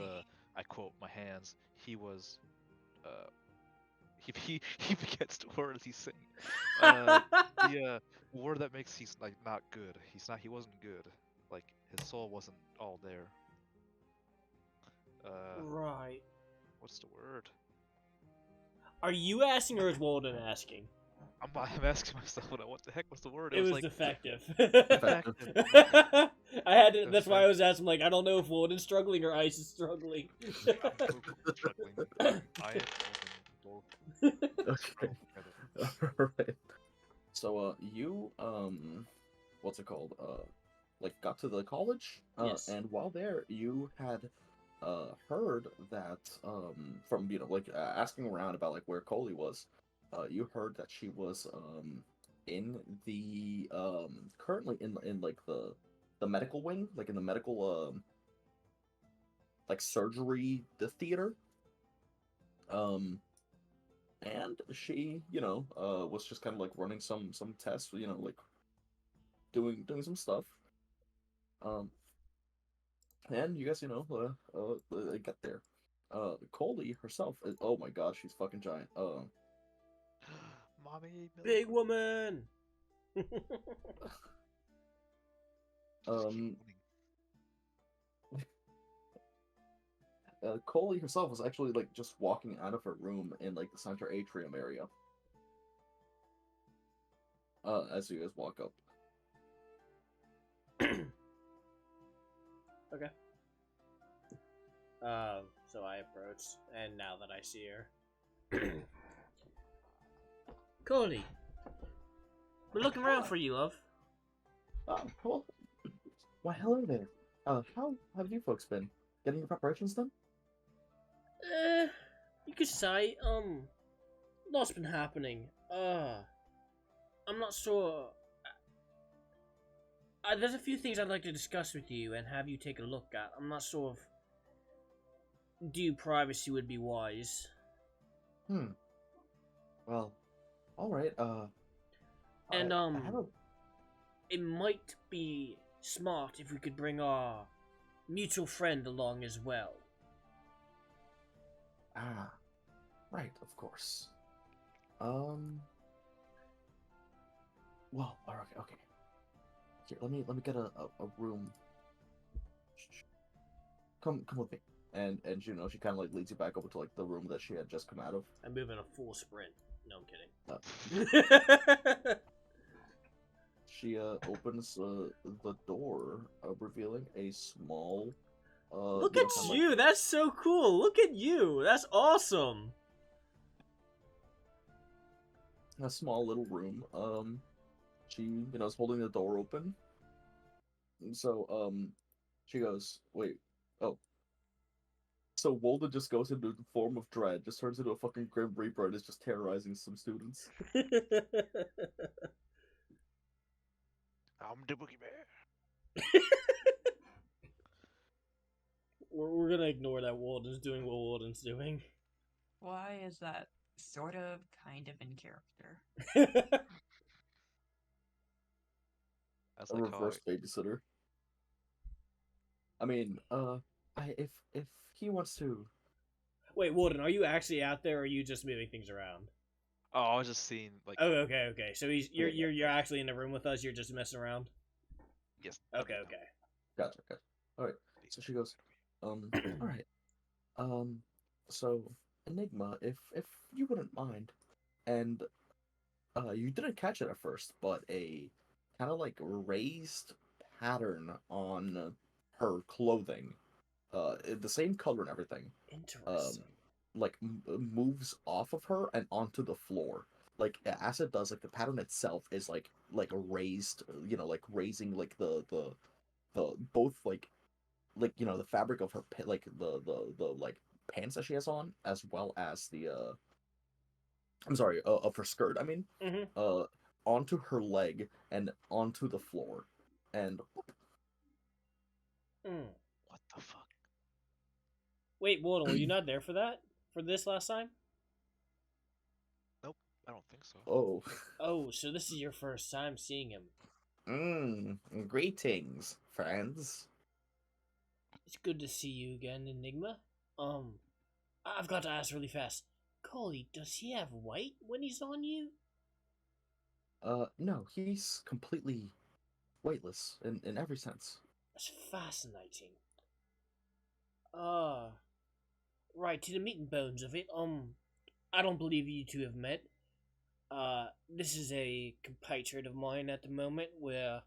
I quote my hands. He was he forgets the words he's saying. The word that makes he's not good. He wasn't good. Like his soul wasn't all there. Right. What's the word? Are you asking or is Wolden asking? I'm asking myself what the heck was the word? It was like defective. defective. I had to, that's why I was asking, I don't know if Wolden's struggling or Ice is struggling. Struggling. I am both. Okay. Alright. So, you, what's it called? Got to the college? Yes. And while there, you had, heard that, from, asking around about, where Kholi was, you heard that she was, in the, currently in the medical wing, in the medical, surgery, the theater. And she, was just kind of running some tests, doing some stuff. And you guys, get there. Kholi herself is, oh my god, she's fucking giant. Mommy, Big milk. woman. um, Kholi herself was actually like just walking out of her room in like the center atrium area. As you guys walk up. Okay. So I approach, and now that I see her, Cody, we're looking around for you, love. Oh, well, why hello there. How have you folks been? Getting your preparations done? You could say, lots been happening. I'm not sure. There's a few things I'd like to discuss with you and have you take a look at. I'm not sure if due privacy would be wise. Well, alright, And, I have a... it might be smart if we could bring our mutual friend along as well. Ah, right, of course. Well, okay. Here, let me get a room. Come with me. And you know, she kind of like leads you back over to like the room that she had just come out of. I'm moving a full sprint. No, I'm kidding. She opens the door, revealing a small. Look you know, at kinda you! That's so cool! Look at you! That's awesome! a small little room. She is holding the door open. And so she goes, wait, oh. So Wolden just goes into the form of dread, just turns into a fucking Grim Reaper and is just terrorizing some students. I'm the boogeyman. We're gonna ignore that Wolden's doing what Wolden's doing. Why is that sort of kind of in character? A That's like how reverse babysitter. I mean, if he wants to. Wait, Wolden, are you actually out there, or are you just moving things around? Oh, I was just seeing like. Oh, okay. So you're actually in the room with us. You're just messing around. Yes. Okay. Gotcha. All right. So she goes, all right. So Enigma, if you wouldn't mind, and you didn't catch it at first, but a kind of like raised pattern on her clothing, the same color and everything, Interesting. like moves off of her and onto the floor. Like as it does, like the pattern itself is like raised, like raising like the both like the fabric of her like the like pants that she has on, as well as the I'm sorry, of her skirt. I mean, Mm-hmm. onto her leg and onto the floor, and What the fuck? Wait, Wolden, were you not there for that? For this last time? Nope, I don't think so. oh, Oh, so this is your first time seeing him. greetings, friends. It's good to see you again, Enigma. I've got to ask really fast. Kholi, does he have white when he's on you? No, he's completely weightless in every sense. That's fascinating. Right, to the meat and bones of it, I don't believe you two have met. This is a compatriot of mine at the moment. We're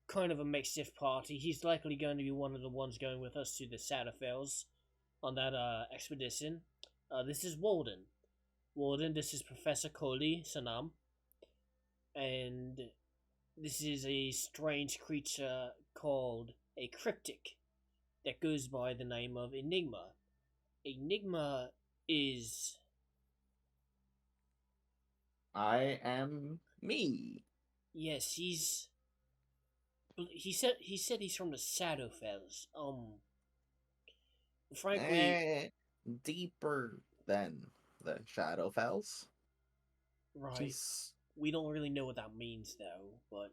kind of a makeshift party. He's likely going to be one of the ones going with us to the Shadowfells on that, expedition. This is Wolden. Wolden, this is Professor Kholi, Sanam. And this is a strange creature called a cryptic that goes by the name of Enigma. Enigma is... I am me. Yes, he said he's from the Shadowfells. Frankly, Deeper than the Shadowfells. right. He's We don't really know what that means though, but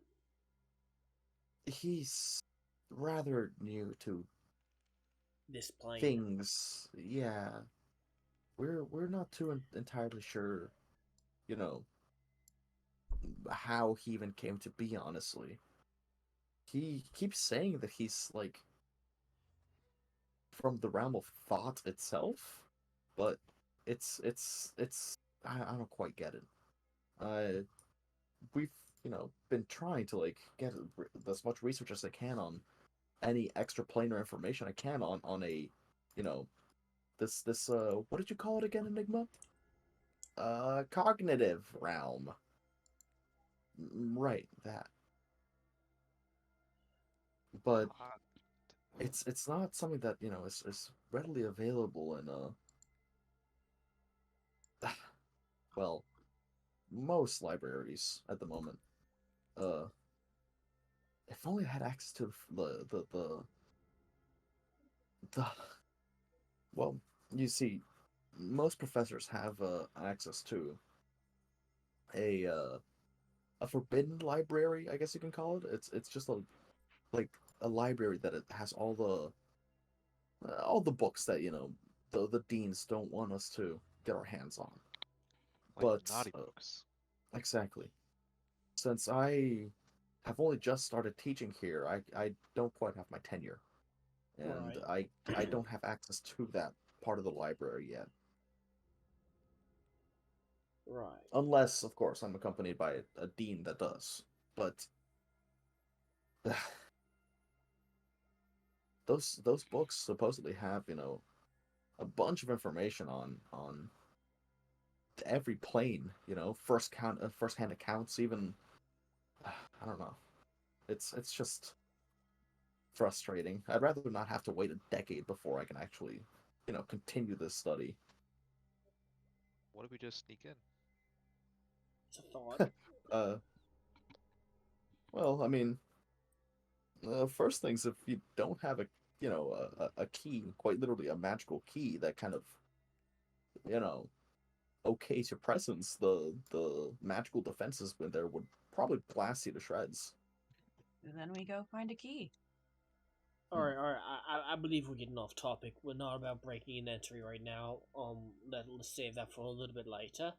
he's rather new to This plane. things. Yeah, we're not too entirely sure, you know, how he even came to be. Honestly, he keeps saying that he's like from the realm of thought itself, but it's I don't quite get it. We've been trying to like get as much research as I can on any extra planar information I can on a you know this what did you call it again, Enigma? Cognitive realm. Right, that. But Ah, it's not something that is readily available in well, most libraries at the moment. Uh, if only I had access to the well, you see, most professors have access to a uh, a forbidden library, I guess you can call it. It's just like a library that it has all the books that the deans don't want us to get our hands on. like But naughty books. exactly, since I have only just started teaching here, I don't quite have my tenure, and Right. I don't have access to that part of the library yet. Right. Unless, of course, I'm accompanied by a dean that does. But those books supposedly have a bunch of information on every plane. First hand accounts. Even I don't know. It's just frustrating. I'd rather not have to wait a decade before I can actually continue this study. What if we just sneak in? It's a thought. uh, well, I mean, first things, if you don't have a key, quite literally a magical key that kind of you know okays your presence, the magical defenses in there would probably blast you to shreds. And then we go find a key. Hmm. All right. I believe we're getting off topic. We're not about breaking an entry right now. Let's save that for a little bit later.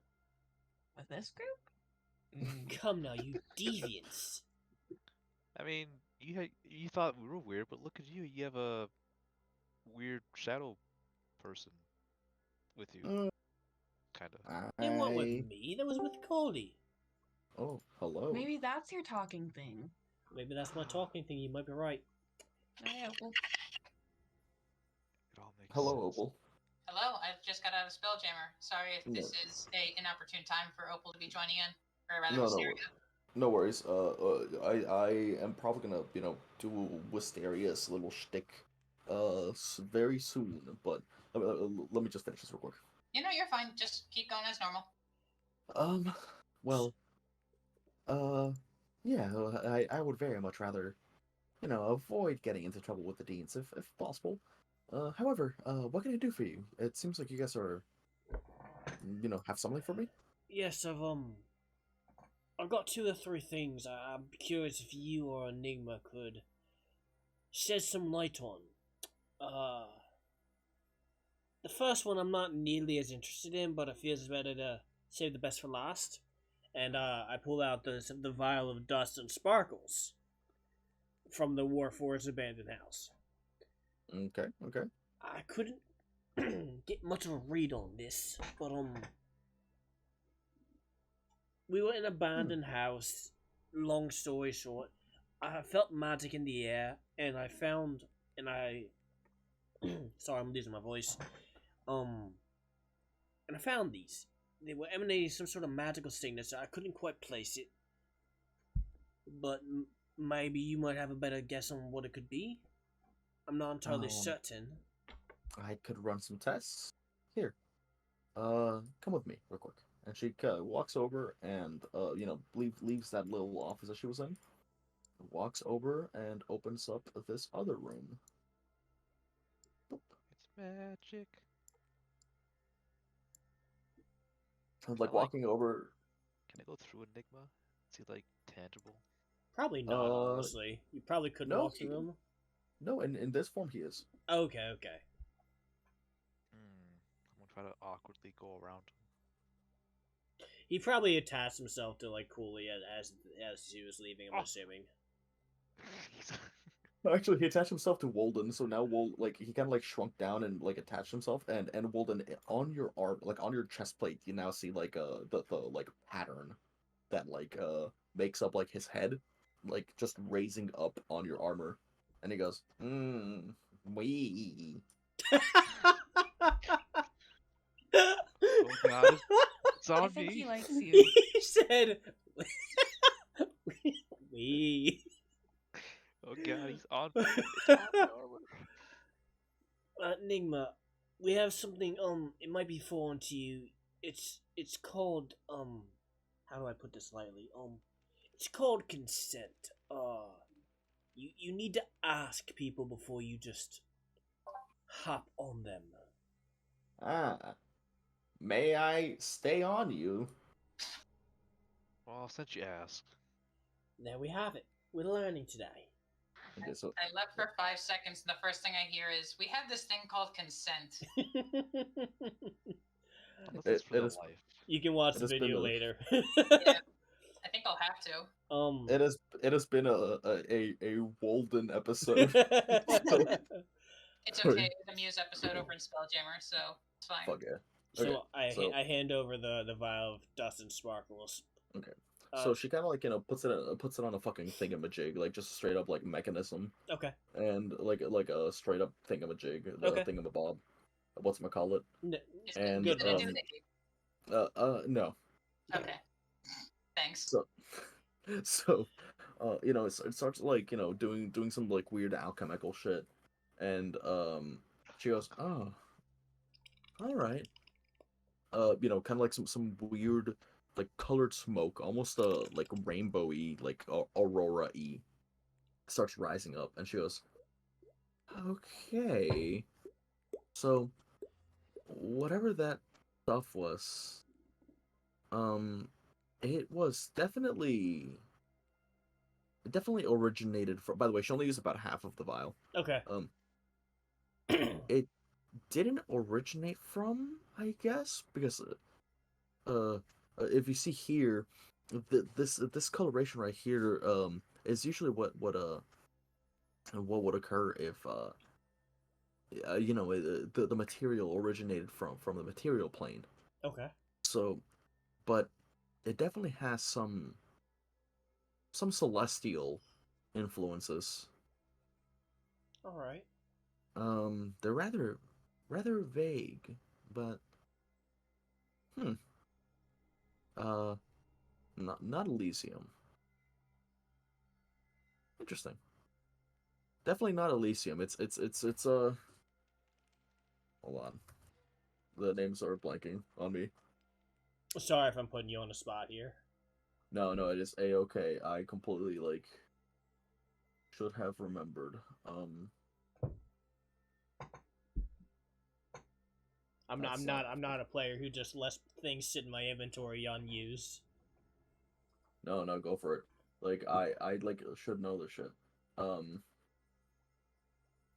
With this group? Come now, you deviants. I mean, you thought we were weird, but look at you. You have a weird shadow person with you, Uh, kind of. It wasn't with I me. That was with Kholi. oh, hello. Maybe that's your talking thing. Maybe that's my talking thing. You might be right. Oh, yeah, well, It all makes Hello, sense. Opal. Hello, I just got out of Spelljammer. Sorry if No, this is a inopportune time for Opal to be joining in, or rather no, Wisteria. no worries. I am probably gonna do Wisteria's little shtick very soon, but let me just finish this real quick. You're fine. Just keep going as normal. Um, well, uh, yeah, I would very much rather avoid getting into trouble with the deans if possible. However, what can I do for you? It seems like you guys are, have something for me. Yes, I've got two or three things. I'm curious if you or Enigma could shed some light on. Uh, the first one I'm not nearly as interested in, but it feels better to save the best for last. And I pull out the vial of dust and sparkles from the Warforged abandoned house. Okay, okay. I couldn't get much of a read on this, but we were in an abandoned house. Long story short, I felt magic in the air, and I found, and I, sorry, I'm losing my voice. And I found these. They were emanating some sort of magical signature. I couldn't quite place it, but maybe you might have a better guess on what it could be. I'm not entirely Um, certain. I could run some tests. Here, come with me real quick. And she walks over and leaves that little office that she was in. Walks over and opens up this other room. Boop. It's magic. And Can like I like walking over. can I go through Enigma? Is he like tangible? Probably not, honestly. You probably couldn't no, walk through him. No, in this form he is. Okay. I'm gonna try to awkwardly go around. He probably attached himself to like Kholi as he was leaving. I'm assuming. Actually, he attached himself to Wolden, so now he kind of like shrunk down and like attached himself, and Wolden, on your arm, like on your chest plate, you now see like the like pattern that like makes up like his head, like just raising up on your armor, and he goes, wee. Oh god, it's I on think he me. likes you. He said, "We." Oh god, he's on me. It's on my armor. Nigma, we have something. It might be foreign to you. It's called How do I put this lightly? It's called consent. You need to ask people before you just hop on them. May I stay on you? Well, since you asked. There we have it. We're learning today. Okay, so I left for 5 seconds, and the first thing I hear is, "We have this thing called consent." This is for it the is- life. You can watch It the has been video a- later. Yeah, I think I'll have to. it has been a Wolden episode. It's Sorry. okay. It's a Muse episode over in Spelljammer, so it's fine. Fuck yeah. So Okay, I hand over the vial of dust and sparkles. Okay. Uh, So she kind of like puts it on a fucking thingamajig, like just straight up like mechanism, Okay. and like a straight up thingamajig, the Okay. thingamabob. Whatchamacallit. Is And, it a um, doohickey? No. Okay. Thanks. So, it starts like doing some like weird alchemical shit, and she goes, oh, all right. Kind of like some weird like colored smoke, almost like rainbowy, like aurora-y, starts rising up, and she goes, okay, so whatever that stuff was, it was definitely originated from. By the way, she only used about half of the vial. Okay. It didn't originate from, I guess, because if you see here, this coloration right here is usually what would occur if the material originated from the material plane. Okay. So, but it definitely has some celestial influences. All right. They're rather vague, but not Elysium. Interesting. Definitely not Elysium. It's hold on. The names are blanking on me. Sorry if I'm putting you on the spot here. No, it is A-okay. I completely should have remembered. I'm not a player who just lets things sit in my inventory unused. No, go for it. I should know this shit.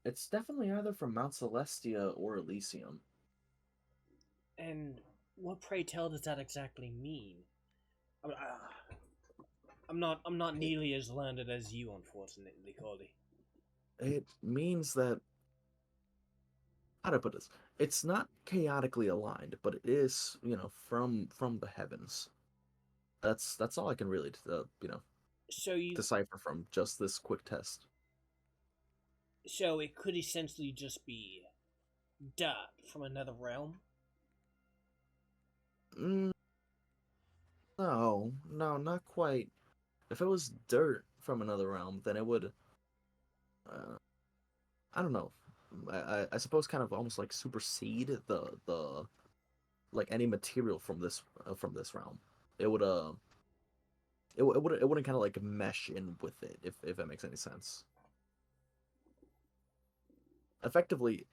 It's definitely either from Mount Celestia or Elysium. And what, pray tell, does that exactly mean? I'm not nearly as landed as you, unfortunately, Kholi. It means that, how to put this? It's not chaotically aligned, but it is, from the heavens. That's all I can really, So you decipher from just this quick test. So it could essentially just be dirt from another realm? No, not quite. If it was dirt from another realm, then it would, I don't know. I suppose kind of almost like supersede the like any material from this realm. It would it wouldn't kind of like mesh in with it, if that makes any sense. Effectively,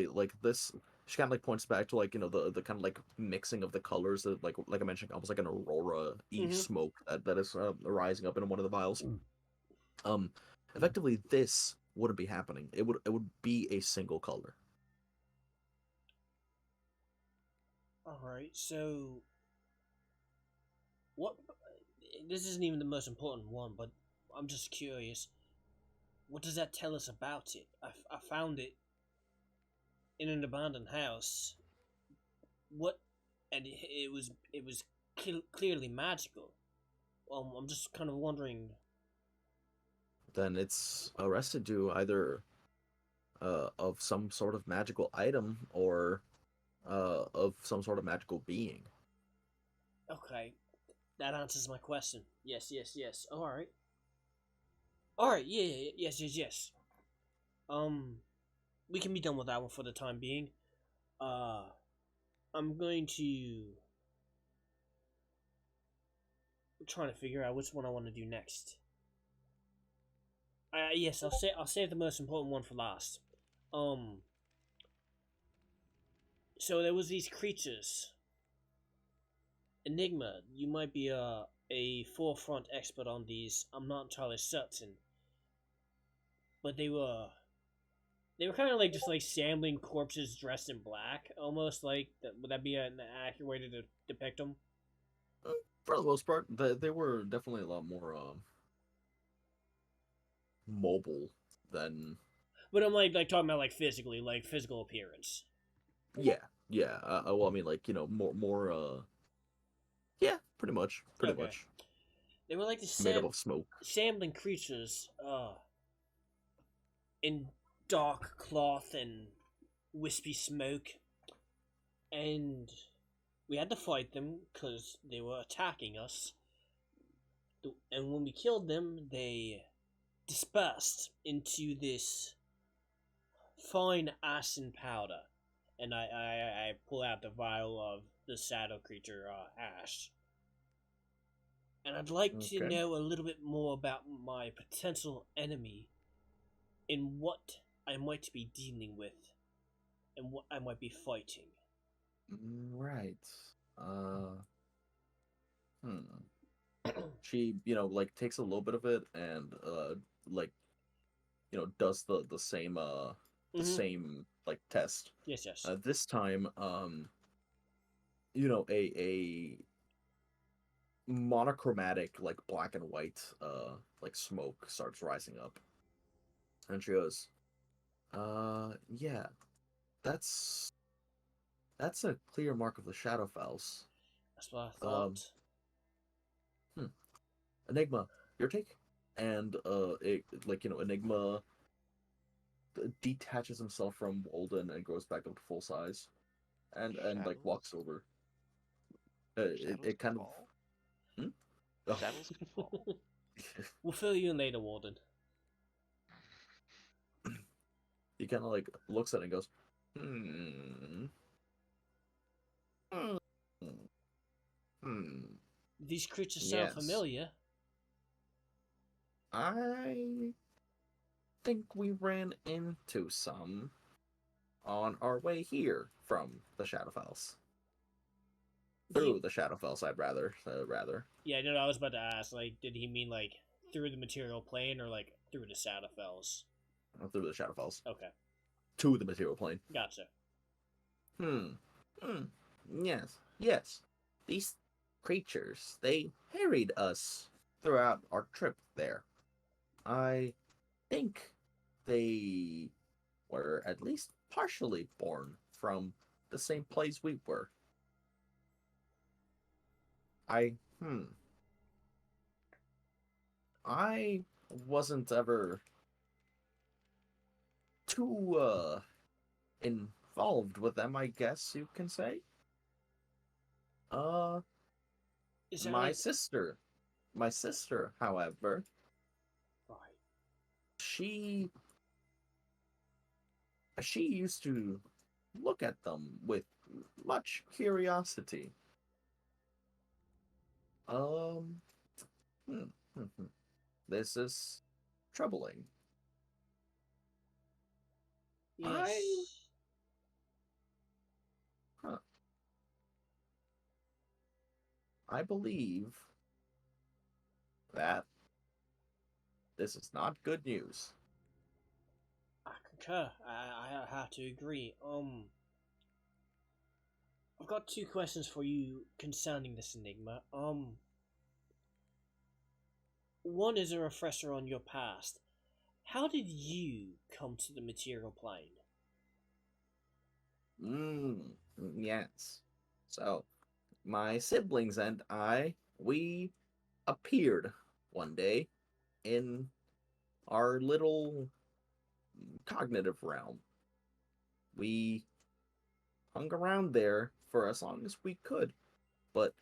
like this, she kind of like points back to like the kind of like mixing of the colors that like I mentioned, almost like an aurora-y smoke that is rising up in one of the vials. Um, effectively, this wouldn't be happening. It would be a single color. Alright, so what? This isn't even the most important one, but I'm just curious. What does that tell us about it? I found it in an abandoned house. What? And it was clearly magical. I'm just kind of wondering. Then it's a residue either of some sort of magical item or of some sort of magical being. Okay, that answers my question. Yes, yes, yes. Alright. Alright, yeah, yes, yes, yes. We can be done with that one for the time being. Uh, I'm going to... I'm trying to figure out which one I want to do next. Yes, I'll save the most important one for last. So there was these creatures. Enigma, you might be a forefront expert on these. I'm not entirely certain. But they were kind of like just like shambling corpses dressed in black, almost like that. Would that be an accurate way to depict them? For the most part, they were definitely a lot more mobile than But I'm like talking about like physically, like physical appearance. yeah. Well, I mean, like more yeah, pretty much, Okay. They were like the made up of smoke. shambling creatures, in dark cloth and wispy smoke, and we had to fight them because they were attacking us. And when we killed them, they dispersed into this fine ashen powder, and I pull out the vial of the shadow creature ash. And I'd like to Okay. know a little bit more about my potential enemy, in what I might be dealing with, and what I might be fighting. Right. Hmm. She, like takes a little bit of it and like, does the same the Mm-hmm. same like test. Yes, yes. This time, a monochromatic like black and white like smoke starts rising up, and she goes, yeah, that's that's a clear mark of the Shadowfels. That's what I Um, thought. hmm. Enigma, your take? And it like Enigma detaches himself from Wolden and goes back up to full size, and like Shadows? walks over. It Shadows it can kind of fall? hmm? Oh. Shadows can fall? We'll fill you in later, Warden. He kind of like looks at it and goes, hmm, hmm, hmm. These creatures sound Yes, familiar. I think we ran into some on our way here from the Shadowfels. Do Through the Shadowfels, I'd rather Yeah, no, I was about to ask. Like, did he mean like through the material plane or like through the Shadowfells? through the Shadowfels Okay, to the material plane. gotcha. Hmm. Hmm. Yes. Yes. These creatures, they harried us throughout our trip there. I think they were at least partially born from the same place we were. I I wasn't ever too involved with them, I guess you can say. Uh Is that my like sister. My sister, however, right? she she used to look at them with much curiosity. Um, hmm, hmm, hmm. This is troubling. I, Yes. huh, I believe that This is not good news. I concur. I have to agree. I've got two questions for you concerning this enigma. One is a refresher on your past. How did you come to the material plane? Yes. So, my siblings and we appeared one day in our little cognitive realm. We hung around there for as long as we could, but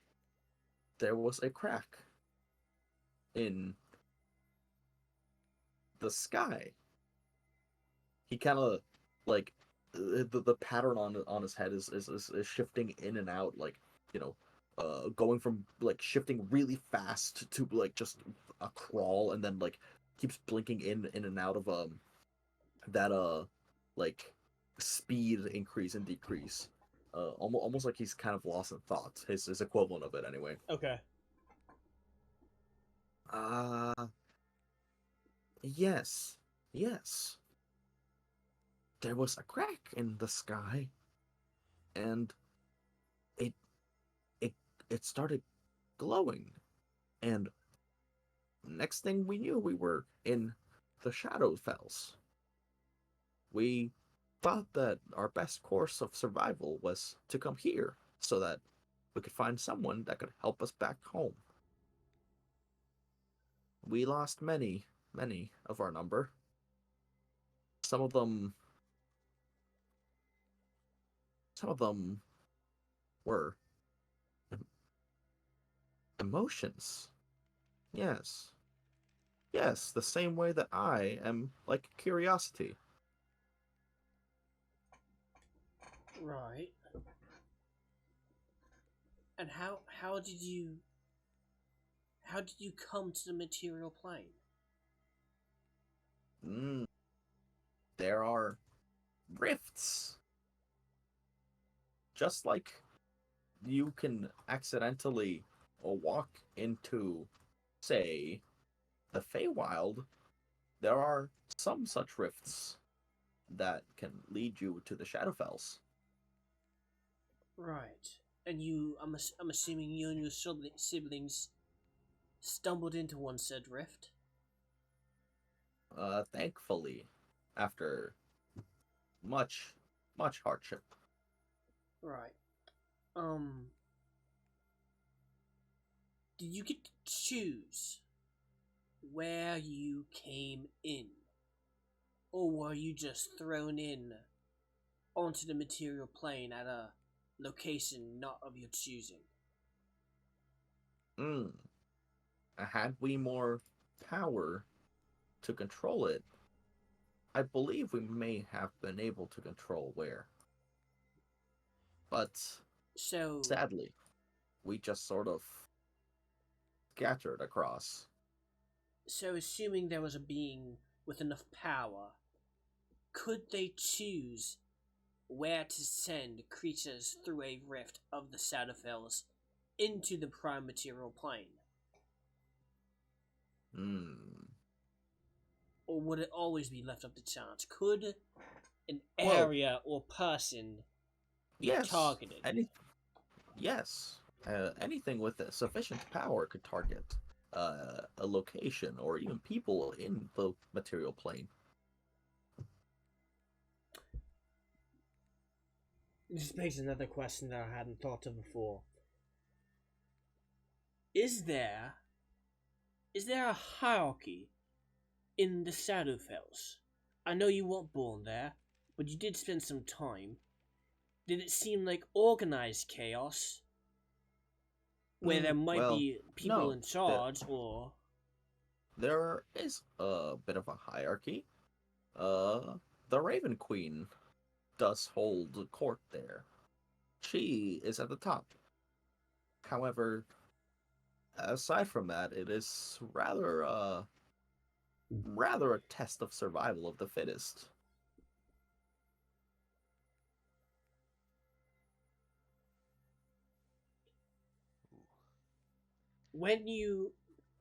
there was a crack in the sky. He kind of like the pattern on his head is shifting in and out, like, you know, going from like shifting really fast to like just a crawl, and then like keeps blinking in and out of that like speed increase and decrease. Almost like he's kind of lost in thought. His equivalent of it, anyway. Okay. Yes, yes. There was a crack in the sky, and it it it started glowing, and next thing we knew, we were in the Shadowfells. We thought that our best course of survival was to come here so that we could find someone that could help us back home. We lost many of our number. Some of them were emotions. Yes. Yes, the same way that I am like curiosity. Right. And how did you come to the material plane? There are rifts. Just like you can accidentally walk into, say, the Feywild, there are some such rifts that can lead you to the Shadowfells. Right. And I'm assuming you and your siblings stumbled into one said rift. Thankfully, after much hardship. Right. Did you get to choose where you came in? Or were you just thrown in onto the material plane at a location not of your choosing? Had we more power to control it, I believe we may have been able to control where. But So, sadly, we just sort of scattered across. so assuming there was a being with enough power, could they choose where to send creatures through a rift of the Shadowfells into the prime material plane? Or would it always be left up to chance? Could an area or person be targeted? Yes. Anything with sufficient power could target a location or even people in the material plane. This begs another question that I hadn't thought of before. Is there a hierarchy in the Shadowfells? I know you weren't born there, but you did spend some time. Did it seem like organized chaos? Where there might be people in charge, or... There is a bit of a hierarchy. The Raven Queen does hold court there. She is at the top. However, aside from that, it is rather a test of survival of the fittest. When you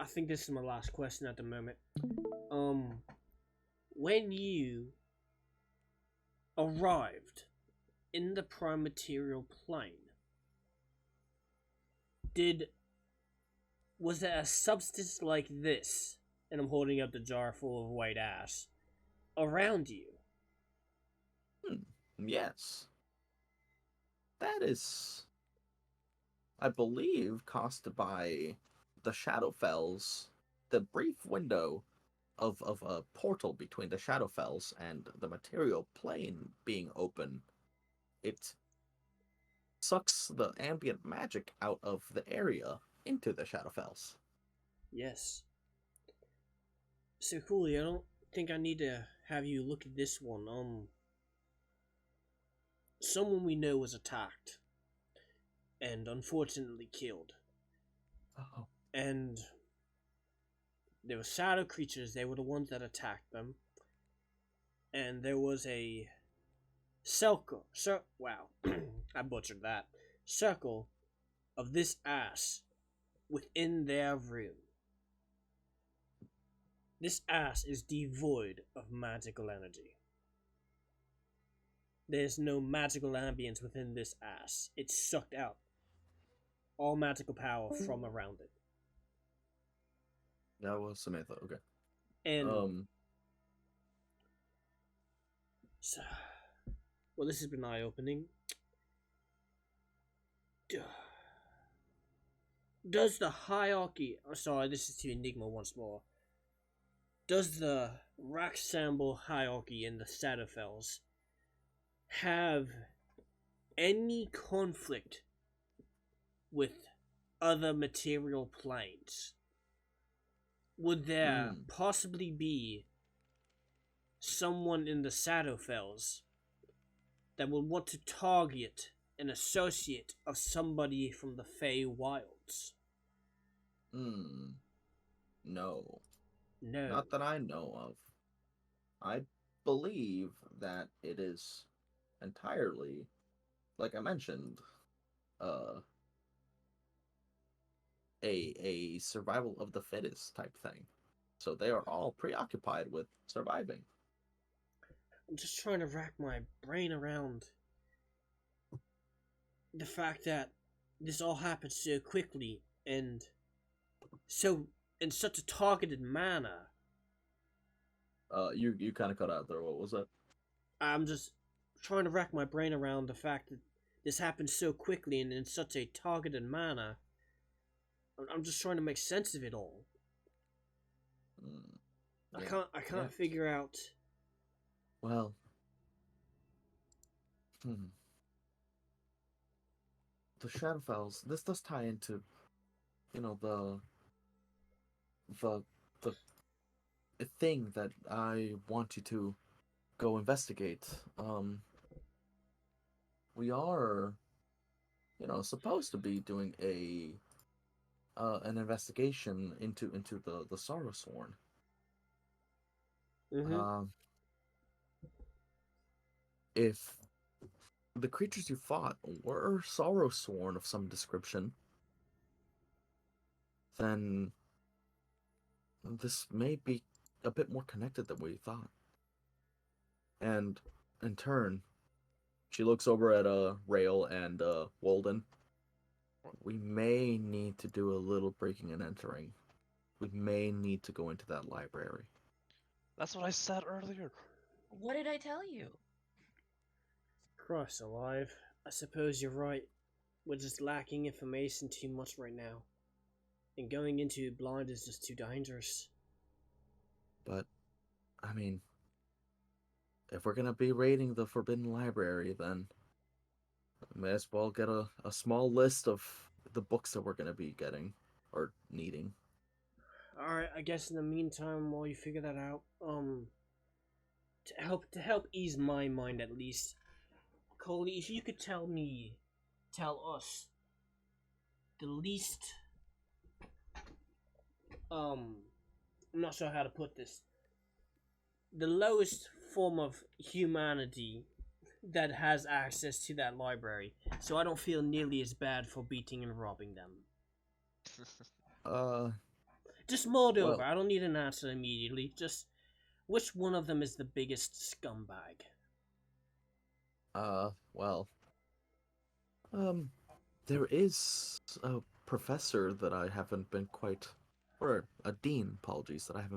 I think this is my last question at the moment. When you arrived in the prime material plane, was there a substance like this? And I'm holding up the jar full of white ash around you. Yes. That is, I believe, caused by the Shadowfells. The brief window of a portal between the Shadowfells and the material plane being open. It sucks the ambient magic out of the area into the Shadowfells. Yes. So Kholi, I don't think I need to have you look at this one. Someone we know was attacked and unfortunately killed. Oh. And there were shadow creatures, they were the ones that attacked them. And there was a circle, wow, I butchered that. Circle of this ash within their room. This ash is devoid of magical energy. There's no magical ambience within this ash. It sucked out all magical power from around it. That was Samantha, okay. And so, well, this has been eye-opening. Does the hierarchy... Oh, sorry, this is to Enigma once more. Does the Raxamble hierarchy in the Shadowfells have any conflict with other material planes? Would there possibly be someone in the Shadowfells that would want to target an associate of somebody from the Fey Wilds? No. No. Not that I know of. I believe that it is entirely, like I mentioned, a survival of the fittest type thing. So they are all preoccupied with surviving. I'm just trying to rack my brain around the fact that this all happened so quickly and so in such a targeted manner. You kind of cut out there. What was that? I'm just trying to rack my brain around the fact that this happened so quickly and in such a targeted manner. I'm just trying to make sense of it all. Yeah. I can't figure out. Well, the Shadowfells. This does tie into, the thing that I want you to go investigate. We are, supposed to be doing an investigation into the Sorrowsworn. If the creatures you fought were Sorrowsworn of some description, then this may be a bit more connected than we thought. And in turn, she looks over at Raelle and Wolden. We may need to do a little breaking and entering. We may need to go into that library. That's what I said earlier. What did I tell you? Christ alive. I suppose you're right. We're just lacking information too much right now. And going into blind is just too dangerous. But, I mean, if we're gonna be raiding the Forbidden Library, then we may as well get a small list of the books that we're gonna be getting, or needing. Alright, I guess in the meantime, while you figure that out, to help ease my mind at least, Kholi, if you could tell us, the least, I'm not sure how to put this, the lowest form of humanity that has access to that library, so I don't feel nearly as bad for beating and robbing them. Just mull it over. Well- I don't need an answer immediately. Just which one of them is the biggest scumbag? Well, there is a professor that I haven't been quite, or a dean, apologies, that I've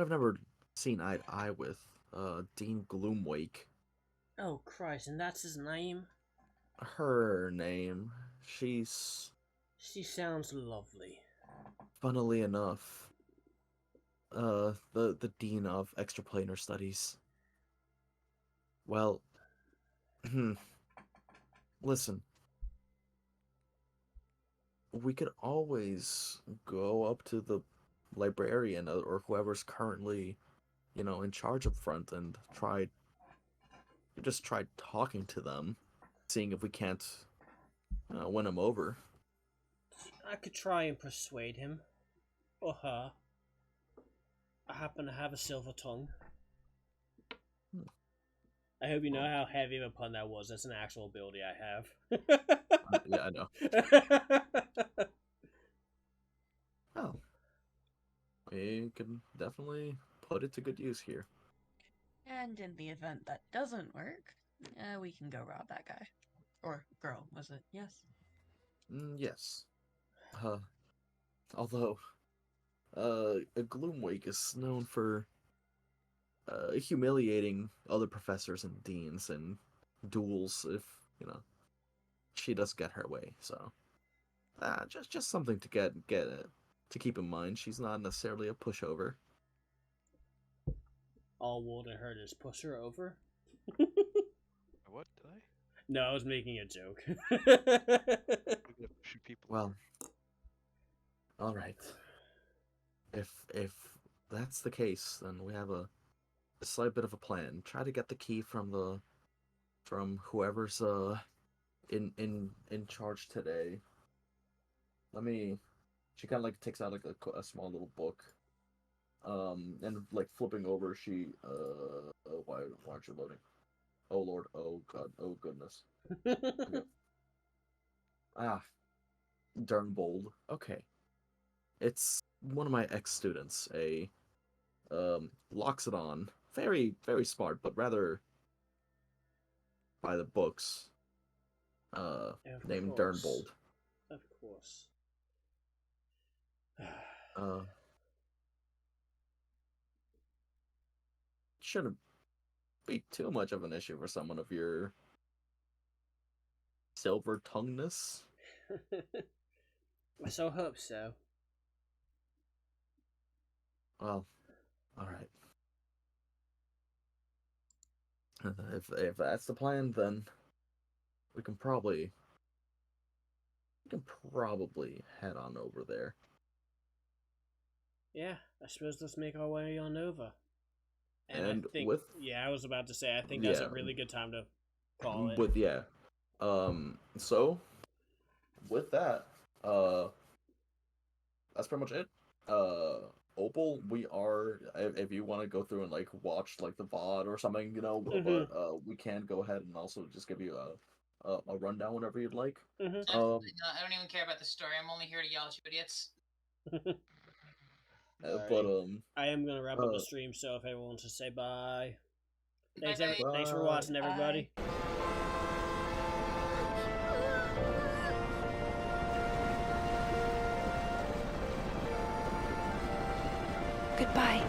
never seen eye to eye with. Dean Gloomwake. Oh Christ! And that's his name. Her name. She's, She sounds lovely. funnily enough, the dean of extraplanar studies. Well, listen. We could always go up to the librarian or whoever's currently, in charge up front and just try talking to them, seeing if we can't win them over. I could try and persuade him. Or her. I happen to have a silver tongue. I hope you know how heavy of a pun that was. That's an actual ability I have. Yeah, I know. Oh. We can definitely put it to good use here. And in the event that doesn't work, we can go rob that guy. Or girl, was it? Yes. Yes. Although, a Gloomwake is known for humiliating other professors and deans in duels if, she does get her way. So, just something to to keep in mind. She's not necessarily a pushover. All Wolden heard is push her over. What did I? No, I was making a joke. We're gonna shoot people. Well, all right. If that's the case, then we have a slight bit of a plan. Try to get the key from whoever's in charge today. She kind of like takes out like a small little book, and like flipping over, she why aren't you loading? Oh Lord, oh God, oh goodness. Okay. Dernbold. Okay, it's one of my ex-students. Locks it on. Very very smart, but rather by the books. Named course. Dernbold. Of course. Shouldn't be too much of an issue for someone of your silver tongueness. I so hope so. Well, all right. If that's the plan, then we can probably head on over there. Yeah, I suppose let's make our way on over. And And I think, with I was about to say, I think that's a really good time to call it. with so with that, that's pretty much it. Opal, we are, if you want to go through and like watch like the VOD or something, but we can go ahead and also just give you a rundown whenever you'd like. Absolutely not. I don't even care about the story. I'm only here to yell at you idiots. But I am gonna wrap up the stream, so if everyone wants to say bye. Thanks, Bye-bye. thanks for watching, everybody. Goodbye.